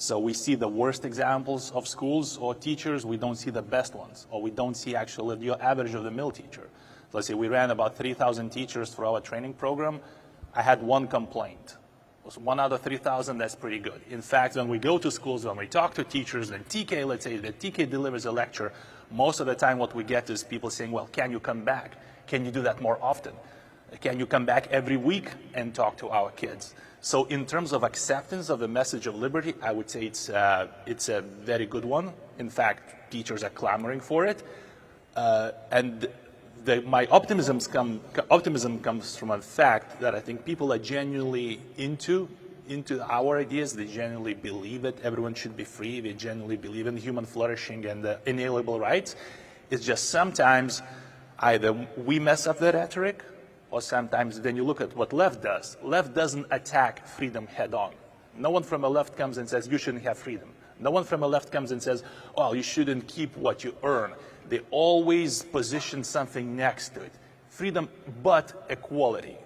So we see the worst examples of schools or teachers. We don't see the best ones, or we don't see actually the average of the mill teacher. Let's say we ran about 3,000 teachers for our training program. I had one complaint. It was 1 out of 3,000, that's pretty good. In fact, when we go to schools, when we talk to teachers, and TK, let's say that TK delivers a lecture, most of the time what we get is people saying, well, can you come back? Can you do that more often? Can you come back every week and talk to our kids? So in terms of acceptance of the message of liberty, I would say it's a very good one. In fact, teachers are clamoring for it. My optimism comes from a fact that I think people are genuinely into our ideas. They genuinely believe that everyone should be free. They genuinely believe in human flourishing and inalienable rights. It's just sometimes either we mess up the rhetoric, or sometimes when you look at what left doesn't attack freedom head on. No one from the left comes and says you shouldn't have freedom. No one from the left comes and says, oh, you shouldn't keep what you earn. They always position something next to it. Freedom but equality.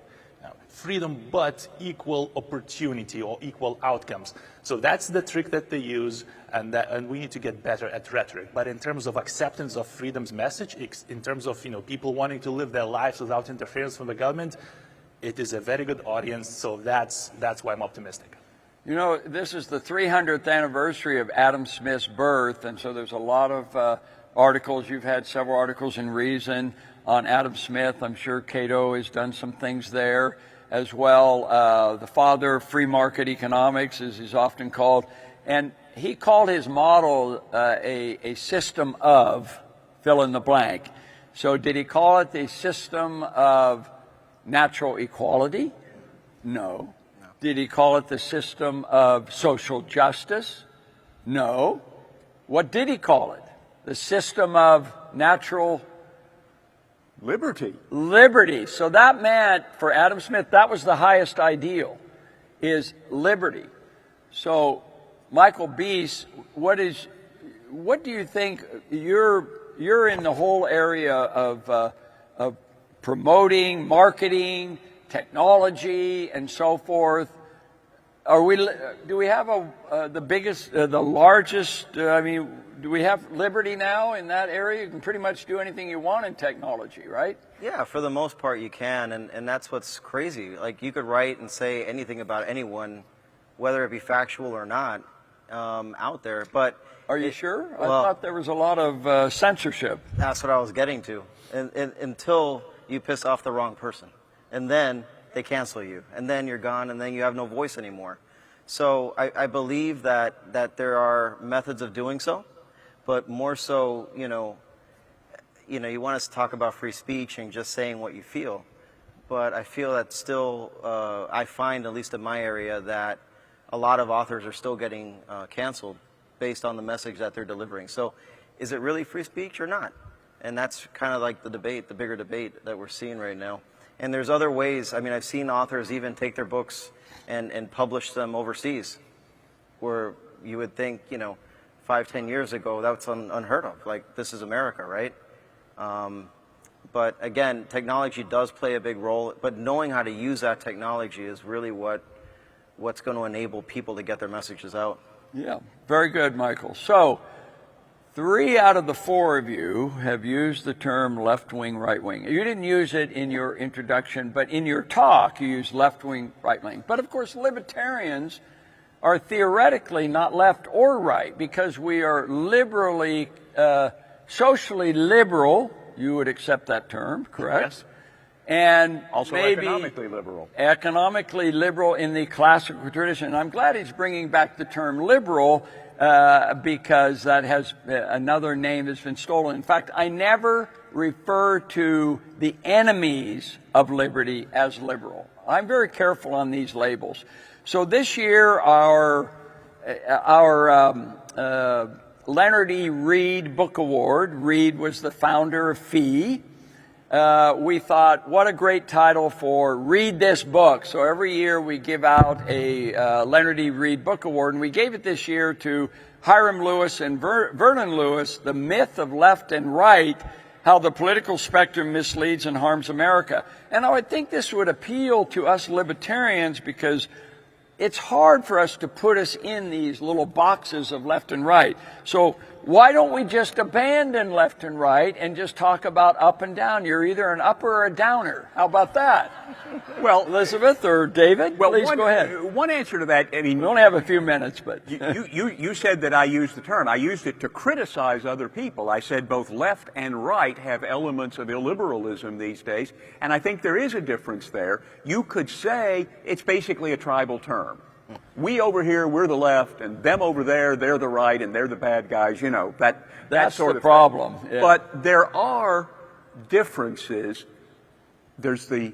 Freedom, but equal opportunity or equal outcomes. So that's the trick that they use, and we need to get better at rhetoric. But in terms of acceptance of freedom's message, in terms of people wanting to live their lives without interference from the government, it is a very good audience. So that's why I'm optimistic. You know, this is the 300th anniversary of Adam Smith's birth, and so there's a lot of articles. You've had several articles in Reason on Adam Smith. I'm sure Cato has done some things there as well. The father of free market economics, as he's often called. And he called his model a system of fill in the blank. So did he call it the system of natural equality? No. Did he call it the system of social justice? No. What did he call it? The system of natural liberty. Liberty. So that meant, for Adam Smith, that was the highest ideal, is liberty. So, Michael Bies, what do you think? You're in the whole area of promoting, marketing, technology, and so forth. Do we have the largest? Do we have liberty now in that area? You can pretty much do anything you want in technology, right? Yeah, for the most part you can, and that's what's crazy. Like, you could write and say anything about anyone, whether it be factual or not, out there. But are you sure? I thought there was a lot of censorship. That's what I was getting to, and until you piss off the wrong person. And then they cancel you, and then you're gone, and then you have no voice anymore. So I believe that there are methods of doing so, but more so, you want us to talk about free speech and just saying what you feel. But I feel that still, I find, at least in my area, that a lot of authors are still getting canceled based on the message that they're delivering. So is it really free speech or not? And that's kind of like the debate, the bigger debate that we're seeing right now. And there's other ways. I mean, I've seen authors even take their books and publish them overseas, where you would think, 5-10 years ago, that's unheard of. Like, this is America, right? But again, technology does play a big role, but knowing how to use that technology is really what's going to enable people to get their messages out. Yeah, very good, Michael. So, 3 out of the 4 of you have used the term left-wing, right-wing. You didn't use it in your introduction, but in your talk you used left-wing, right-wing. But of course, libertarians are theoretically not left or right, because we are liberally, socially liberal. You would accept that term, correct? Yes. And also maybe economically liberal. Economically liberal in the classical tradition. And I'm glad he's bringing back the term liberal, because that has another name that's been stolen. In fact, I never refer to the enemies of liberty as liberal. I'm very careful on these labels. So this year, our Leonard E. Read Book Award. Read was the founder of FEE. We thought, what a great title for Read This Book. So every year we give out a Leonard E. Read Book Award, and we gave it this year to Hiram Lewis and Vernon Lewis, The Myth of Left and Right, How the Political Spectrum Misleads and Harms America. And I would think this would appeal to us libertarians, because it's hard for us to put us in these little boxes of left and right. So why don't we just abandon left and right and just talk about up and down? You're either an upper or a downer. How about that? Well, Elizabeth or David, please go ahead. One answer to that, I mean, we only have a few minutes, but you said that I used the term. I used it to criticize other people. I said both left and right have elements of illiberalism these days, and I think there is a difference there. You could say it's basically a tribal term. We over here, we're the left, and them over there, they're the right, and they're the bad guys. That's sort of the problem. Yeah. But there are differences. There's the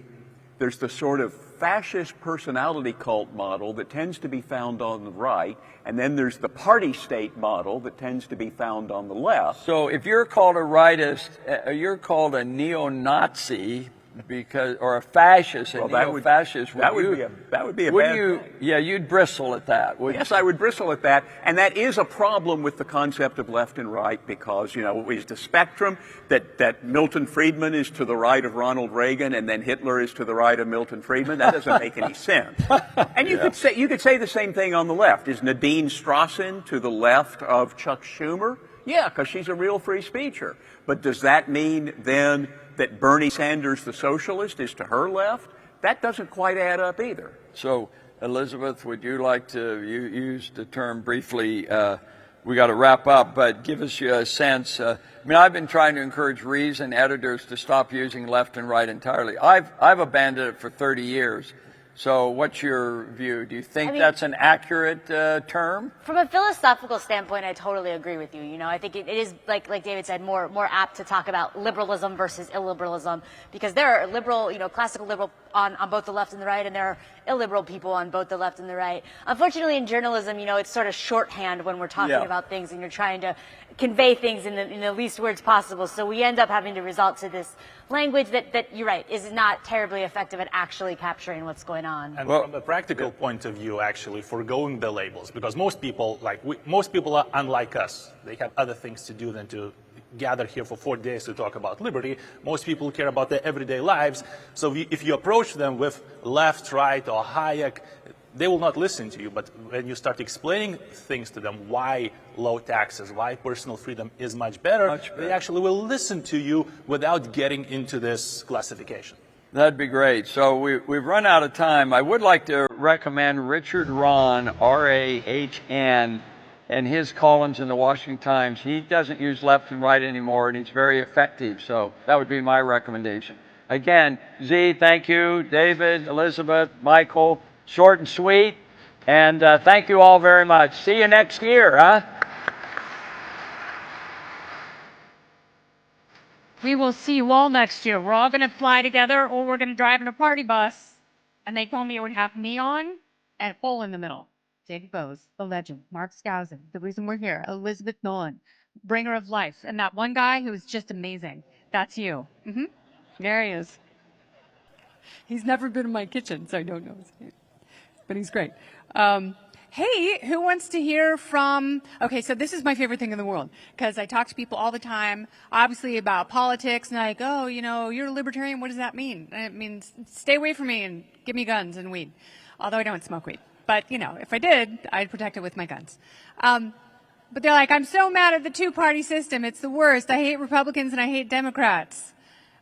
sort of fascist personality cult model that tends to be found on the right, and then there's the party state model that tends to be found on the left. So if you're called a rightist, you're called a neo-Nazi, because, or a fascist, a neo-fascist. That would be a bad thing. Yeah, you'd bristle at that. Yes, I would bristle at that. And that is a problem with the concept of left and right because, you know, is the spectrum that Milton Friedman is to the right of Ronald Reagan and then Hitler is to the right of Milton Friedman? That doesn't make any sense. And you could say the same thing on the left. Is Nadine Strossen to the left of Chuck Schumer? Yeah, because she's a real free speecher. But does that mean then that Bernie Sanders, the socialist, is to her left? That doesn't quite add up either. So, Elizabeth, would you like to use the term briefly? We got to wrap up, but give us a sense. I mean, I've been trying to encourage Reason editors to stop using left and right entirely. I've abandoned it for 30 years. So what's your view? Do you think that's an accurate term? From a philosophical standpoint, I totally agree with you. You know, I think it is, like David said, more apt to talk about liberalism versus illiberalism, because there are liberal, you know, classical liberal on both the left and the right, and there are illiberal people on both the left and the right. Unfortunately, in journalism, you know, it's sort of shorthand when we're talking about things and you're trying to convey things in the least words possible. So we end up having to resort to this language that you're right, is not terribly effective at actually capturing what's going on. And from a practical point of view, actually, foregoing the labels, because most people, most people are unlike us. They have other things to do than to gather here for 4 days to talk about liberty. Most people care about their everyday lives. So if you approach them with left, right, or Hayek, they will not listen to you. But when you start explaining things to them, why low taxes, why personal freedom is much better, they actually will listen to you without getting into this classification. That'd be great. So we've run out of time. I would like to recommend Richard Rahn, R-A-H-N, and his columns in the Washington Times. He doesn't use left and right anymore, and he's very effective. So that would be my recommendation. Again, Z, thank you. David, Elizabeth, Michael, short and sweet. And thank you all very much. See you next year, huh? We will see you all next year. We're all going to fly together, or we're going to drive in a party bus. And they told me it would have me on and a pole in the middle. David Bose, the legend, Mark Skousen, the reason we're here, Elizabeth Nolan, bringer of life, and that one guy who is just amazing. That's you. There he is. He's never been in my kitchen, so I don't know his name. But he's great. Hey, who wants to hear from... Okay, so this is my favorite thing in the world, because I talk to people all the time, obviously about politics, and like, oh, you know, you're a libertarian, what does that mean? And it means stay away from me and give me guns and weed. Although I don't smoke weed. But, you know, if I did, I'd protect it with my guns. But they're like, I'm so mad at the two-party system. It's the worst. I hate Republicans and I hate Democrats.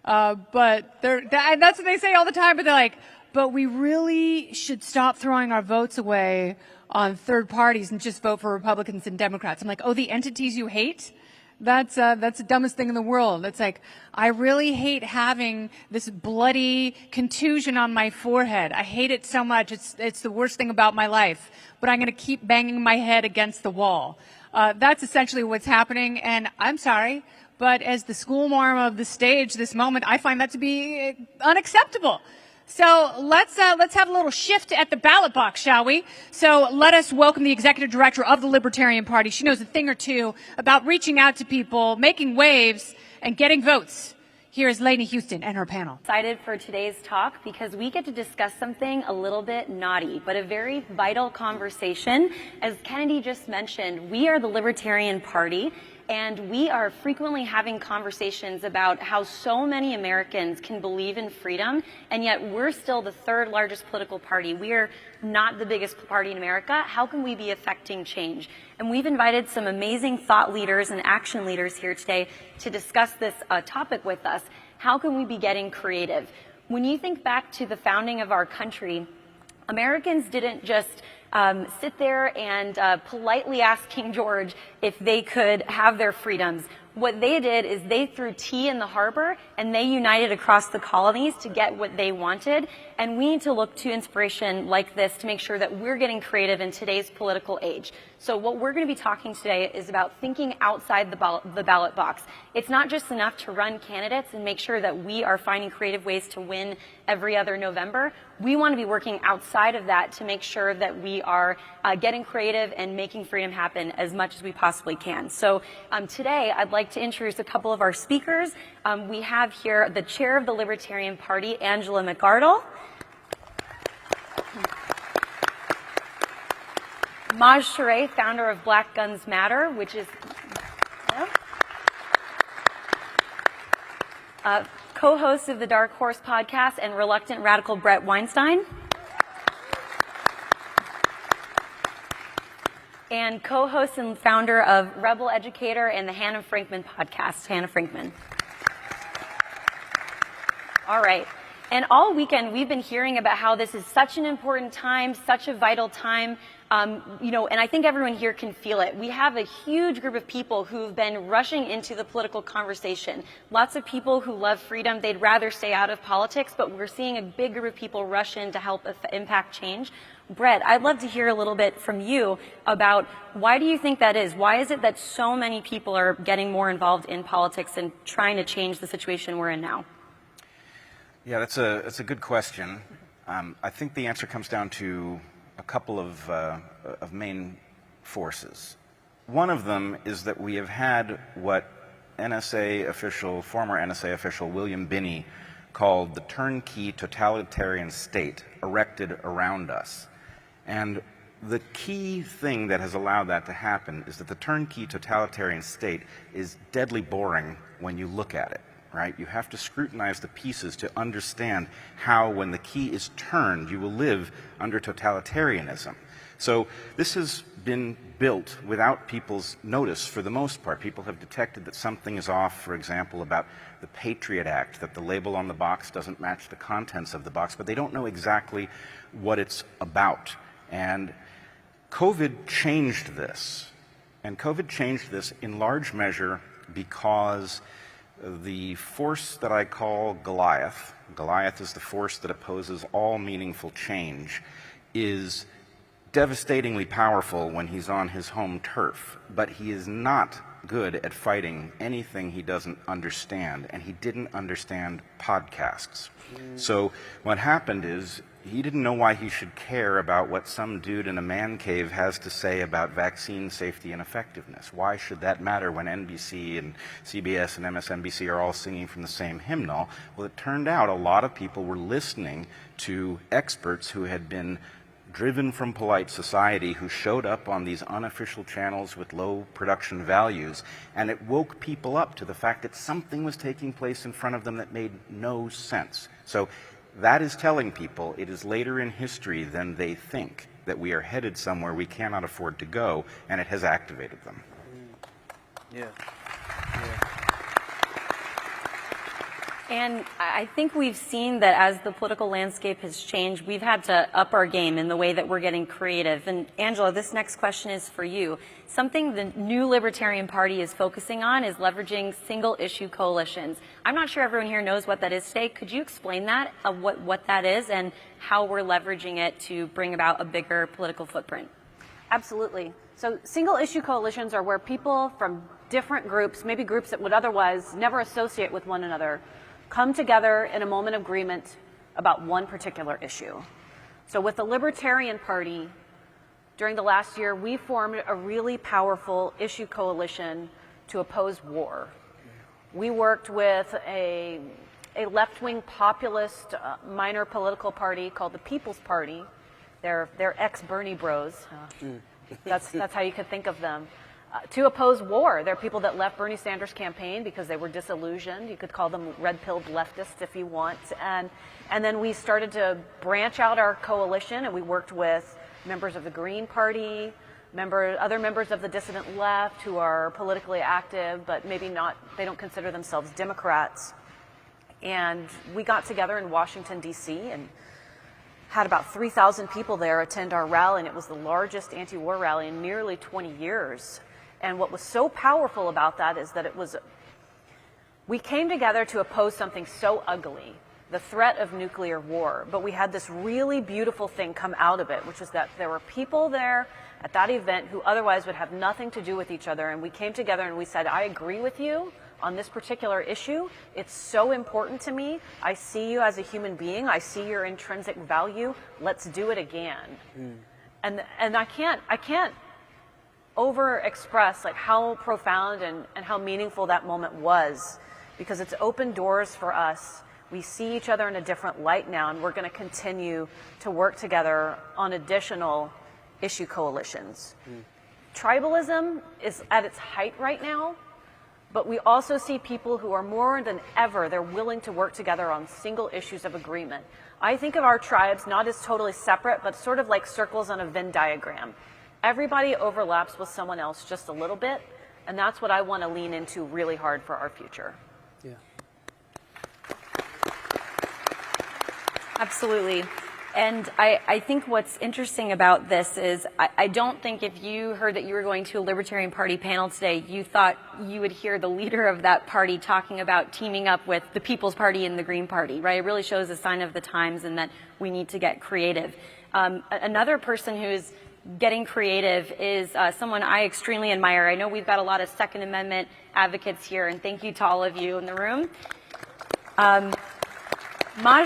But that's what they say all the time. But they're like, but we really should stop throwing our votes away on third parties and just vote for Republicans and Democrats. I'm like, oh, the entities you hate? That's the dumbest thing in the world. It's like, I really hate having this bloody contusion on my forehead. I hate it so much. It's the worst thing about my life. But I'm going to keep banging my head against the wall. That's essentially what's happening. And I'm sorry, but as the schoolmarm of the stage this moment, I find that to be unacceptable. So let's have a little shift at the ballot box, shall we? So let us welcome the executive director of the Libertarian Party. She knows a thing or two about reaching out to people, making waves, and getting votes. Here is Laine Houston and her panel. Excited for today's talk because we get to discuss something a little bit naughty, but a very vital conversation. As Kennedy just mentioned, we are the Libertarian Party. And we are frequently having conversations about how so many Americans can believe in freedom, and yet we're still the third largest political party. We are not the biggest party in America. How can we be affecting change? And we've invited some amazing thought leaders and action leaders here today to discuss this topic with us. How can we be getting creative? When you think back to the founding of our country, Americans didn't just sit there and politely ask King George if they could have their freedoms. What they did is they threw tea in the harbor and they united across the colonies to get what they wanted. And we need to look to inspiration like this to make sure that we're getting creative in today's political age. So what we're going to be talking today is about thinking outside the ballot box. It's not just enough to run candidates and make sure that we are finding creative ways to win every other November. We want to be working outside of that to make sure that we are getting creative and making freedom happen as much as we possibly can. So today I'd like like to introduce a couple of our speakers. We have here the chair of the Libertarian Party, Angela McArdle. Maj Touré, founder of Black Guns Matter, which is co-host of the Dark Horse podcast, and reluctant radical Brett Weinstein. And co-host and founder of Rebel Educator and the Hannah Frankman podcast, Hannah Frankman. All right. And all weekend, we've been hearing about how this is such an important time, such a vital time, you know, and I think everyone here can feel it. We have a huge group of people who've been rushing into the political conversation. Lots of people who love freedom. They'd rather stay out of politics, but we're seeing a big group of people rush in to help impact change. Brett, I'd love to hear a little bit from you about why do you think that is? Why is it that so many people are getting more involved in politics and trying to change the situation we're in now? Yeah, that's a good question. I think the answer comes down to a couple of main forces. One of them is that we have had what former NSA official William Binney called the turnkey totalitarian state erected around us. And the key thing that has allowed that to happen is that the turnkey totalitarian state is deadly boring when you look at it. Right? You have to scrutinize the pieces to understand how, when the key is turned, you will live under totalitarianism. So this has been built without people's notice for the most part. People have detected that something is off, for example, about the Patriot Act, that the label on the box doesn't match the contents of the box, but they don't know exactly what it's about. And COVID changed this. And COVID changed this in large measure because the force that I call Goliath is the force that opposes all meaningful change, is devastatingly powerful when he's on his home turf, but he is not good at fighting anything he doesn't understand, and he didn't understand podcasts. So what happened is he didn't know why he should care about what some dude in a man cave has to say about vaccine safety and effectiveness. Why should that matter when NBC and CBS and MSNBC are all singing from the same hymnal? Well, it turned out a lot of people were listening to experts who had been driven from polite society, who showed up on these unofficial channels with low production values, and it woke people up to the fact that something was taking place in front of them that made no sense. So that is telling people it is later in history than they think that we are headed somewhere we cannot afford to go, and it has activated them. Yeah. And I think we've seen that as the political landscape has changed, we've had to up our game in the way that we're getting creative. And Angela, this next question is for you. Something the new Libertarian Party is focusing on is leveraging single-issue coalitions. I'm not sure everyone here knows what that is today. Could you explain that, what that is, and how we're leveraging it to bring about a bigger political footprint? Absolutely. So single-issue coalitions are where people from different groups, maybe groups that would otherwise never associate with one another, come together in a moment of agreement about one particular issue. So with the Libertarian Party, during the last year, we formed a really powerful issue coalition to oppose war. We worked with a left-wing populist minor political party called the People's Party. They're ex-Bernie bros. That's how you could think of them. To oppose war. There are people that left Bernie Sanders' campaign because they were disillusioned. You could call them red-pilled leftists if you want. And then we started to branch out our coalition, and we worked with members of the Green Party, other members of the dissident left who are politically active, but maybe not, they don't consider themselves Democrats. And we got together in Washington, D.C., and had about 3,000 people there attend our rally, and it was the largest anti-war rally in nearly 20 years. And what was so powerful about that is that we came together to oppose something so ugly, the threat of nuclear war, but we had this really beautiful thing come out of it, which is that there were people there at that event who otherwise would have nothing to do with each other, and we came together and we said, I agree with you on this particular issue. It's so important to me. I see you as a human being. I see your intrinsic value. Let's do it again. And I can't over-express like how profound and how meaningful that moment was, because it's opened doors for us. We see each other in a different light now, and we're going to continue to work together on additional issue coalitions. Tribalism is at its height right now, but we also see people who are more than ever, they're willing to work together on single issues of agreement. I think of our tribes not as totally separate, but sort of like circles on a Venn diagram. Everybody overlaps with someone else just a little bit, and that's what I want to lean into really hard for our future. Yeah. Absolutely. And I think what's interesting about this is I don't think if you heard that you were going to a Libertarian Party panel today, you thought you would hear the leader of that party talking about teaming up with the People's Party and the Green Party, right? It really shows a sign of the times and that we need to get creative. Another person who's getting creative is someone I extremely admire. I know we've got a lot of Second Amendment advocates here, and thank you to all of you in the room.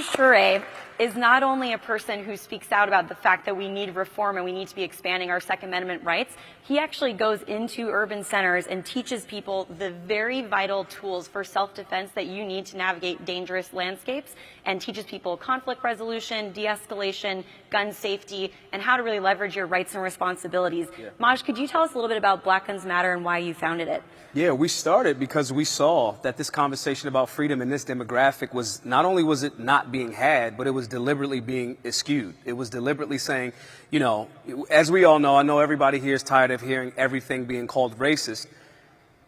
Sharpe is not only a person who speaks out about the fact that we need reform and we need to be expanding our Second Amendment rights, he actually goes into urban centers and teaches people the very vital tools for self-defense that you need to navigate dangerous landscapes, and teaches people conflict resolution, de-escalation, gun safety, and how to really leverage your rights and responsibilities. Yeah. Maj, could you tell us a little bit about Black Guns Matter and why you founded it? Yeah, we started because we saw that this conversation about freedom in this demographic was, not only was it not being had, but it was deliberately being eschewed. It was deliberately saying, you know, as we all know, I know everybody here is tired of hearing everything being called racist,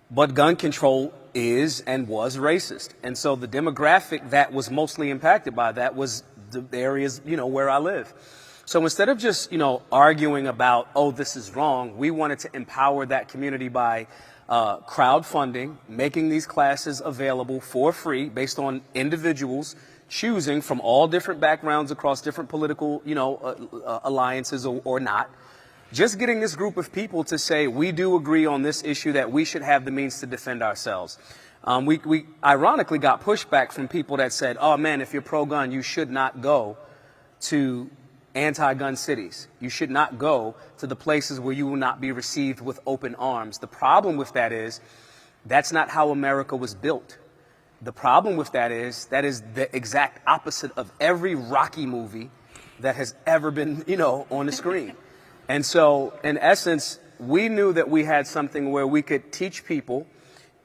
but gun control is and was racist. And so the demographic that was mostly impacted by that was the areas, you know, where I live. So instead of just, you know, arguing about, oh, this is wrong, we wanted to empower that community by crowdfunding, making these classes available for free based on individuals choosing from all different backgrounds across different political, you know, alliances or not. Just getting this group of people to say, we do agree on this issue that we should have the means to defend ourselves. We ironically got pushback from people that said, oh man, if you're pro-gun, you should not go to anti-gun cities. You should not go to the places where you will not be received with open arms. The problem with that is, that's not how America was built. The problem with that is the exact opposite of every Rocky movie that has ever been, you know, on the screen. And so, in essence, we knew that we had something where we could teach people,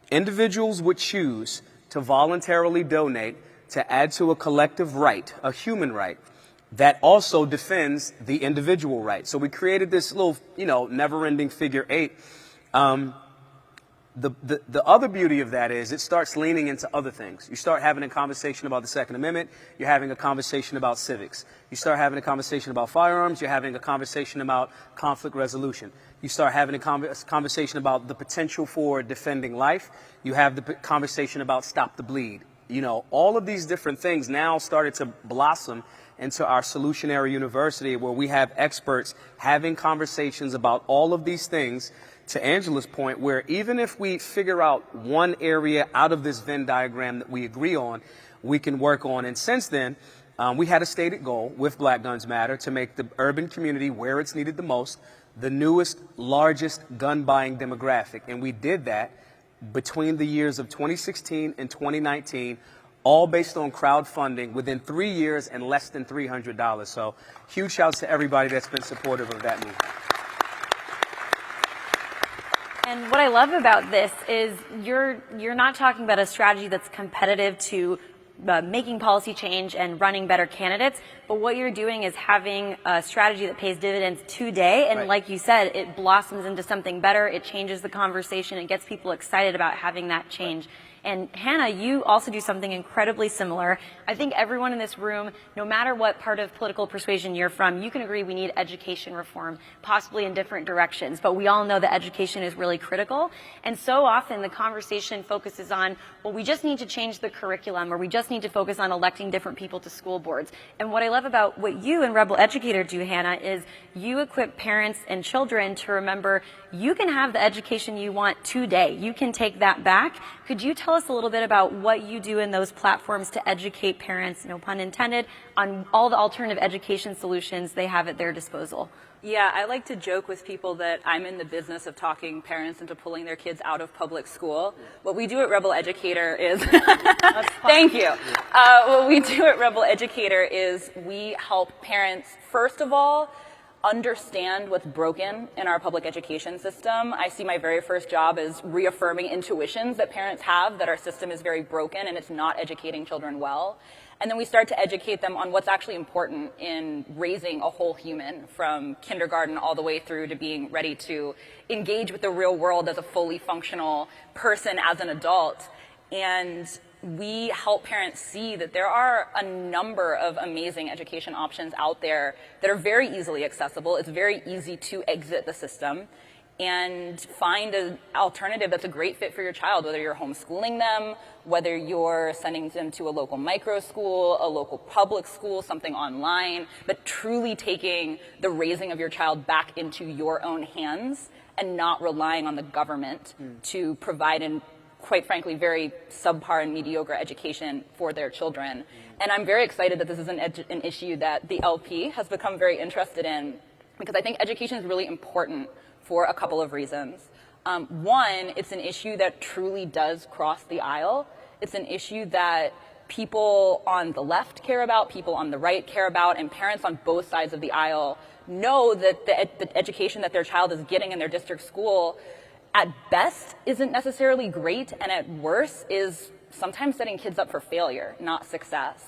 individuals would choose to voluntarily donate to add to a collective right, a human right, that also defends the individual right. So we created this little, you know, never-ending figure 8. The other beauty of that is it starts leaning into other things. You start having a conversation about the Second Amendment. You're having a conversation about civics. You start having a conversation about firearms. You're having a conversation about conflict resolution. You start having a conversation about the potential for defending life. You have the conversation about stop the bleed. You know, all of these different things now started to blossom into our solutionary university, where we have experts having conversations about all of these things, to Angela's point, where even if we figure out one area out of this Venn diagram that we agree on, we can work on. And since then, we had a stated goal with Black Guns Matter to make the urban community, where it's needed the most, the newest, largest gun buying demographic. And we did that between the years of 2016 and 2019, all based on crowdfunding within 3 years and less than $300. So huge shouts to everybody that's been supportive of that move. And what I love about this is you're not talking about a strategy that's competitive to making policy change and running better candidates, but what you're doing is having a strategy that pays dividends today, and like you said, it blossoms into something better, it changes the conversation, it gets people excited about having that change. And Hannah, you also do something incredibly similar. I think everyone in this room, no matter what part of political persuasion you're from, you can agree we need education reform, possibly in different directions. But we all know that education is really critical. And so often the conversation focuses on, well, we just need to change the curriculum, or we just need to focus on electing different people to school boards. And what I love about what you and Rebel Educator do, Hannah, is you equip parents and children to remember you can have the education you want today. You can take that back, Could you tell us a little bit about what you do in those platforms to educate parents, no pun intended, on all the alternative education solutions they have at their disposal? Yeah, I like to joke with people that I'm in the business of talking parents into pulling their kids out of public school. What we do at Rebel Educator is, thank you. What we do at Rebel Educator is we help parents, first of all, understand what's broken in our public education system. I see my very first job as reaffirming intuitions that parents have that our system is very broken and it's not educating children well. And then we start to educate them on what's actually important in raising a whole human, from kindergarten all the way through to being ready to engage with the real world as a fully functional person as an adult. And we help parents see that there are a number of amazing education options out there that are very easily accessible. It's very easy to exit the system and find an alternative that's a great fit for your child, whether you're homeschooling them, whether you're sending them to a local micro school, a local public school, something online, but truly taking the raising of your child back into your own hands and not relying on the government to provide an quite frankly, very subpar and mediocre education for their children. And I'm very excited that this is an issue that the LP has become very interested in, because I think education is really important for a couple of reasons. One, it's an issue that truly does cross the aisle. It's an issue that people on the left care about, people on the right care about, and parents on both sides of the aisle know that the education that their child is getting in their district school at best isn't necessarily great, and at worst is sometimes setting kids up for failure, not success.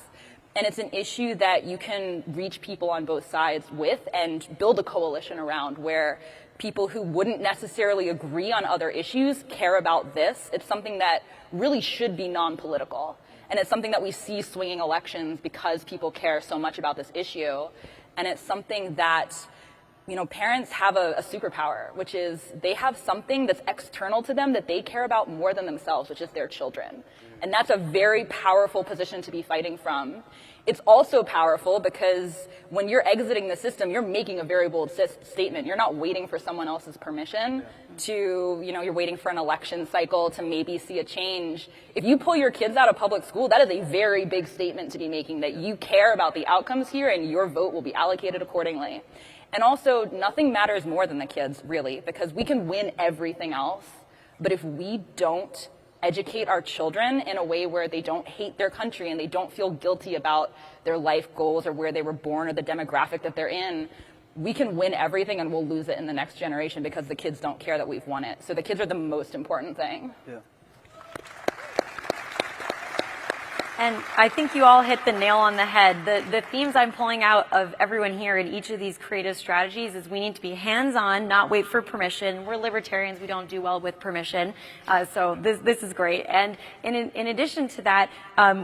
And it's an issue that you can reach people on both sides with and build a coalition around, where people who wouldn't necessarily agree on other issues care about this. It's something that really should be non-political. And it's something that we see swinging elections because people care so much about this issue. And it's something that, you know, parents have a superpower, which is they have something that's external to them that they care about more than themselves, which is their children. And that's a very powerful position to be fighting from. It's also powerful because when you're exiting the system, you're making a very bold statement. You're not waiting for someone else's permission to, you know, you're waiting for an election cycle to maybe see a change. If you pull your kids out of public school, that is a very big statement to be making, that you care about the outcomes here and your vote will be allocated accordingly. And also, nothing matters more than the kids, really, because we can win everything else, but if we don't educate our children in a way where they don't hate their country and they don't feel guilty about their life goals or where they were born or the demographic that they're in, we can win everything and we'll lose it in the next generation because the kids don't care that we've won it. So the kids are the most important thing. Yeah. And I think you all hit the nail on the head. The themes I'm pulling out of everyone here in each of these creative strategies is we need to be hands-on, not wait for permission. We're libertarians. We don't do well with permission. So this is great. And in addition to that,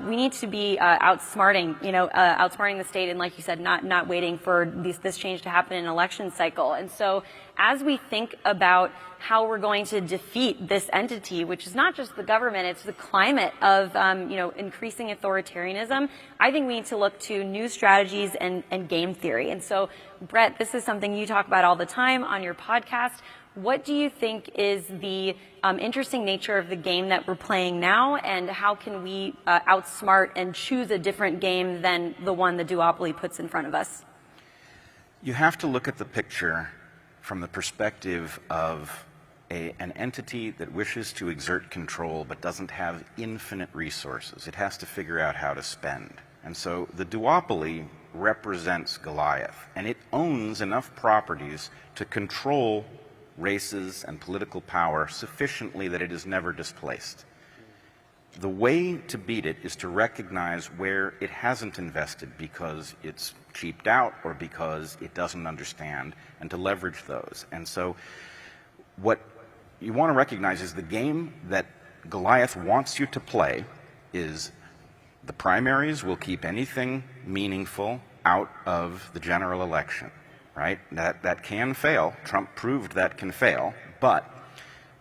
we need to be outsmarting the state. And like you said, not waiting for this change to happen in an election cycle. And so as we think about how we're going to defeat this entity, which is not just the government, it's the climate of increasing authoritarianism, I think we need to look to new strategies and game theory. And so, Brett, this is something you talk about all the time on your podcast. What do you think is the interesting nature of the game that we're playing now, and how can we outsmart and choose a different game than the one the duopoly puts in front of us? You have to look at the picture from the perspective of an entity that wishes to exert control but doesn't have infinite resources. It has to figure out how to spend. And so the duopoly represents Goliath, and it owns enough properties to control races and political power sufficiently that it is never displaced. The way to beat it is to recognize where it hasn't invested because it's cheaped out or because it doesn't understand, and to leverage those. And so what you want to recognize is the game that Goliath wants you to play is the primaries will keep anything meaningful out of the general election, right? That can fail. Trump proved that can fail, but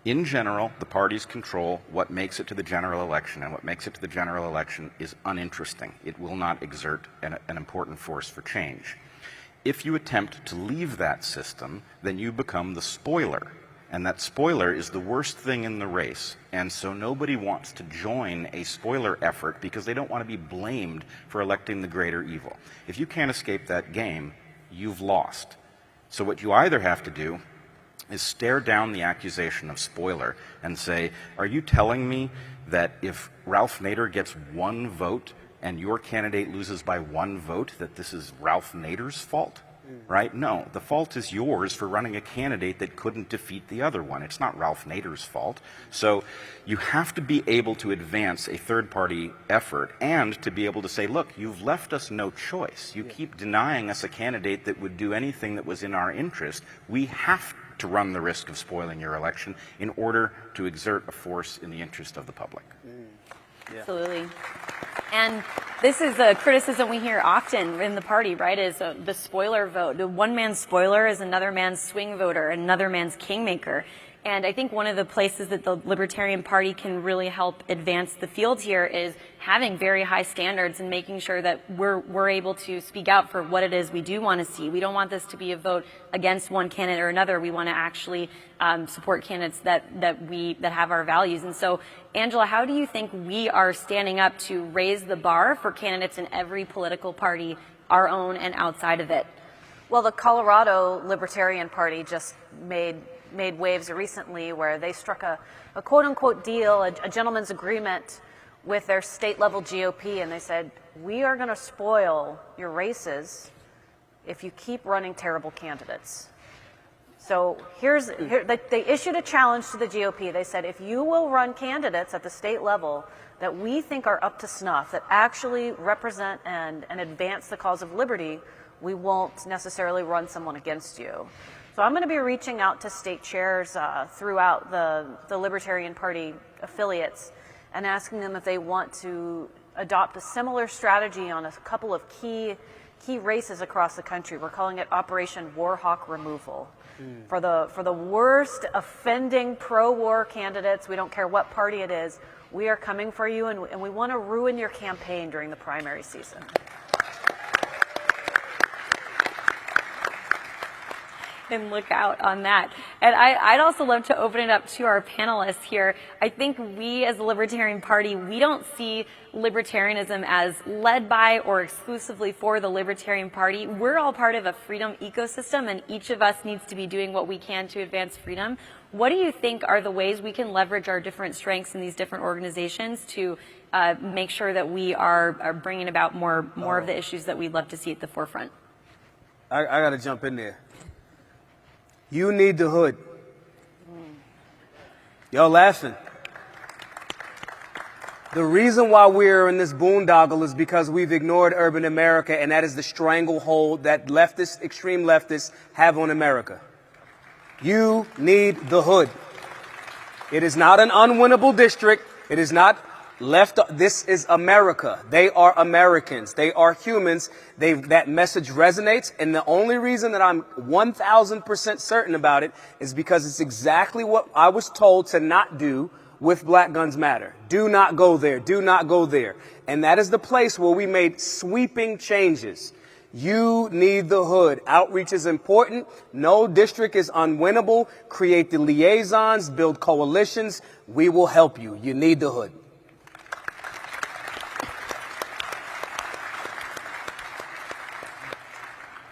in general, the parties control what makes it to the general election, and what makes it to the general election is uninteresting. It will not exert an important force for change. If you attempt to leave that system, then you become the spoiler, and that spoiler is the worst thing in the race. And so nobody wants to join a spoiler effort because they don't want to be blamed for electing the greater evil. If you can't escape that game, you've lost. So what you either have to do is stare down the accusation of spoiler and say, are you telling me that if Ralph Nader gets 1 vote and your candidate loses by 1 vote, that this is Ralph Nader's fault? Right? No, the fault is yours for running a candidate that couldn't defeat the other one. It's not Ralph Nader's fault. So you have to be able to advance a third-party effort and to be able to say, look, you've left us no choice. You keep denying us a candidate that would do anything that was in our interest. We have to run the risk of spoiling your election in order to exert a force in the interest of the public. Absolutely. And this is a criticism we hear often in the party, right, is the spoiler vote. The one man's spoiler is another man's swing voter, another man's kingmaker. And I think one of the places that the Libertarian Party can really help advance the field here is having very high standards and making sure that we're able to speak out for what it is we do want to see. We don't want this to be a vote against one candidate or another. We want to actually support candidates that have our values. And so, Angela, how do you think we are standing up to raise the bar for candidates in every political party, our own and outside of it? Well, the Colorado Libertarian Party just made waves recently where they struck a quote-unquote deal, a gentleman's agreement with their state-level GOP, and they said, we are going to spoil your races if you keep running terrible candidates. So they issued a challenge to the GOP. They said, if you will run candidates at the state level that we think are up to snuff, that actually represent and advance the cause of liberty, we won't necessarily run someone against you. So I'm going to be reaching out to state chairs throughout the Libertarian Party affiliates and asking them if they want to adopt a similar strategy on a couple of key races across the country. We're calling it Operation Warhawk Removal. For the worst offending pro-war candidates, we don't care what party it is, we are coming for you, and we want to ruin your campaign during the primary season. And look out on that. And I'd also love to open it up to our panelists here. I think we as the Libertarian Party, we don't see libertarianism as led by or exclusively for the Libertarian Party. We're all part of a freedom ecosystem, and each of us needs to be doing what we can to advance freedom. What do you think are the ways we can leverage our different strengths in these different organizations to make sure that we are bringing about more of the issues that we'd love to see at the forefront? I got to jump in there. You need the hood. Y'all laughing. The reason why we're in this boondoggle is because we've ignored urban America, and that is the stranglehold that extreme leftists have on America. You need the hood. It is not an unwinnable district. It is not left. This is America. They are Americans. They are humans. That message resonates. And the only reason that I'm 1,000% certain about it is because it's exactly what I was told to not do with Black Guns Matter. Do not go there. Do not go there. And that is the place where we made sweeping changes. You need the hood. Outreach is important. No district is unwinnable. Create the liaisons, build coalitions. We will help you. You need the hood.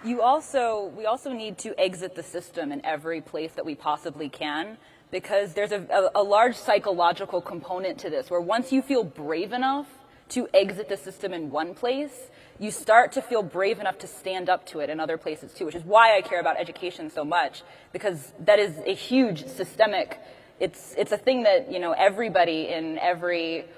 We also need to exit the system in every place that we possibly can, because there's a large psychological component to this, where once you feel brave enough to exit the system in one place, you start to feel brave enough to stand up to it in other places too, which is why I care about education so much, because that is a huge systemic, it's a thing that, everybody in every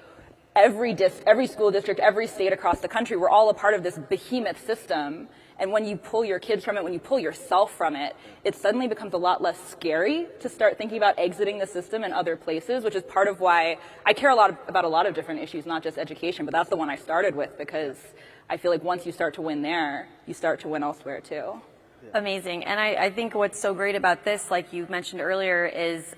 school district, every state across the country, we're all a part of this behemoth system. And when you pull your kids from it, when you pull yourself from it, it suddenly becomes a lot less scary to start thinking about exiting the system in other places, which is part of why I care about a lot of different issues, not just education, but that's the one I started with, because I feel like once you start to win there, you start to win elsewhere too. Amazing. And I think what's so great about this, like you mentioned earlier, is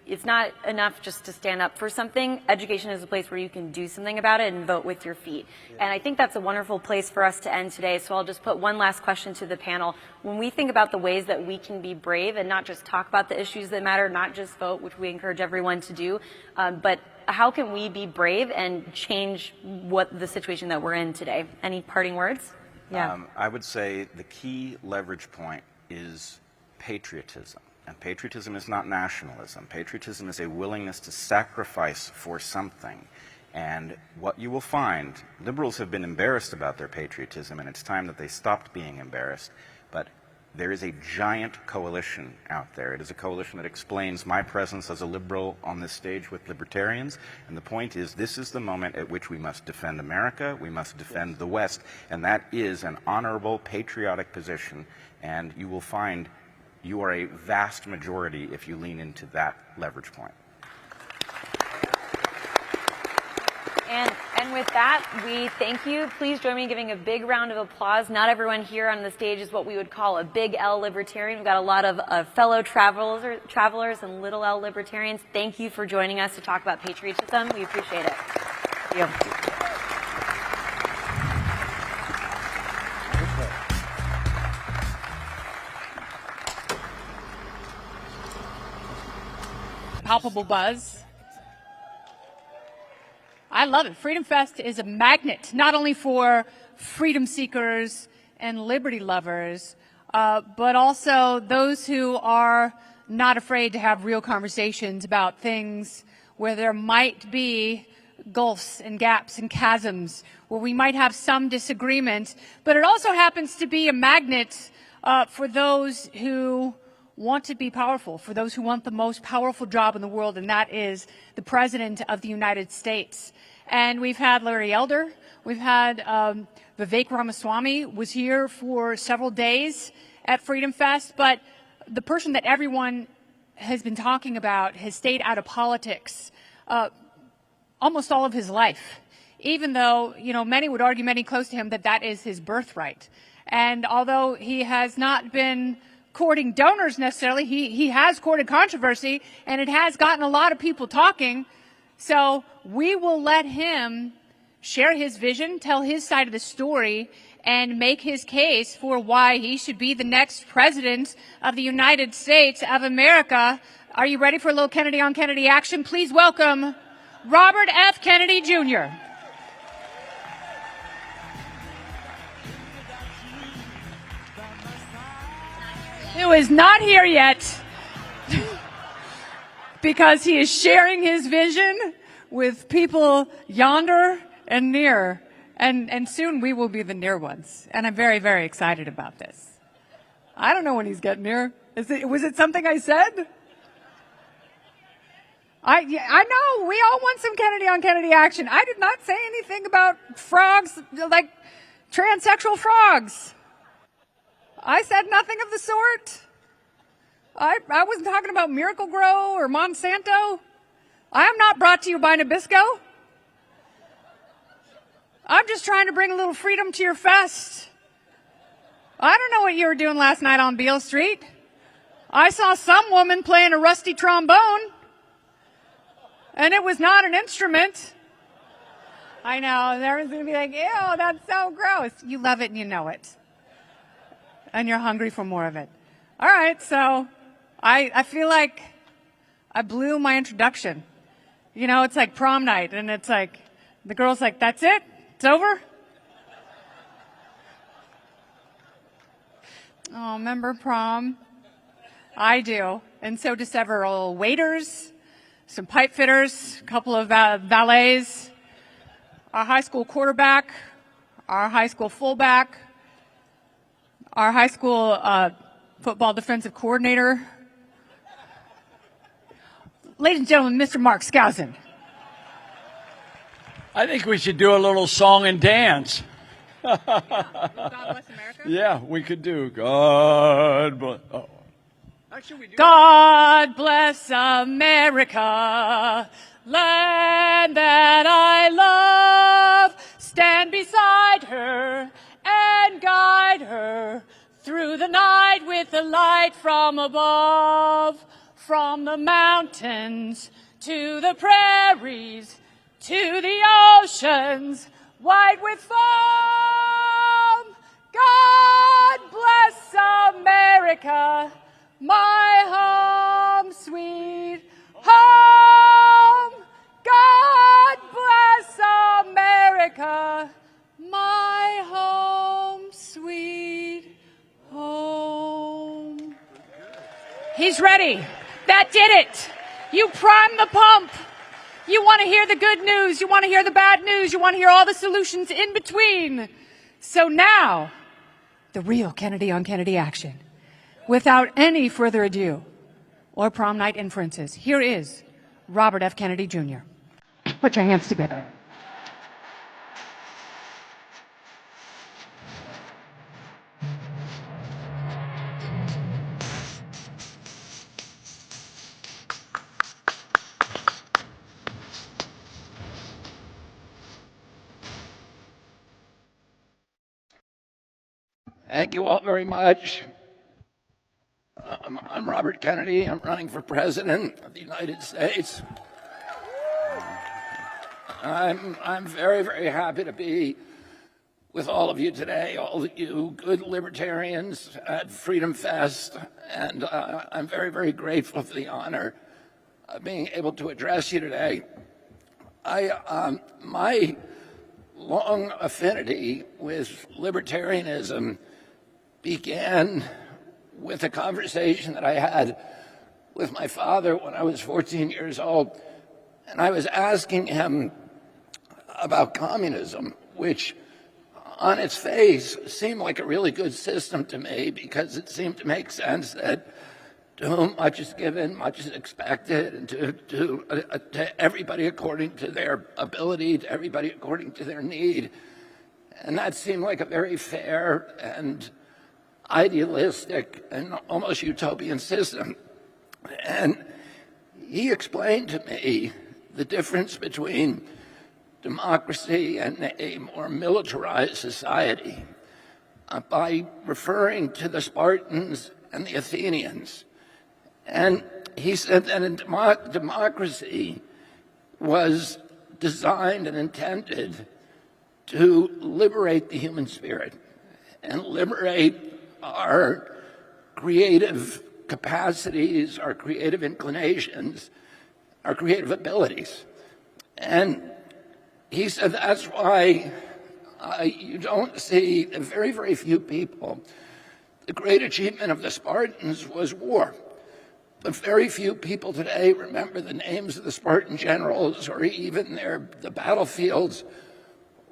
it's not enough just to stand up for something. Education is a place where you can do something about it and vote with your feet. And I think that's a wonderful place for us to end today. So I'll just put one last question to the panel. When we think about the ways that we can be brave and not just talk about the issues that matter, not just vote, which we encourage everyone to do, but how can we be brave and change what the situation that we're in today? Any parting words? Yeah. I would say the key leverage point is patriotism. And patriotism is not nationalism. Patriotism is a willingness to sacrifice for something. And what you will find, liberals have been embarrassed about their patriotism, and it's time that they stopped being embarrassed. But there is a giant coalition out there. It is a coalition that explains my presence as a liberal on this stage with libertarians. And the point is, this is the moment at which we must defend America, we must defend the West, and that is an honorable, patriotic position. And you will find you are a vast majority if you lean into that leverage point. And with that, we thank you. Please join me in giving a big round of applause. Not everyone here on the stage is what we would call a big L libertarian. We've got a lot of fellow travelers and little L libertarians. Thank you for joining us to talk about patriotism. We appreciate it. Thank you. Palpable buzz. I love it. Freedom Fest is a magnet, not only for freedom seekers and liberty lovers, but also those who are not afraid to have real conversations about things where there might be gulfs and gaps and chasms, where we might have some disagreement. But it also happens to be a magnet for those who want to be powerful, for those who want the most powerful job in the world, and that is the President of the United States. And we've had Larry Elder, we've had Vivek Ramaswamy was here for several days at Freedom Fest, but the person that everyone has been talking about has stayed out of politics almost all of his life, even though, you know, many would argue, many close to him, that that is his birthright. And although he has not been courting donors necessarily, he has courted controversy, and it has gotten a lot of people talking. So we will let him share his vision, tell his side of the story, and make his case for why he should be the next president of the United States of America. Are you ready for a little Kennedy on Kennedy action? Please welcome Robert F. Kennedy Jr. Who is not here yet because he is sharing his vision with people yonder and near. And soon we will be the near ones. And I'm very, very excited about this. I don't know when he's getting here. Was it something I said? I know. We all want some Kennedy on Kennedy action. I did not say anything about frogs, like transsexual frogs. I said nothing of the sort. I wasn't talking about Miracle Grow or Monsanto. I am not brought to you by Nabisco. I'm just trying to bring a little freedom to your fest. I don't know what you were doing last night on Beale Street. I saw some woman playing a rusty trombone, and it was not an instrument. I know, everyone's going to be like, ew, that's so gross. You love it and you know it. And you're hungry for more of it. All right, so I feel like I blew my introduction. You know, it's like prom night, and it's like, the girl's like, that's it? It's over? Oh, remember prom? I do. And so do several waiters, some pipe fitters, a couple of valets, our high school quarterback, our high school fullback, our high school football defensive coordinator. Ladies and gentlemen, Mr. Mark Skousen. I think we should do a little song and dance. God bless America? Yeah, we could do God bless. Oh. Actually, we do. God bless America, land that I love. Stand beside her and guide her through the night. with the light from above, from the mountains to the prairies, to the oceans, white with foam. God bless America, my home, sweet home. God bless America, my home, sweet home. He's ready. That did it. You primed the pump. You want to hear the good news. You want to hear the bad news. You want to hear all the solutions in between. So now, the real Kennedy on Kennedy action. Without any further ado or prom night inferences, here is Robert F. Kennedy Jr. Put your hands together. Thank you all very much. I'm Robert Kennedy. I'm running for President of the United States. I'm very, very happy to be with all of you today, all of you good libertarians at FreedomFest, and I'm very, very grateful for the honor of being able to address you today. My long affinity with libertarianism began with a conversation that I had with my father when I was 14 years old, and I was asking him about communism, which on its face seemed like a really good system to me because it seemed to make sense that to whom much is given, much is expected, and to everybody according to their ability, to everybody according to their need. And that seemed like a very fair and idealistic and almost utopian system. And he explained to me the difference between democracy and a more militarized society by referring to the Spartans and the Athenians. And he said that in democracy was designed and intended to liberate the human spirit and liberate our creative capacities, our creative inclinations, our creative abilities. And he said that's why you don't see very, very few people. The great achievement of the Spartans was war. But very few people today remember the names of the Spartan generals or even the battlefields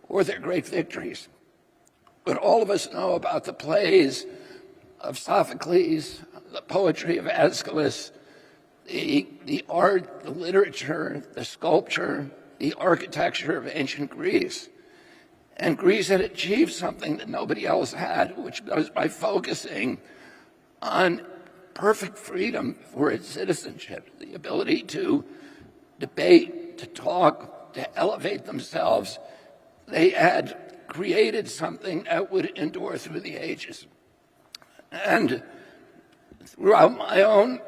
or their great victories. But all of us know about the plays of Sophocles, the poetry of Aeschylus, the art, the literature, the sculpture, the architecture of ancient Greece. And Greece had achieved something that nobody else had, which was by focusing on perfect freedom for its citizenship, the ability to debate, to talk, to elevate themselves. They had created something that would endure through the ages. And throughout my own,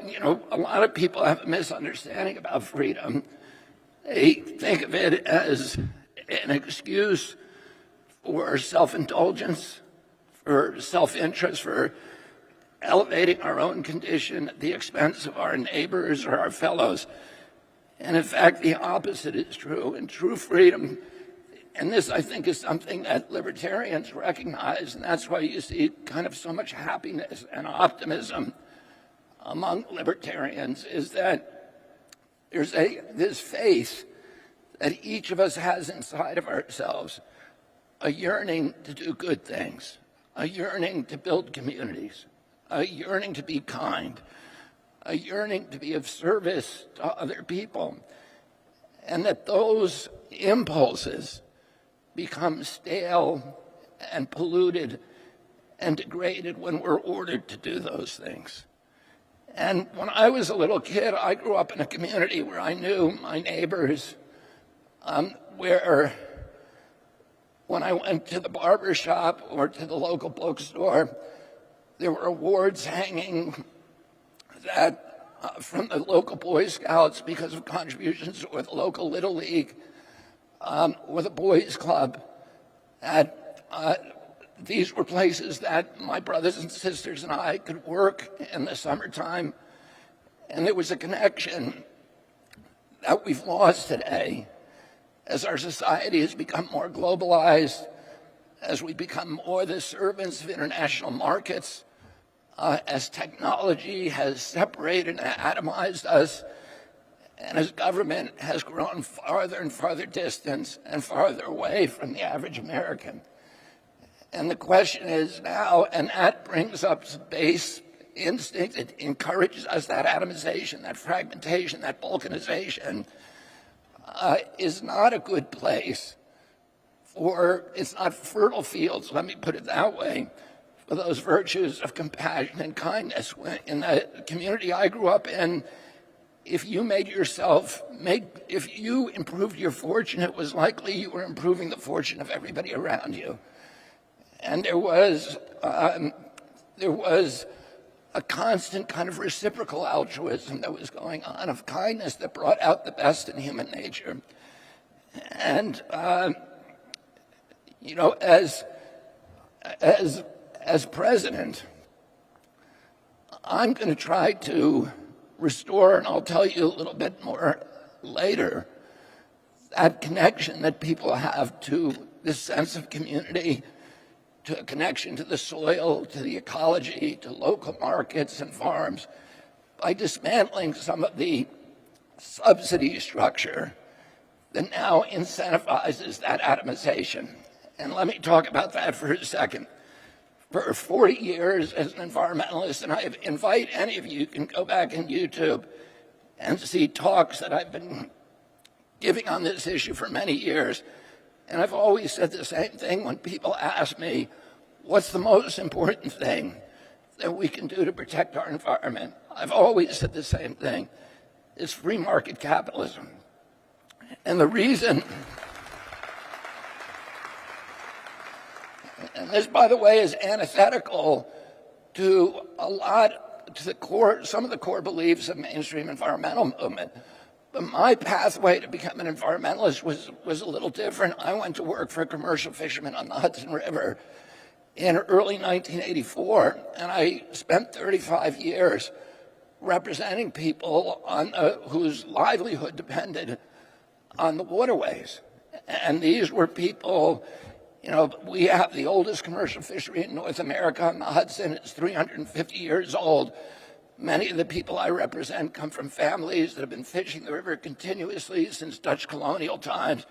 a lot of people have a misunderstanding about freedom. They think of it as an excuse for self-indulgence, for self-interest, for elevating our own condition at the expense of our neighbors or our fellows. And in fact, the opposite is true. And true freedom, and this I think is something that libertarians recognize, and that's why you see kind of so much happiness and optimism among libertarians, is that there's this faith that each of us has inside of ourselves, a yearning to do good things, a yearning to build communities, a yearning to be kind, a yearning to be of service to other people, and that those impulses become stale and polluted and degraded when we're ordered to do those things. And when I was a little kid, I grew up in a community where I knew my neighbors, where when I went to the barber shop or to the local bookstore, there were awards hanging that from the local Boy Scouts because of contributions, or the local Little League, or the Boys Club. These were places that my brothers and sisters and I could work in the summertime, and there was a connection that we've lost today as our society has become more globalized, as we become more the servants of international markets, as technology has separated and atomized us, and as government has grown farther and farther distant and farther away from the average American. And the question is now, and that brings up some base instinct, it encourages us, that atomization, that fragmentation, that balkanization is not a good place for, it's not fertile fields, let me put it that way, for those virtues of compassion and kindness. In the community I grew up in, if you if you improved your fortune, it was likely you were improving the fortune of everybody around you. And there was a constant kind of reciprocal altruism that was going on, of kindness that brought out the best in human nature. And you know, as president, I'm going to try to restore, and I'll tell you a little bit more later, that connection that people have to this sense of community, to a connection to the soil, to the ecology, to local markets and farms, by dismantling some of the subsidy structure that now incentivizes that atomization. And let me talk about that for a second. For 40 years as an environmentalist, and I invite any of you can go back on YouTube and see talks that I've been giving on this issue for many years. And I've always said the same thing when people ask me, what's the most important thing that we can do to protect our environment? I've always said the same thing. It's free market capitalism. And the reason, and this, by the way, is antithetical to some of the core beliefs of mainstream environmental movement. But my pathway to become an environmentalist was a little different. I went to work for a commercial fisherman on the Hudson River in early 1984, and I spent 35 years representing people whose livelihood depended on the waterways. And these were people, you know, we have the oldest commercial fishery in North America on the Hudson. It's 350 years old. Many of the people I represent come from families that have been fishing the river continuously since Dutch colonial times.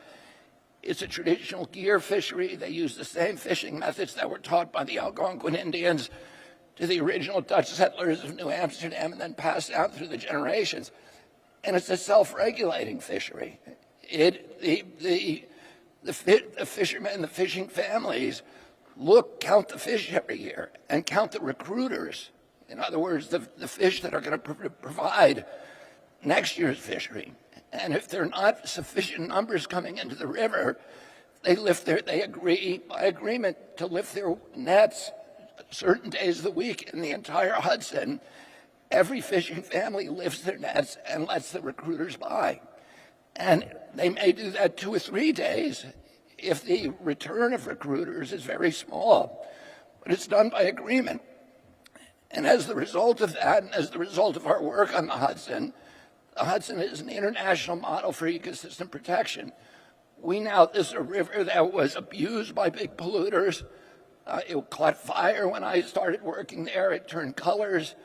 It's a traditional gear fishery. They use the same fishing methods that were taught by the Algonquin Indians to the original Dutch settlers of New Amsterdam and then passed down through the generations. And it's a self-regulating fishery. The fishermen, the fishing families count the fish every year and count the recruiters. In other words, the fish that are going to provide next year's fishery. And if there are not sufficient numbers coming into the river, they agree by agreement to lift their nets certain days of the week in the entire Hudson. Every fishing family lifts their nets and lets the recruiters by. And they may do that 2 or 3 days if the return of recruiters is very small. But it's done by agreement. And as the result of that, and as the result of our work on the Hudson is an international model for ecosystem protection. This is a river that was abused by big polluters. It caught fire when I started working there. It turned colors,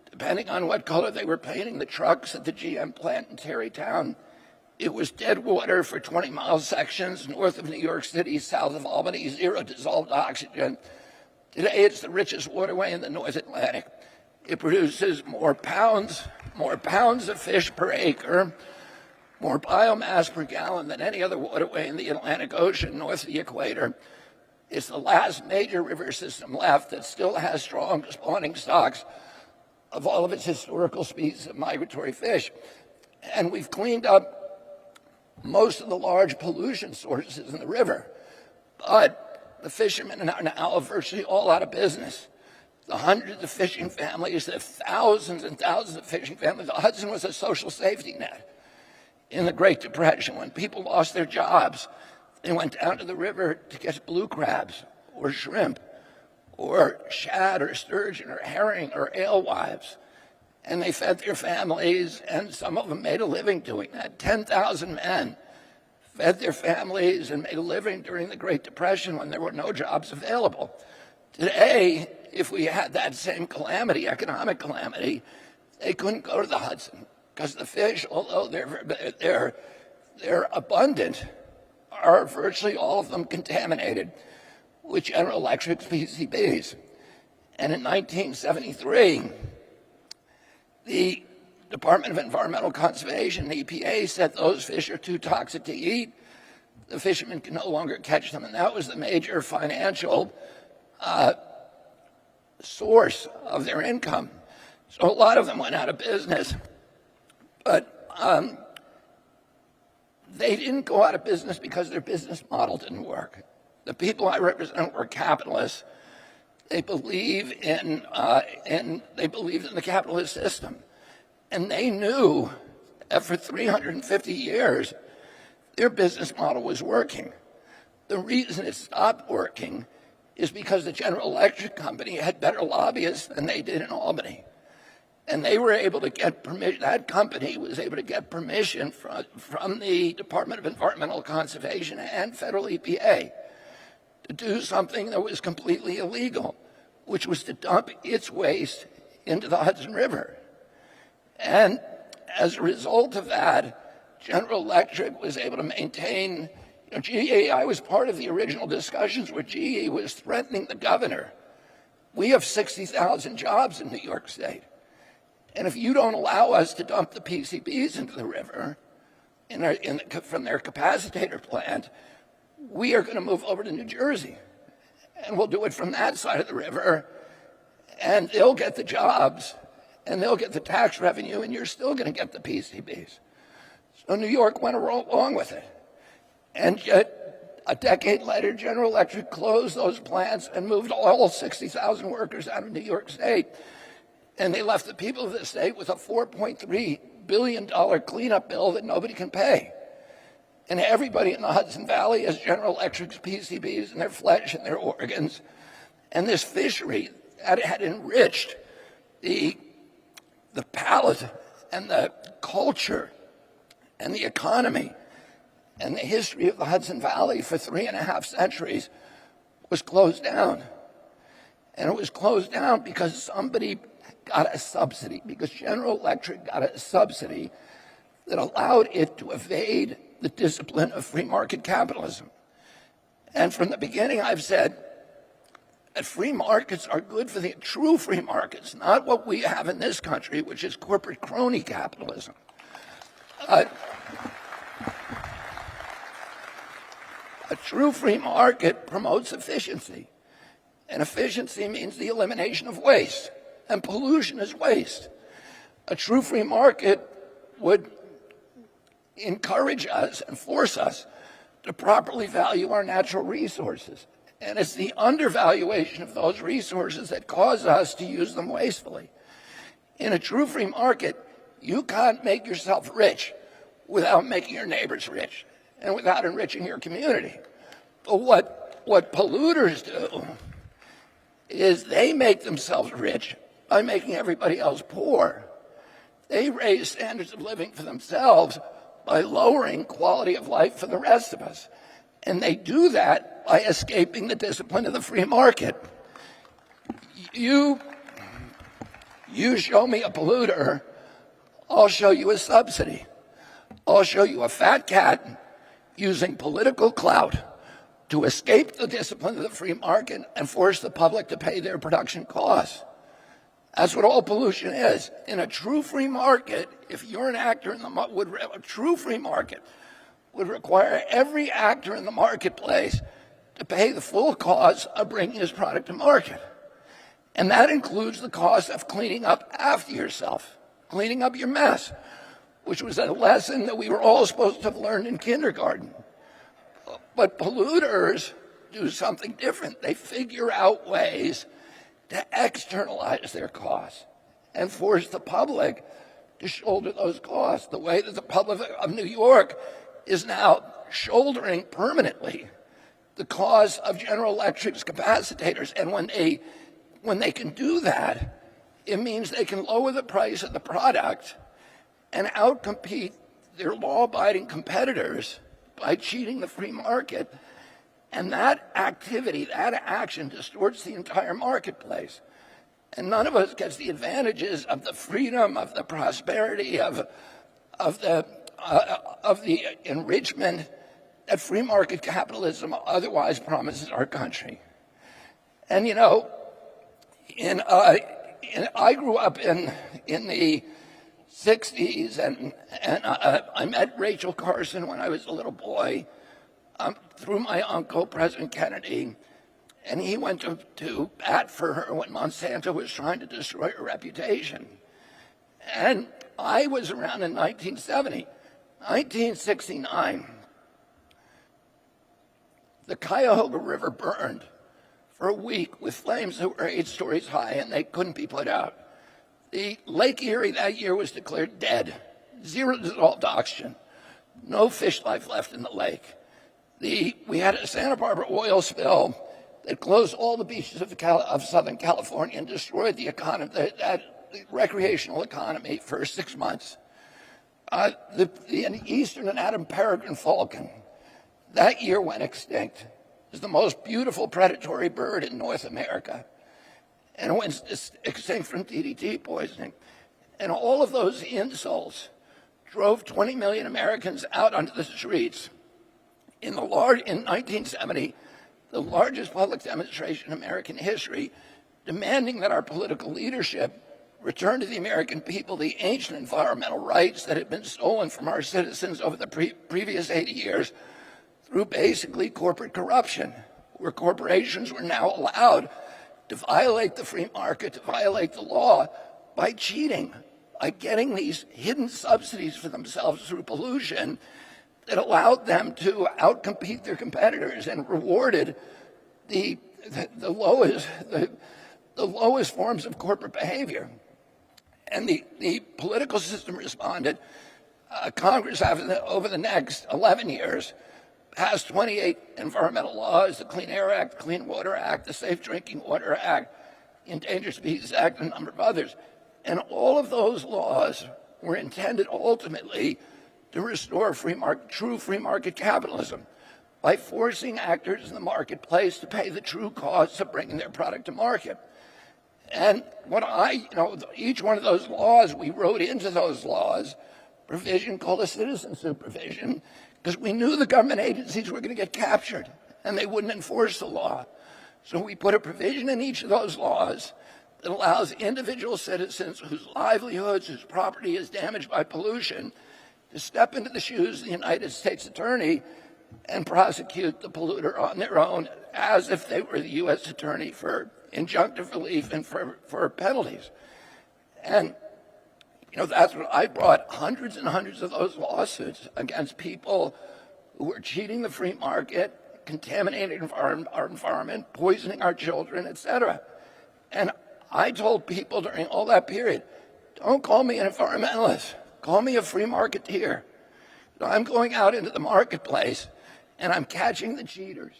depending on what color they were painting the trucks at the GM plant in Terrytown. It was dead water for 20-mile sections north of New York City, south of Albany, zero dissolved oxygen. Today, it's the richest waterway in the North Atlantic. It produces more pounds of fish per acre, more biomass per gallon than any other waterway in the Atlantic Ocean north of the equator. It's the last major river system left that still has strong spawning stocks of all of its historical species of migratory fish. And we've cleaned up most of the large pollution sources in the river. But the fishermen are now virtually all out of business. the hundreds of fishing families, the thousands and thousands of fishing families. The Hudson was a social safety net in the Great Depression. When people lost their jobs, they went down to the river to get blue crabs or shrimp or shad or sturgeon or herring or alewives. And they fed their families, and some of them made a living doing that. 10,000 men fed their families and made a living during the Great Depression when there were no jobs available. Today, if we had that same calamity, economic calamity, they couldn't go to the Hudson because the fish, although they're abundant, are virtually all of them contaminated with General Electric's PCBs. And in 1973, the Department of Environmental Conservation, the EPA, said those fish are too toxic to eat. The fishermen can no longer catch them, and that was the major financial source of their income. So a lot of them went out of business, but they didn't go out of business because their business model didn't work. The people I represent were capitalists. They believe in the capitalist system, and they knew that for 350 years their business model was working. The reason it stopped working is because the General Electric company had better lobbyists than they did in Albany. And they were able to get permission, that company was able to get permission from the Department of Environmental Conservation and federal EPA to do something that was completely illegal, which was to dump its waste into the Hudson River. And as a result of that, General Electric was able to maintain, GE, I was part of the original discussions where GE was threatening the governor. We have 60,000 jobs in New York State. And if you don't allow us to dump the PCBs into the river from their capacitator plant, we are going to move over to New Jersey. And we'll do it from that side of the river. And they'll get the jobs, and they'll get the tax revenue, and you're still going to get the PCBs. So New York went along with it. And yet, a decade later, General Electric closed those plants and moved all 60,000 workers out of New York State. And they left the people of the state with a $4.3 billion cleanup bill that nobody can pay. And everybody in the Hudson Valley has General Electric's PCBs in their flesh and their organs. And this fishery that had enriched the palate and the culture and the economy and the history of the Hudson Valley for 3.5 centuries was closed down. And it was closed down because somebody got a subsidy, because General Electric got a subsidy that allowed it to evade the discipline of free market capitalism. And from the beginning, I've said that free markets are good for the true free markets, not what we have in this country, which is corporate crony capitalism. A true free market promotes efficiency, and efficiency means the elimination of waste, and pollution is waste. A true free market would encourage us and force us to properly value our natural resources. And it's the undervaluation of those resources that cause us to use them wastefully. In a true free market, you can't make yourself rich without making your neighbors rich and without enriching your community. But what polluters do is they make themselves rich by making everybody else poor. They raise standards of living for themselves by lowering quality of life for the rest of us. And they do that by escaping the discipline of the free market. You show me a polluter, I'll show you a subsidy. I'll show you a fat cat using political clout to escape the discipline of the free market and force the public to pay their production costs. That's what all pollution is. In a true free market, if you're an actor in a true free market would require every actor in the marketplace to pay the full cost of bringing his product to market. And that includes the cost of cleaning up after yourself, cleaning up your mess, which was a lesson that we were all supposed to have learned in kindergarten. But polluters do something different. They figure out ways to externalize their costs and force the public to shoulder those costs, the way that the public of New York is now shouldering permanently the cost of General Electric's capacitors. And when they can do that, it means they can lower the price of the product and outcompete their law-abiding competitors by cheating the free market. And that activity, that action distorts the entire marketplace. And none of us gets the advantages of the freedom, of the prosperity, of the enrichment that free market capitalism otherwise promises our country. And you know, I grew up in the 60s, and I met Rachel Carson when I was a little boy through my uncle, President Kennedy, and he went to bat for her when Monsanto was trying to destroy her reputation. And I was around in 1970. 1969, the Cuyahoga River burned for a week with flames that were 8 stories high, and they couldn't be put out. The Lake Erie that year was declared dead. 0 dissolved oxygen. No fish life left in the lake. We had a Santa Barbara oil spill that closed all the beaches of Southern California and destroyed the economy, the recreational economy for 6 months. The eastern and Adam peregrine falcon that year went extinct. It was the most beautiful predatory bird in North America, and it went extinct from DDT poisoning. And all of those insults drove 20 million Americans out onto the streets. In 1970, the largest public demonstration in American history, demanding that our political leadership return to the American people the ancient environmental rights that had been stolen from our citizens over the previous 80 years through basically corporate corruption, where corporations were now allowed to violate the free market, to violate the law by cheating, by getting these hidden subsidies for themselves through pollution that allowed them to outcompete their competitors and rewarded the lowest forms of corporate behavior. And the political system responded. Congress, over the next 11 years, passed 28 environmental laws: the Clean Air Act, the Clean Water Act, the Safe Drinking Water Act, Endangered Species Act, and a number of others. And all of those laws were intended ultimately to restore true free market capitalism by forcing actors in the marketplace to pay the true costs of bringing their product to market. And each one of those laws, we wrote into those laws provision called a citizen supervision, because we knew the government agencies were going to get captured and they wouldn't enforce the law. So we put a provision in each of those laws that allows individual citizens whose livelihoods, whose property is damaged by pollution, to step into the shoes of the United States Attorney and prosecute the polluter on their own as if they were the U.S. Attorney for injunctive relief and for penalties. And that's what I brought hundreds and hundreds of those lawsuits against people who were cheating the free market, contaminating our environment, poisoning our children, etc. And I told people during all that period, don't call me an environmentalist, call me a free marketeer. I'm going out into the marketplace and I'm catching the cheaters.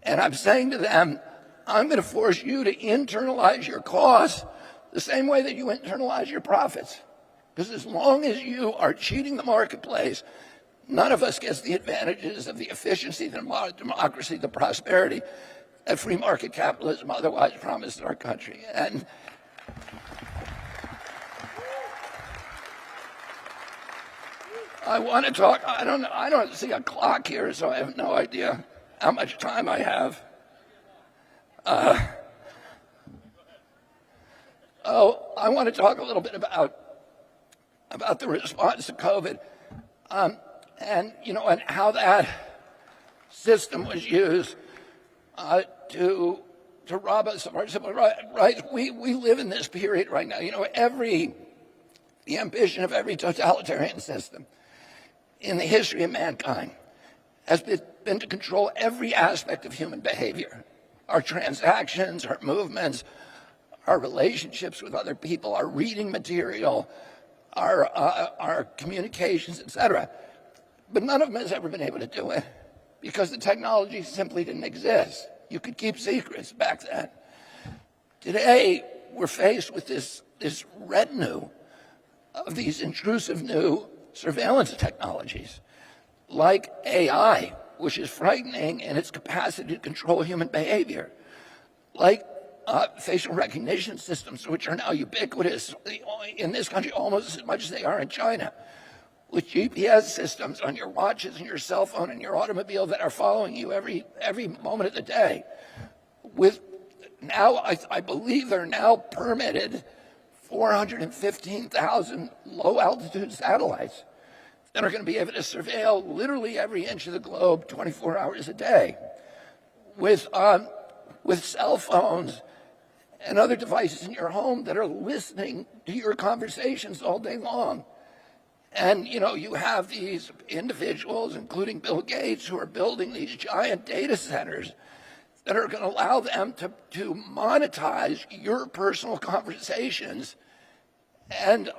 And I'm saying to them, I'm going to force you to internalize your costs the same way that you internalize your profits. Because as long as you are cheating the marketplace, none of us gets the advantages of the efficiency, the democracy, the prosperity that free market capitalism otherwise promised our country. And I want to talk, I don't see a clock here, so I have no idea how much time I have. I want to talk a little bit about the response to COVID, and how that system was used to rob us of our civil rights. We live in this period right now. The ambition of every totalitarian system in the history of mankind has been to control every aspect of human behavior. our transactions, our movements, our relationships with other people, our reading material, our communications, etc. But none of them has ever been able to do it because the technology simply didn't exist. You could keep secrets back then. Today, we're faced with this retinue of these intrusive new surveillance technologies, like AI, which is frightening in its capacity to control human behavior, like facial recognition systems, which are now ubiquitous in this country almost as much as they are in China, with GPS systems on your watches and your cell phone and your automobile that are following you every moment of the day. With now, I believe there are now permitted 415,000 low-altitude satellites that are going to be able to surveil literally every inch of the globe 24 hours a day. With cell phones and other devices in your home that are listening to your conversations all day long. And, you know, you have these individuals, including Bill Gates, who are building these giant data centers that are going to allow them to monetize your personal conversations and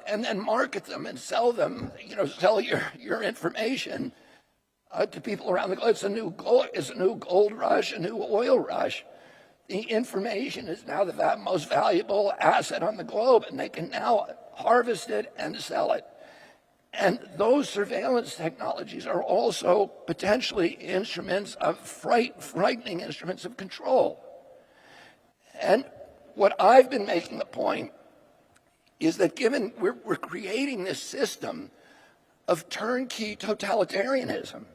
then market them and sell them, you know, sell your information to people around the globe. It's a new gold rush, a new oil rush. The information is now the most valuable asset on the globe, and they can now harvest it and sell it. And those surveillance technologies are also potentially instruments of frightening instruments of control. And what I've been making the point is that given we're creating this system of turnkey totalitarianism,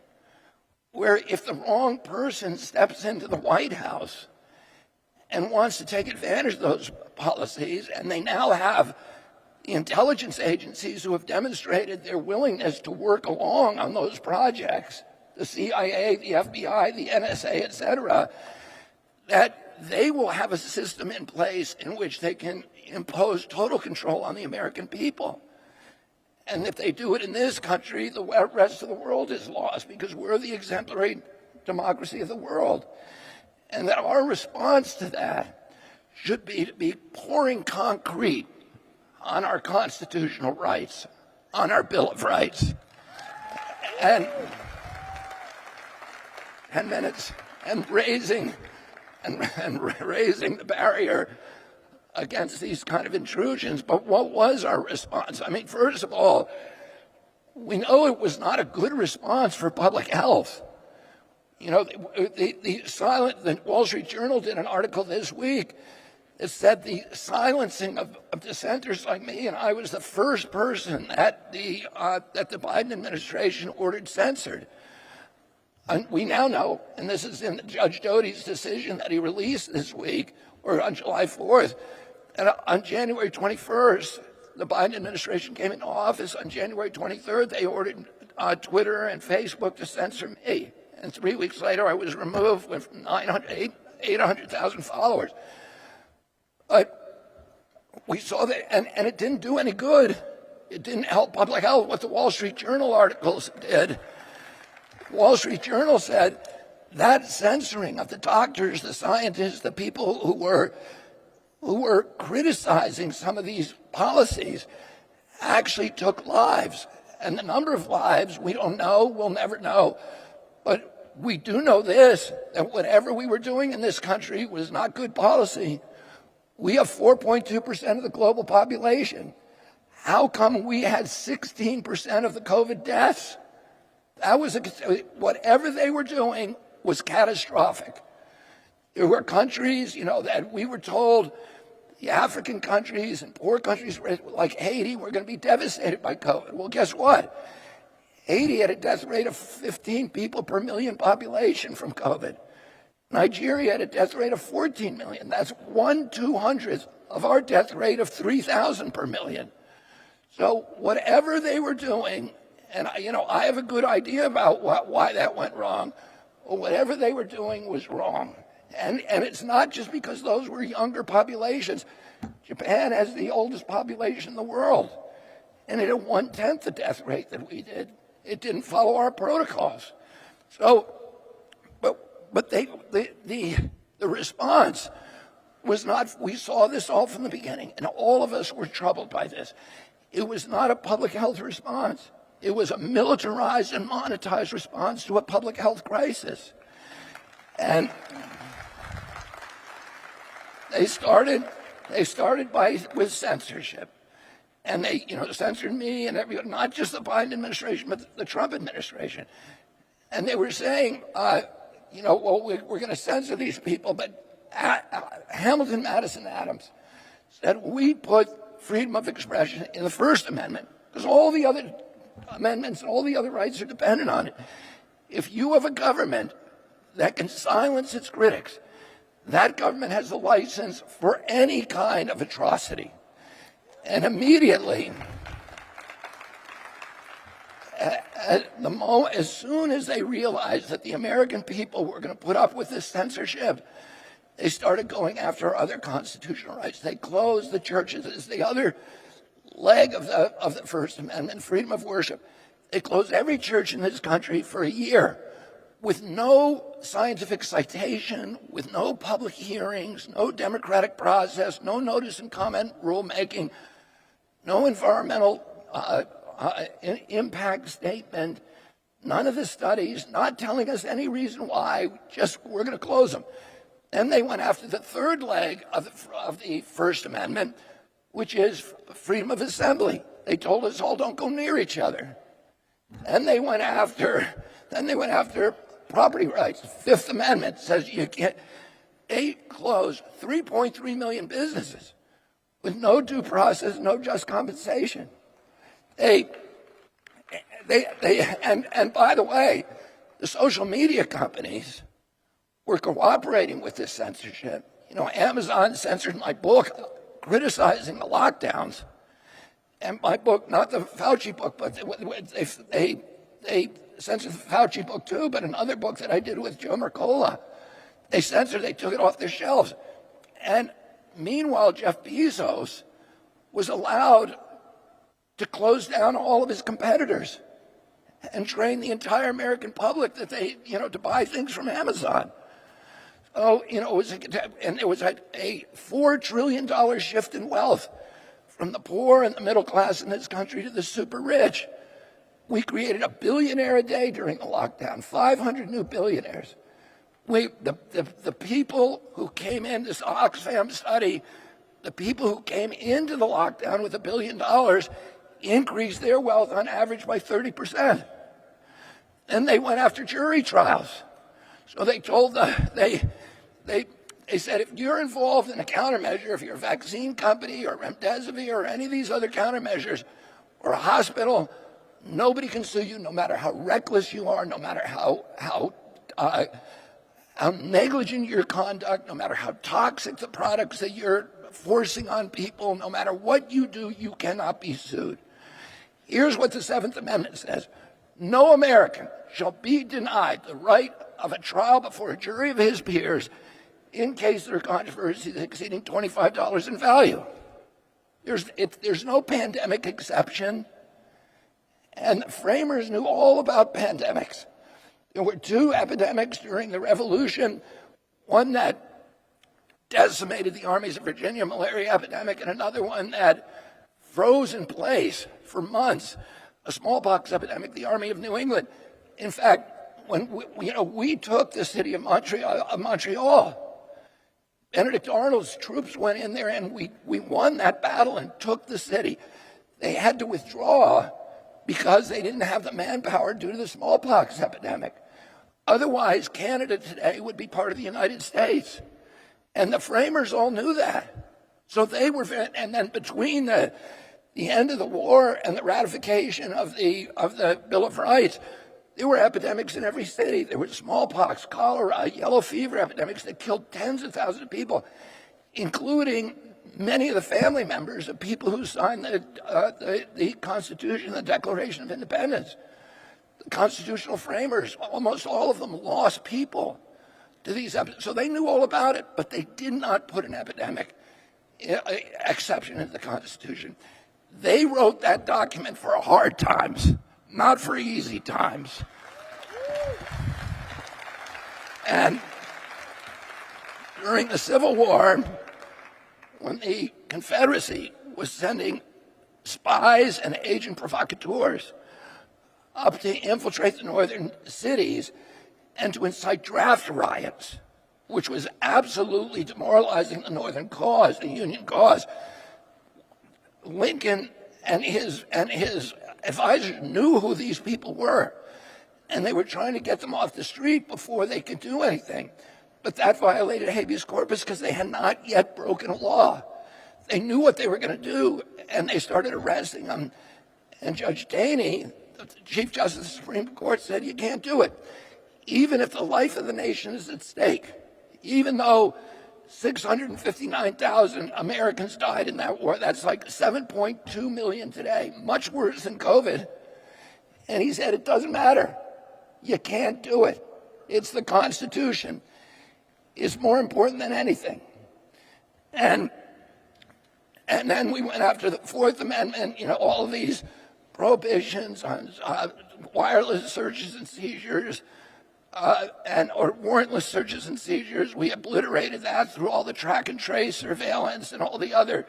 where if the wrong person steps into the White House and wants to take advantage of those policies, and they now have the intelligence agencies who have demonstrated their willingness to work along on those projects, the CIA, the FBI, the NSA, et cetera, that they will have a system in place in which they can impose total control on the American people. And if they do it in this country, the rest of the world is lost because we're the exemplary democracy of the world. And that our response to that should be to be pouring concrete on our constitutional rights, on our Bill of Rights. And 10 minutes, and raising the barrier against these kind of intrusions. But what was our response? I mean, first of all, we know it was not a good response for public health. You know, the Wall Street Journal did an article this week that said the silencing of dissenters like me, and I was the first person that the Biden administration ordered censored. And we now know, and this is in Judge Doty's decision that he released this week, or on July 4th, and on January 21st, the Biden administration came into office. On January 23rd, they ordered Twitter and Facebook to censor me. And 3 weeks later, I was removed with 800,000 followers. But we saw that, and it didn't do any good. It didn't help public health. What the Wall Street Journal articles did, Wall Street Journal said that censoring of the doctors, the scientists, the people who were criticizing some of these policies actually took lives. And the number of lives, we don't know, we'll never know. But we do know this, that whatever we were doing in this country was not good policy. We have 4.2% of the global population. How come we had 16% of the COVID deaths? That was whatever they were doing was catastrophic. There were countries, you know, that we were told, the African countries and poor countries like Haiti were going to be devastated by COVID. Well, guess what? Haiti had a death rate of 15 people per million population from COVID. Nigeria had a death rate of 14 million. That's 1/200th of our death rate of 3,000 per million. So whatever they were doing, and I have a good idea about why that went wrong, but whatever they were doing was wrong. And it's not just because those were younger populations. Japan has the oldest population in the world, and it had 1/10 the death rate that we did. It didn't follow our protocols. So, but the The response was not, we saw this all from the beginning, and all of us were troubled by this. It was not a public health response. It was a militarized and monetized response to a public health crisis. And they started with censorship. And they, censored me and everyone, not just the Biden administration, but the Trump administration. And they were saying, well, we're going to censor these people, but Hamilton, Madison, Adams said we put freedom of expression in the First Amendment because all the other amendments and all the other rights are dependent on it. If you have a government that can silence its critics, that government has the license for any kind of atrocity. And immediately, as soon as they realized that the American people were going to put up with this censorship, they started going after other constitutional rights. They closed the churches as the other leg of the First Amendment, freedom of worship. They closed every church in this country for a year with no scientific citation, with no public hearings, no democratic process, no notice and comment rulemaking, no environmental impact statement, none of the studies, not telling us any reason why, just we're going to close them. Then they went after the third leg of the First Amendment, which is freedom of assembly. They told us all don't go near each other. Then they went after property rights. The Fifth Amendment says you can't. They closed 3.3 million businesses with no due process, no just compensation. And by the way, the social media companies were cooperating with this censorship. Amazon censored my book criticizing the lockdowns. And my book, not the Fauci book, but they censored the Fauci book too, but another book that I did with Joe Mercola, they took it off their shelves. And meanwhile, Jeff Bezos was allowed to close down all of his competitors and train the entire American public that to buy things from Amazon. So, it was a $4 trillion shift in wealth from the poor and the middle class in this country to the super rich. We created a billionaire a day during the lockdown, 500 new billionaires. The people who came in, this Oxfam study, the people who came into the lockdown with $1 billion increased their wealth on average by 30%. And they went after jury trials. So they told they said, if you're involved in a countermeasure, if you're a vaccine company or remdesivir or any of these other countermeasures or a hospital, nobody can sue you no matter how reckless you are, no matter how negligent your conduct, no matter how toxic the products that you're forcing on people, no matter what you do, you cannot be sued. Here's what the Seventh Amendment says. No American shall be denied the right of a trial before a jury of his peers in case there are controversies exceeding $25 in value. There's no pandemic exception. And the framers knew all about pandemics. There were two epidemics during the Revolution, one that decimated the armies of Virginia, malaria epidemic, and another one that froze in place for months, a smallpox epidemic, the Army of New England. In fact, when we took the city of Montreal, Benedict Arnold's troops went in there and we won that battle and took the city. They had to withdraw because they didn't have the manpower due to the smallpox epidemic. Otherwise, Canada today would be part of the United States. And the framers all knew that. So they were, and then between the end of the war and the ratification of the Bill of Rights, there were epidemics in every city. There was smallpox, cholera, yellow fever epidemics that killed tens of thousands of people, including many of the family members of people who signed the Constitution, the Declaration of Independence. The constitutional framers, almost all of them lost people to these epidemics. So they knew all about it, but they did not put an epidemic exception in the Constitution. They wrote that document for hard times, not for easy times. during the Civil War, when the Confederacy was sending spies and agent provocateurs up to infiltrate the northern cities and to incite draft riots, which was absolutely demoralizing the northern cause, the Union cause. Lincoln and his advisors knew who these people were, and they were trying to get them off the street before they could do anything. But that violated habeas corpus because they had not yet broken a law. They knew what they were going to do, and they started arresting them. And Judge Taney, the Chief Justice of the Supreme Court, said you can't do it. Even if the life of the nation is at stake, even though 659,000 Americans died in that war, that's like 7.2 million today, much worse than COVID. And he said, it doesn't matter. You can't do it. It's the Constitution. It's more important than anything. And then we went after the Fourth Amendment, all of these prohibitions on wireless searches and seizures, or warrantless searches and seizures. We obliterated that through all the track and trace surveillance and all the other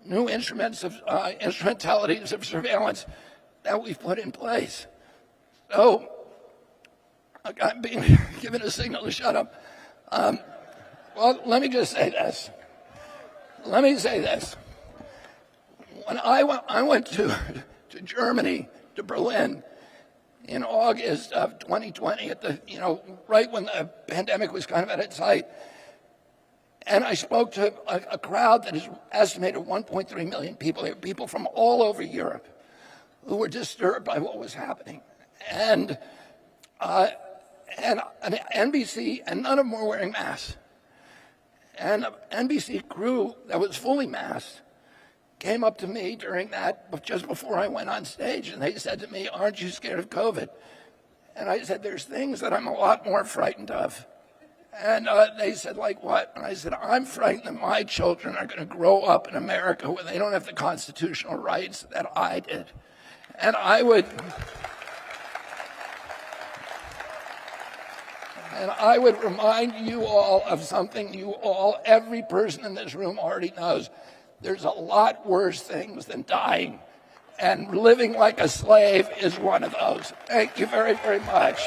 new instrumentalities of surveillance that we've put in place. So I'm being given a signal to shut up. Well, let me just say this. When I went to Germany, to Berlin, in August of 2020, at the right when the pandemic was kind of at its height, and I spoke to a crowd that is estimated 1.3 million people. They were people from all over Europe who were disturbed by what was happening, and NBC, and none of them were wearing masks. And an NBC crew that was fully masked came up to me during that, just before I went on stage, and they said to me, aren't you scared of COVID? And I said, there's things that I'm a lot more frightened of. And they said, like what? And I said, I'm frightened that my children are going to grow up in America where they don't have the constitutional rights that I did. And I would remind you all of something every person in this room already knows. There's a lot worse things than dying, and living like a slave is one of those. Thank you very, very much.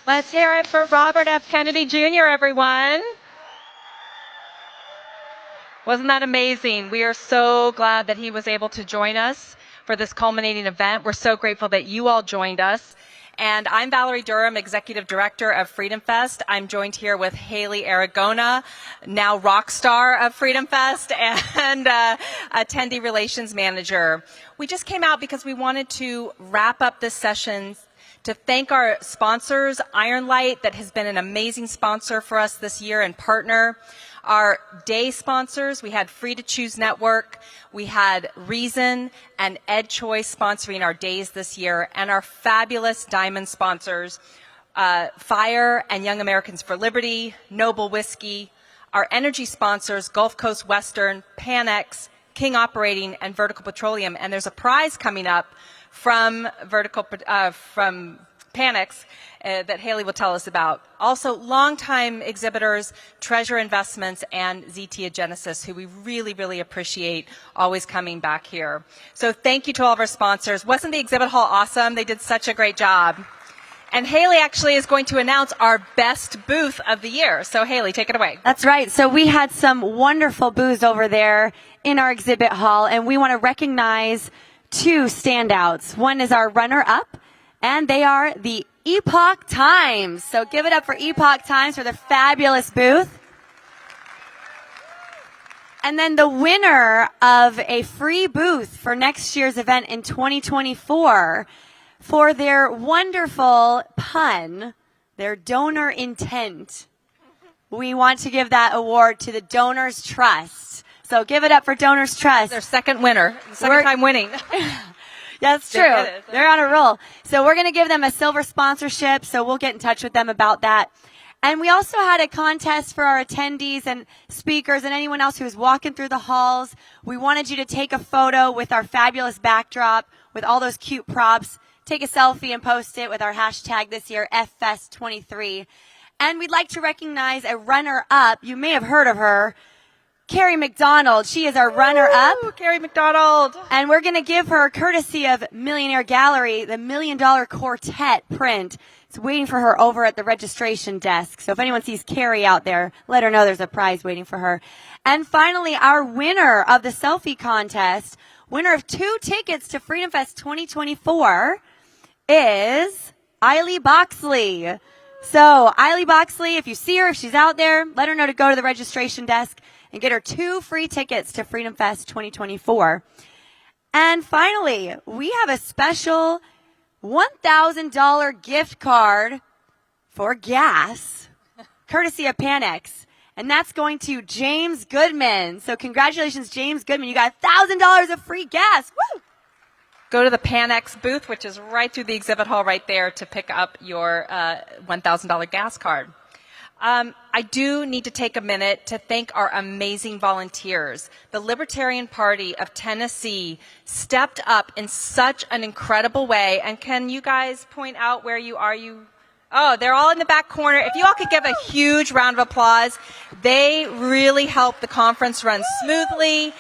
Let's hear it for Robert F. Kennedy Jr., everyone. Wasn't that amazing? We are so glad that he was able to join us for this culminating event. We're so grateful that you all joined us. And I'm Valerie Durham, Executive Director of FreedomFest. I'm joined here with Haley Aragona, now rock star of FreedomFest, and Attendee Relations Manager. We just came out because we wanted to wrap up this session to thank our sponsors, Iron Light, that has been an amazing sponsor for us this year and partner. Our day sponsors, we had Free to Choose Network, we had Reason and EdChoice sponsoring our days this year, and our fabulous diamond sponsors, Fire and Young Americans for Liberty, Noble Whiskey, our energy sponsors, Gulf Coast Western, Panex, King Operating, and Vertical Petroleum. And there's a prize coming up from Panex that Haley will tell us about. Also, longtime exhibitors, Treasure Investments, and Zetia Genesis, who we really, really appreciate always coming back here. So thank you to all of our sponsors. Wasn't the exhibit hall awesome? They did such a great job. And Haley actually is going to announce our best booth of the year. So Haley, take it away. That's right. So we had some wonderful booths over there in our exhibit hall, and we want to recognize two standouts. One is our runner-up, and they are the Epoch Times. So give it up for Epoch Times for their fabulous booth. And then the winner of a free booth for next year's event in 2024 for their wonderful pun, their donor intent. We want to give that award to the Donors Trust. So give it up for Donors Trust. Their second winner, second time winning. That's true. They're on a roll. So we're going to give them a silver sponsorship. So we'll get in touch with them about that. And we also had a contest for our attendees and speakers and anyone else who was walking through the halls. We wanted you to take a photo with our fabulous backdrop with all those cute props. Take a selfie and post it with our hashtag this year, FFest23. And we'd like to recognize a runner-up. You may have heard of her, Carrie McDonald. She is our runner-up. Carrie McDonald. And we're going to give her, courtesy of Millionaire Gallery, the $1 Million Quartet print. It's waiting for her over at the registration desk. So if anyone sees Carrie out there, let her know there's a prize waiting for her. And finally, our winner of the selfie contest, winner of 2 tickets to Freedom Fest 2024, is Eiley Boxley. So Eiley Boxley, if you see her, if she's out there, let her know to go to the registration desk and get her 2 free tickets to Freedom Fest 2024. And finally, we have a special $1,000 gift card for gas, courtesy of Panex. And that's going to James Goodman. So congratulations, James Goodman. You got $1,000 of free gas. Woo! Go to the Panex booth, which is right through the exhibit hall right there, to pick up your $1,000 gas card. I do need to take a minute to thank our amazing volunteers. The Libertarian Party of Tennessee stepped up in such an incredible way. And can you guys point out where you are? Oh, they're all in the back corner. If you all could give a huge round of applause. They really helped the conference run smoothly.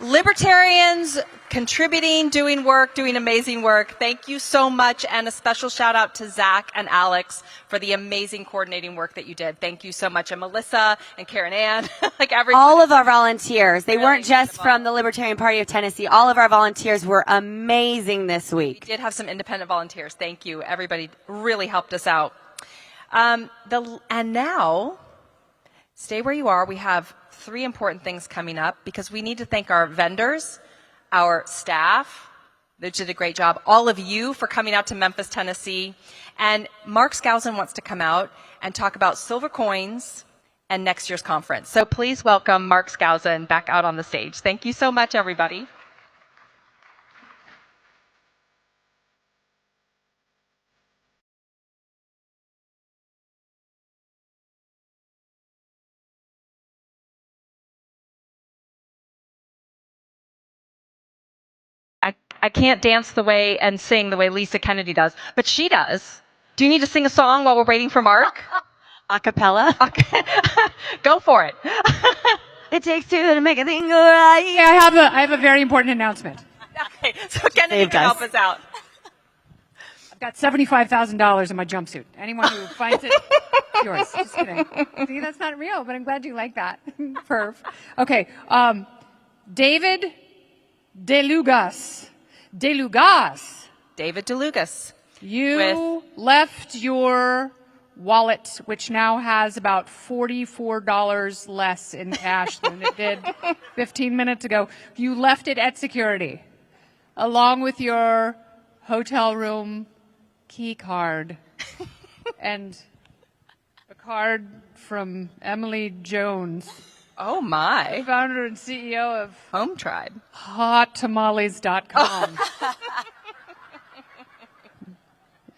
Libertarians contributing, doing work, doing amazing work. Thank you so much. And a special shout out to Zach and Alex for the amazing coordinating work that you did. Thank you so much. And Melissa and Karen Ann, like everyone. All of our volunteers. They weren't just from the Libertarian Party of Tennessee. All of our volunteers were amazing this week. We did have some independent volunteers. Thank you. Everybody really helped us out. And now, stay where you are. We have 3 important things coming up because we need to thank our vendors, our staff, they did a great job, all of you for coming out to Memphis, Tennessee. And Mark Skousen wants to come out and talk about silver coins and next year's conference. So please welcome Mark Skousen back out on the stage. Thank you so much, everybody. I can't dance the way and sing the way Lisa Kennedy does, but she does. Do you need to sing a song while we're waiting for Mark? A cappella? Go for it. It takes 2 to make a thing go right. Yeah, I have a very important announcement. Okay, so Kennedy can help us out. I've got $75,000 in my jumpsuit. Anyone who finds it, yours. Just kidding. See, that's not real, but I'm glad you like that. Perv. Okay, David DeLugas. David DeLugas. You left your wallet, which now has about $44 less in cash than it did 15 minutes ago. You left it at security, along with your hotel room key card and a card from Emily Jones. Oh, my. Founder and CEO of Home Tribe. HotTamales.com.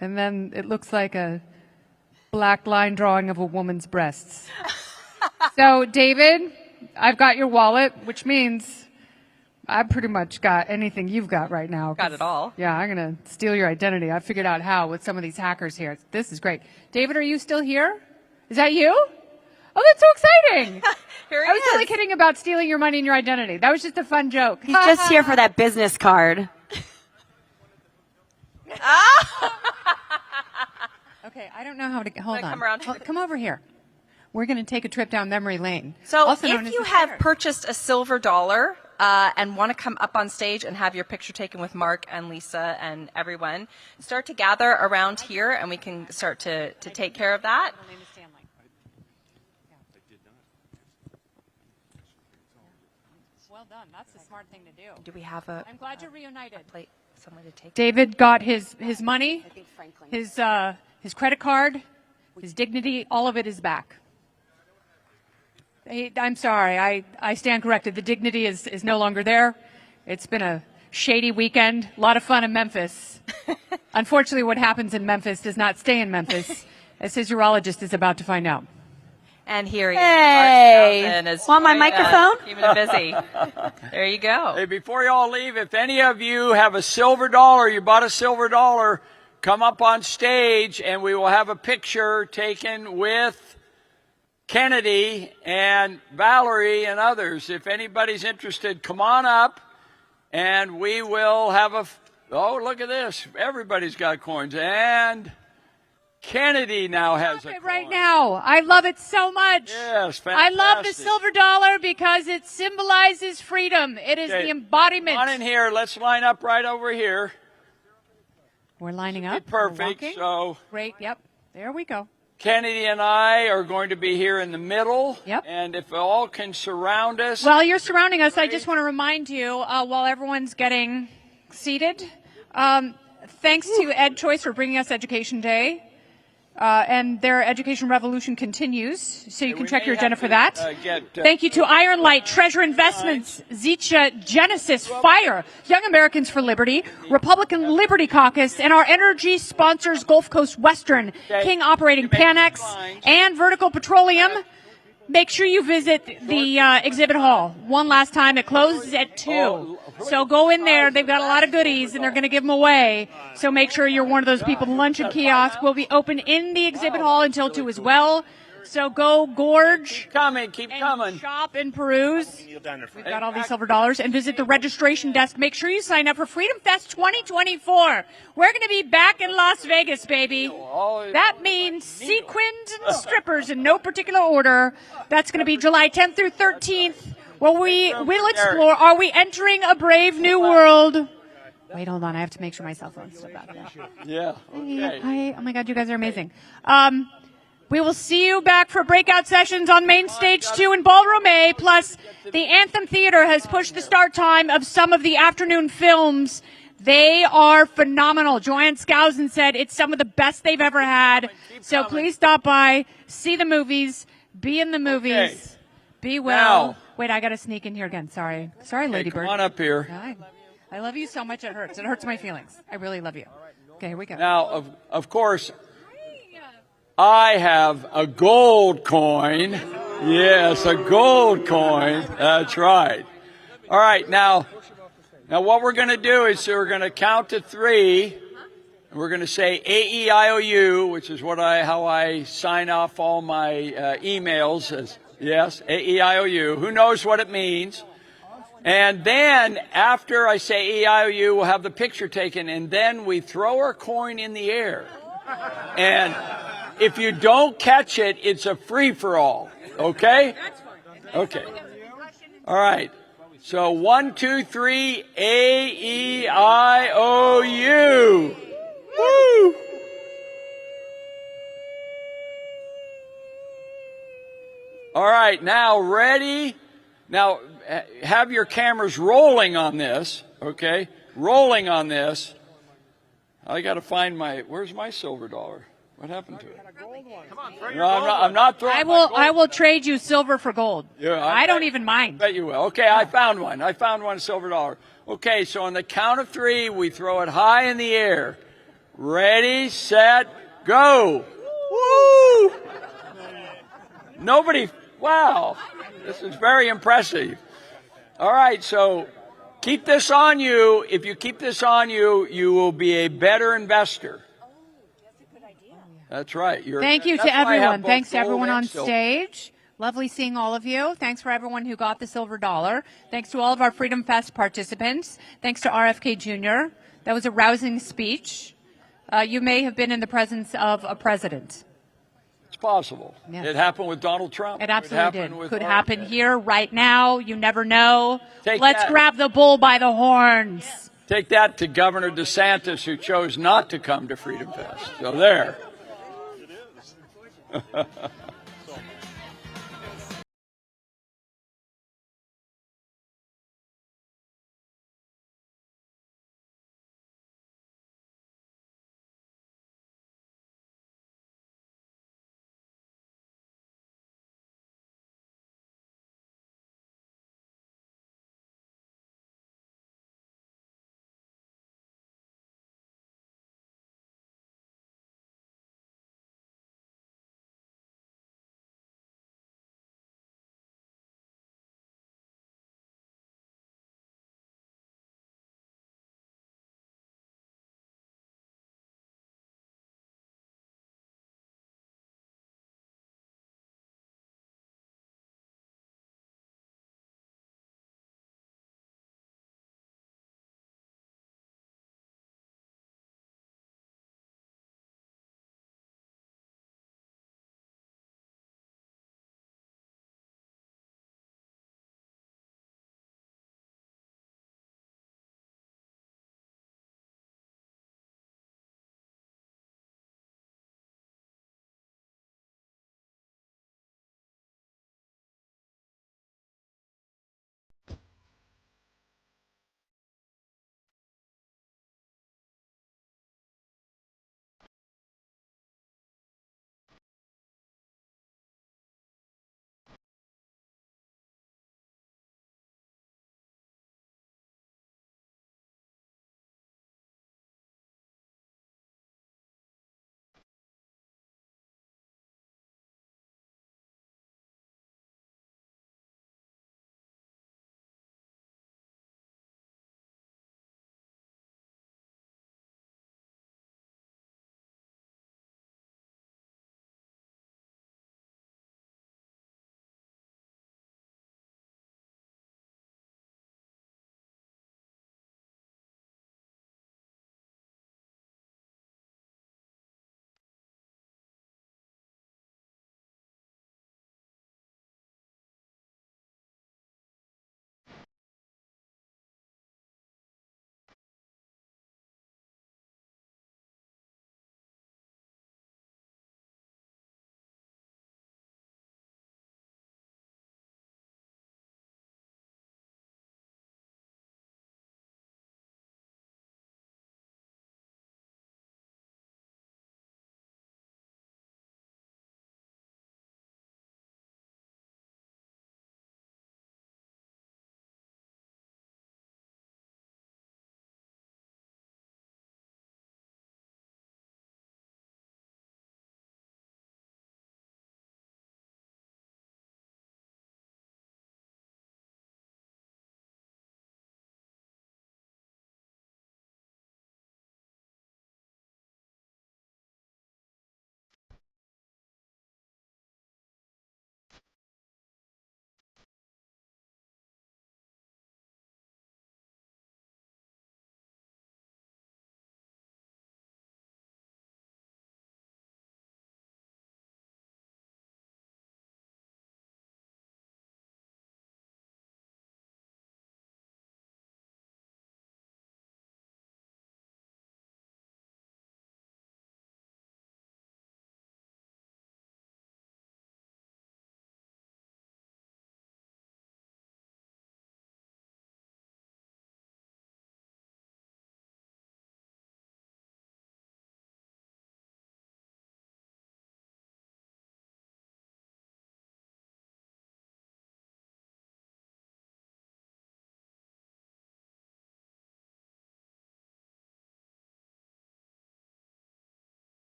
And then it looks like a black line drawing of a woman's breasts. So, David, I've got your wallet, which means I've pretty much got anything you've got right now. Got it all. Yeah, I'm going to steal your identity. I figured out how with some of these hackers here. This is great. David, are you still here? Is that you? Oh, that's so exciting. Here he I was is. really kidding about stealing your money and your identity. That was just a fun joke. He's just here for that business card. Okay, I don't know how to hold on. Come around. Come over here. We're going to take a trip down memory lane. So also known if as you the have Shire. purchased a silver dollar and want to come up on stage and have your picture taken with Mark and Lisa and everyone, start to gather around here and we can start to take care of that. Well done. That's the smart thing to do. Do we have a? I'm glad you're reunited. Someone to take. David got his money, his credit card, his dignity, all of it is back. I'm sorry, I stand corrected. The dignity is no longer there. It's been a shady weekend. A lot of fun in Memphis. Unfortunately, what happens in Memphis does not stay in Memphis, as his urologist is about to find out. And here he Hey. is. Want my microphone? Keeping it busy. There you go. Hey, before you all leave, if any of you have a silver dollar, you bought a silver dollar, come up on stage and we will have a picture taken with Kennedy and Valerie and others. If anybody's interested, come on up and we will have a... Oh, look at this. Everybody's got coins. And Kennedy now has a coin. Right now. I love it so much. Yes, fantastic. I love the silver dollar because it symbolizes freedom. It is the embodiment. Come on in here. Let's line up right over here. We're lining up. Perfect. We're walking. So great. Yep. There we go. Kennedy and I are going to be here in the middle. Yep. And if all can surround us. While you're surrounding us, I just want to remind you, while everyone's getting seated, thanks to EdChoice for bringing us Education Day. And their education revolution continues, so you can check your agenda for that. Thank you to Iron Light, Treasure Investments, Zicha, Genesis, Fire, Young Americans for Liberty, Republican Liberty Caucus, and our energy sponsors Gulf Coast Western, King Operating Panex, and Vertical Petroleum. Make sure you visit the exhibit hall one last time. It closes at 2. So go in there. They've got a lot of goodies, and they're going to give them away. So make sure you're one of those people. The luncheon kiosk will be open in the exhibit hall until 2 as well. So go gorge. Keep coming. Shop and peruse. We've got all these silver dollars. And visit the registration desk. Make sure you sign up for Freedom Fest 2024. We're going to be back in Las Vegas, baby. That means sequins and strippers in no particular order. That's going to be July 10th through 13th. Where we will explore, are we entering a brave new world? Wait, hold on. I have to make sure my cell phone's still back there. Yeah. Okay. Hi. Oh my God, you guys are amazing. We will see you back for breakout sessions on Main Stage 2 in Ballroom A. Plus, the Anthem Theater has pushed the start time of some of the afternoon films. They are phenomenal. Joanne Skousen said it's some of the best they've ever had. So please stop by, see the movies, be in the movies, be well. Now, wait, I got to sneak in here again. Sorry, Lady Bird. Come on up here. I love you so much it hurts. It hurts my feelings. I really love you. Okay, here we go. Now, of course, I have a gold coin. Yes, a gold coin. That's right. All right, now what we're going to do is we're going to count to 3. And we're going to say AEIOU, which is how I sign off all my emails. Yes, AEIOU. Who knows what it means? And then after I say AEIOU, we'll have the picture taken, and then we throw our coin in the air. And if you don't catch it, it's a free-for-all. Okay? Okay. All right. So 1, 2, 3, AEIOU. Woo! All right, now ready? Now have your cameras rolling on this, okay? Rolling on this. I got to find where's my silver dollar? What happened to it? No, I'm not throwing I will trade you silver for gold. Yeah, I don't even mind. Bet you will. Okay, I found one. I found one silver dollar. Okay, so on the count of 3, we throw it high in the air. Ready, set, go. Woo! Wow, this is very impressive. All right, so keep this on you. If you keep this on you, you will be a better investor. That's right. Thank you to everyone. Thanks to everyone on stage. Lovely seeing all of you. Thanks for everyone who got the silver dollar. Thanks to all of our Freedom Fest participants. Thanks to RFK Jr. That was a rousing speech. You may have been in the presence of a president. It's possible. Yes. It happened with Donald Trump. It absolutely did. Could happen here right now. You never know. Let's grab the bull by the horns. Take that to Governor DeSantis, who chose not to come to Freedom Fest. So there.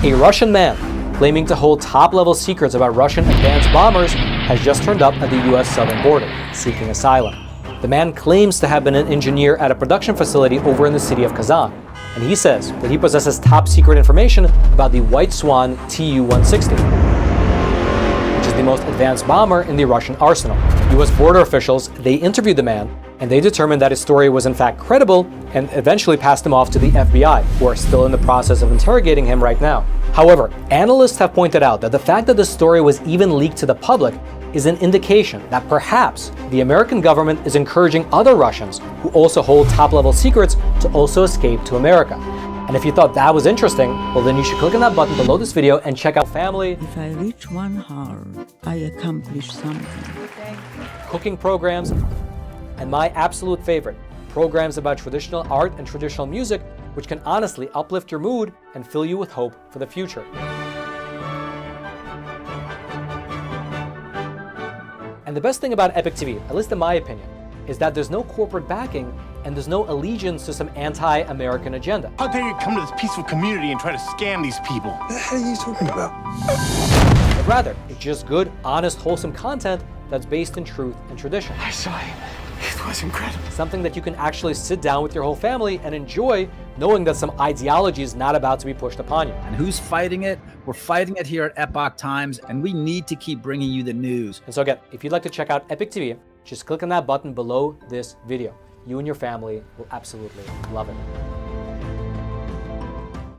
A Russian man claiming to hold top-level secrets about Russian advanced bombers has just turned up at the U.S. southern border, seeking asylum. The man claims to have been an engineer at a production facility over in the city of Kazan, and he says that he possesses top-secret information about the White Swan Tu-160, which is the most advanced bomber in the Russian arsenal. U.S. border officials, they interviewed the man, and they determined that his story was in fact credible and eventually passed him off to the FBI, who are still in the process of interrogating him right now. However, analysts have pointed out that the fact that the story was even leaked to the public is an indication that perhaps the American government is encouraging other Russians who also hold top-level secrets to also escape to America. And if you thought that was interesting, well then you should click on that button below this video and check out family. If I reach 1 hour, I accomplish something. Cooking programs, and my absolute favorite, programs about traditional art and traditional music, which can honestly uplift your mood and fill you with hope for the future. And the best thing about Epic TV, at least in my opinion, is that there's no corporate backing and there's no allegiance to some anti-American agenda. How dare you come to this peaceful community and try to scam these people? What the hell are you talking about? But rather, it's just good, honest, wholesome content that's based in truth and tradition. I saw him. It was incredible. Something that you can actually sit down with your whole family and enjoy, knowing that some ideology is not about to be pushed upon you. And who's fighting it? We're fighting it here at Epoch Times, and we need to keep bringing you the news. And so again, if you'd like to check out Epic TV, just click on that button below this video. You and your family will absolutely love it.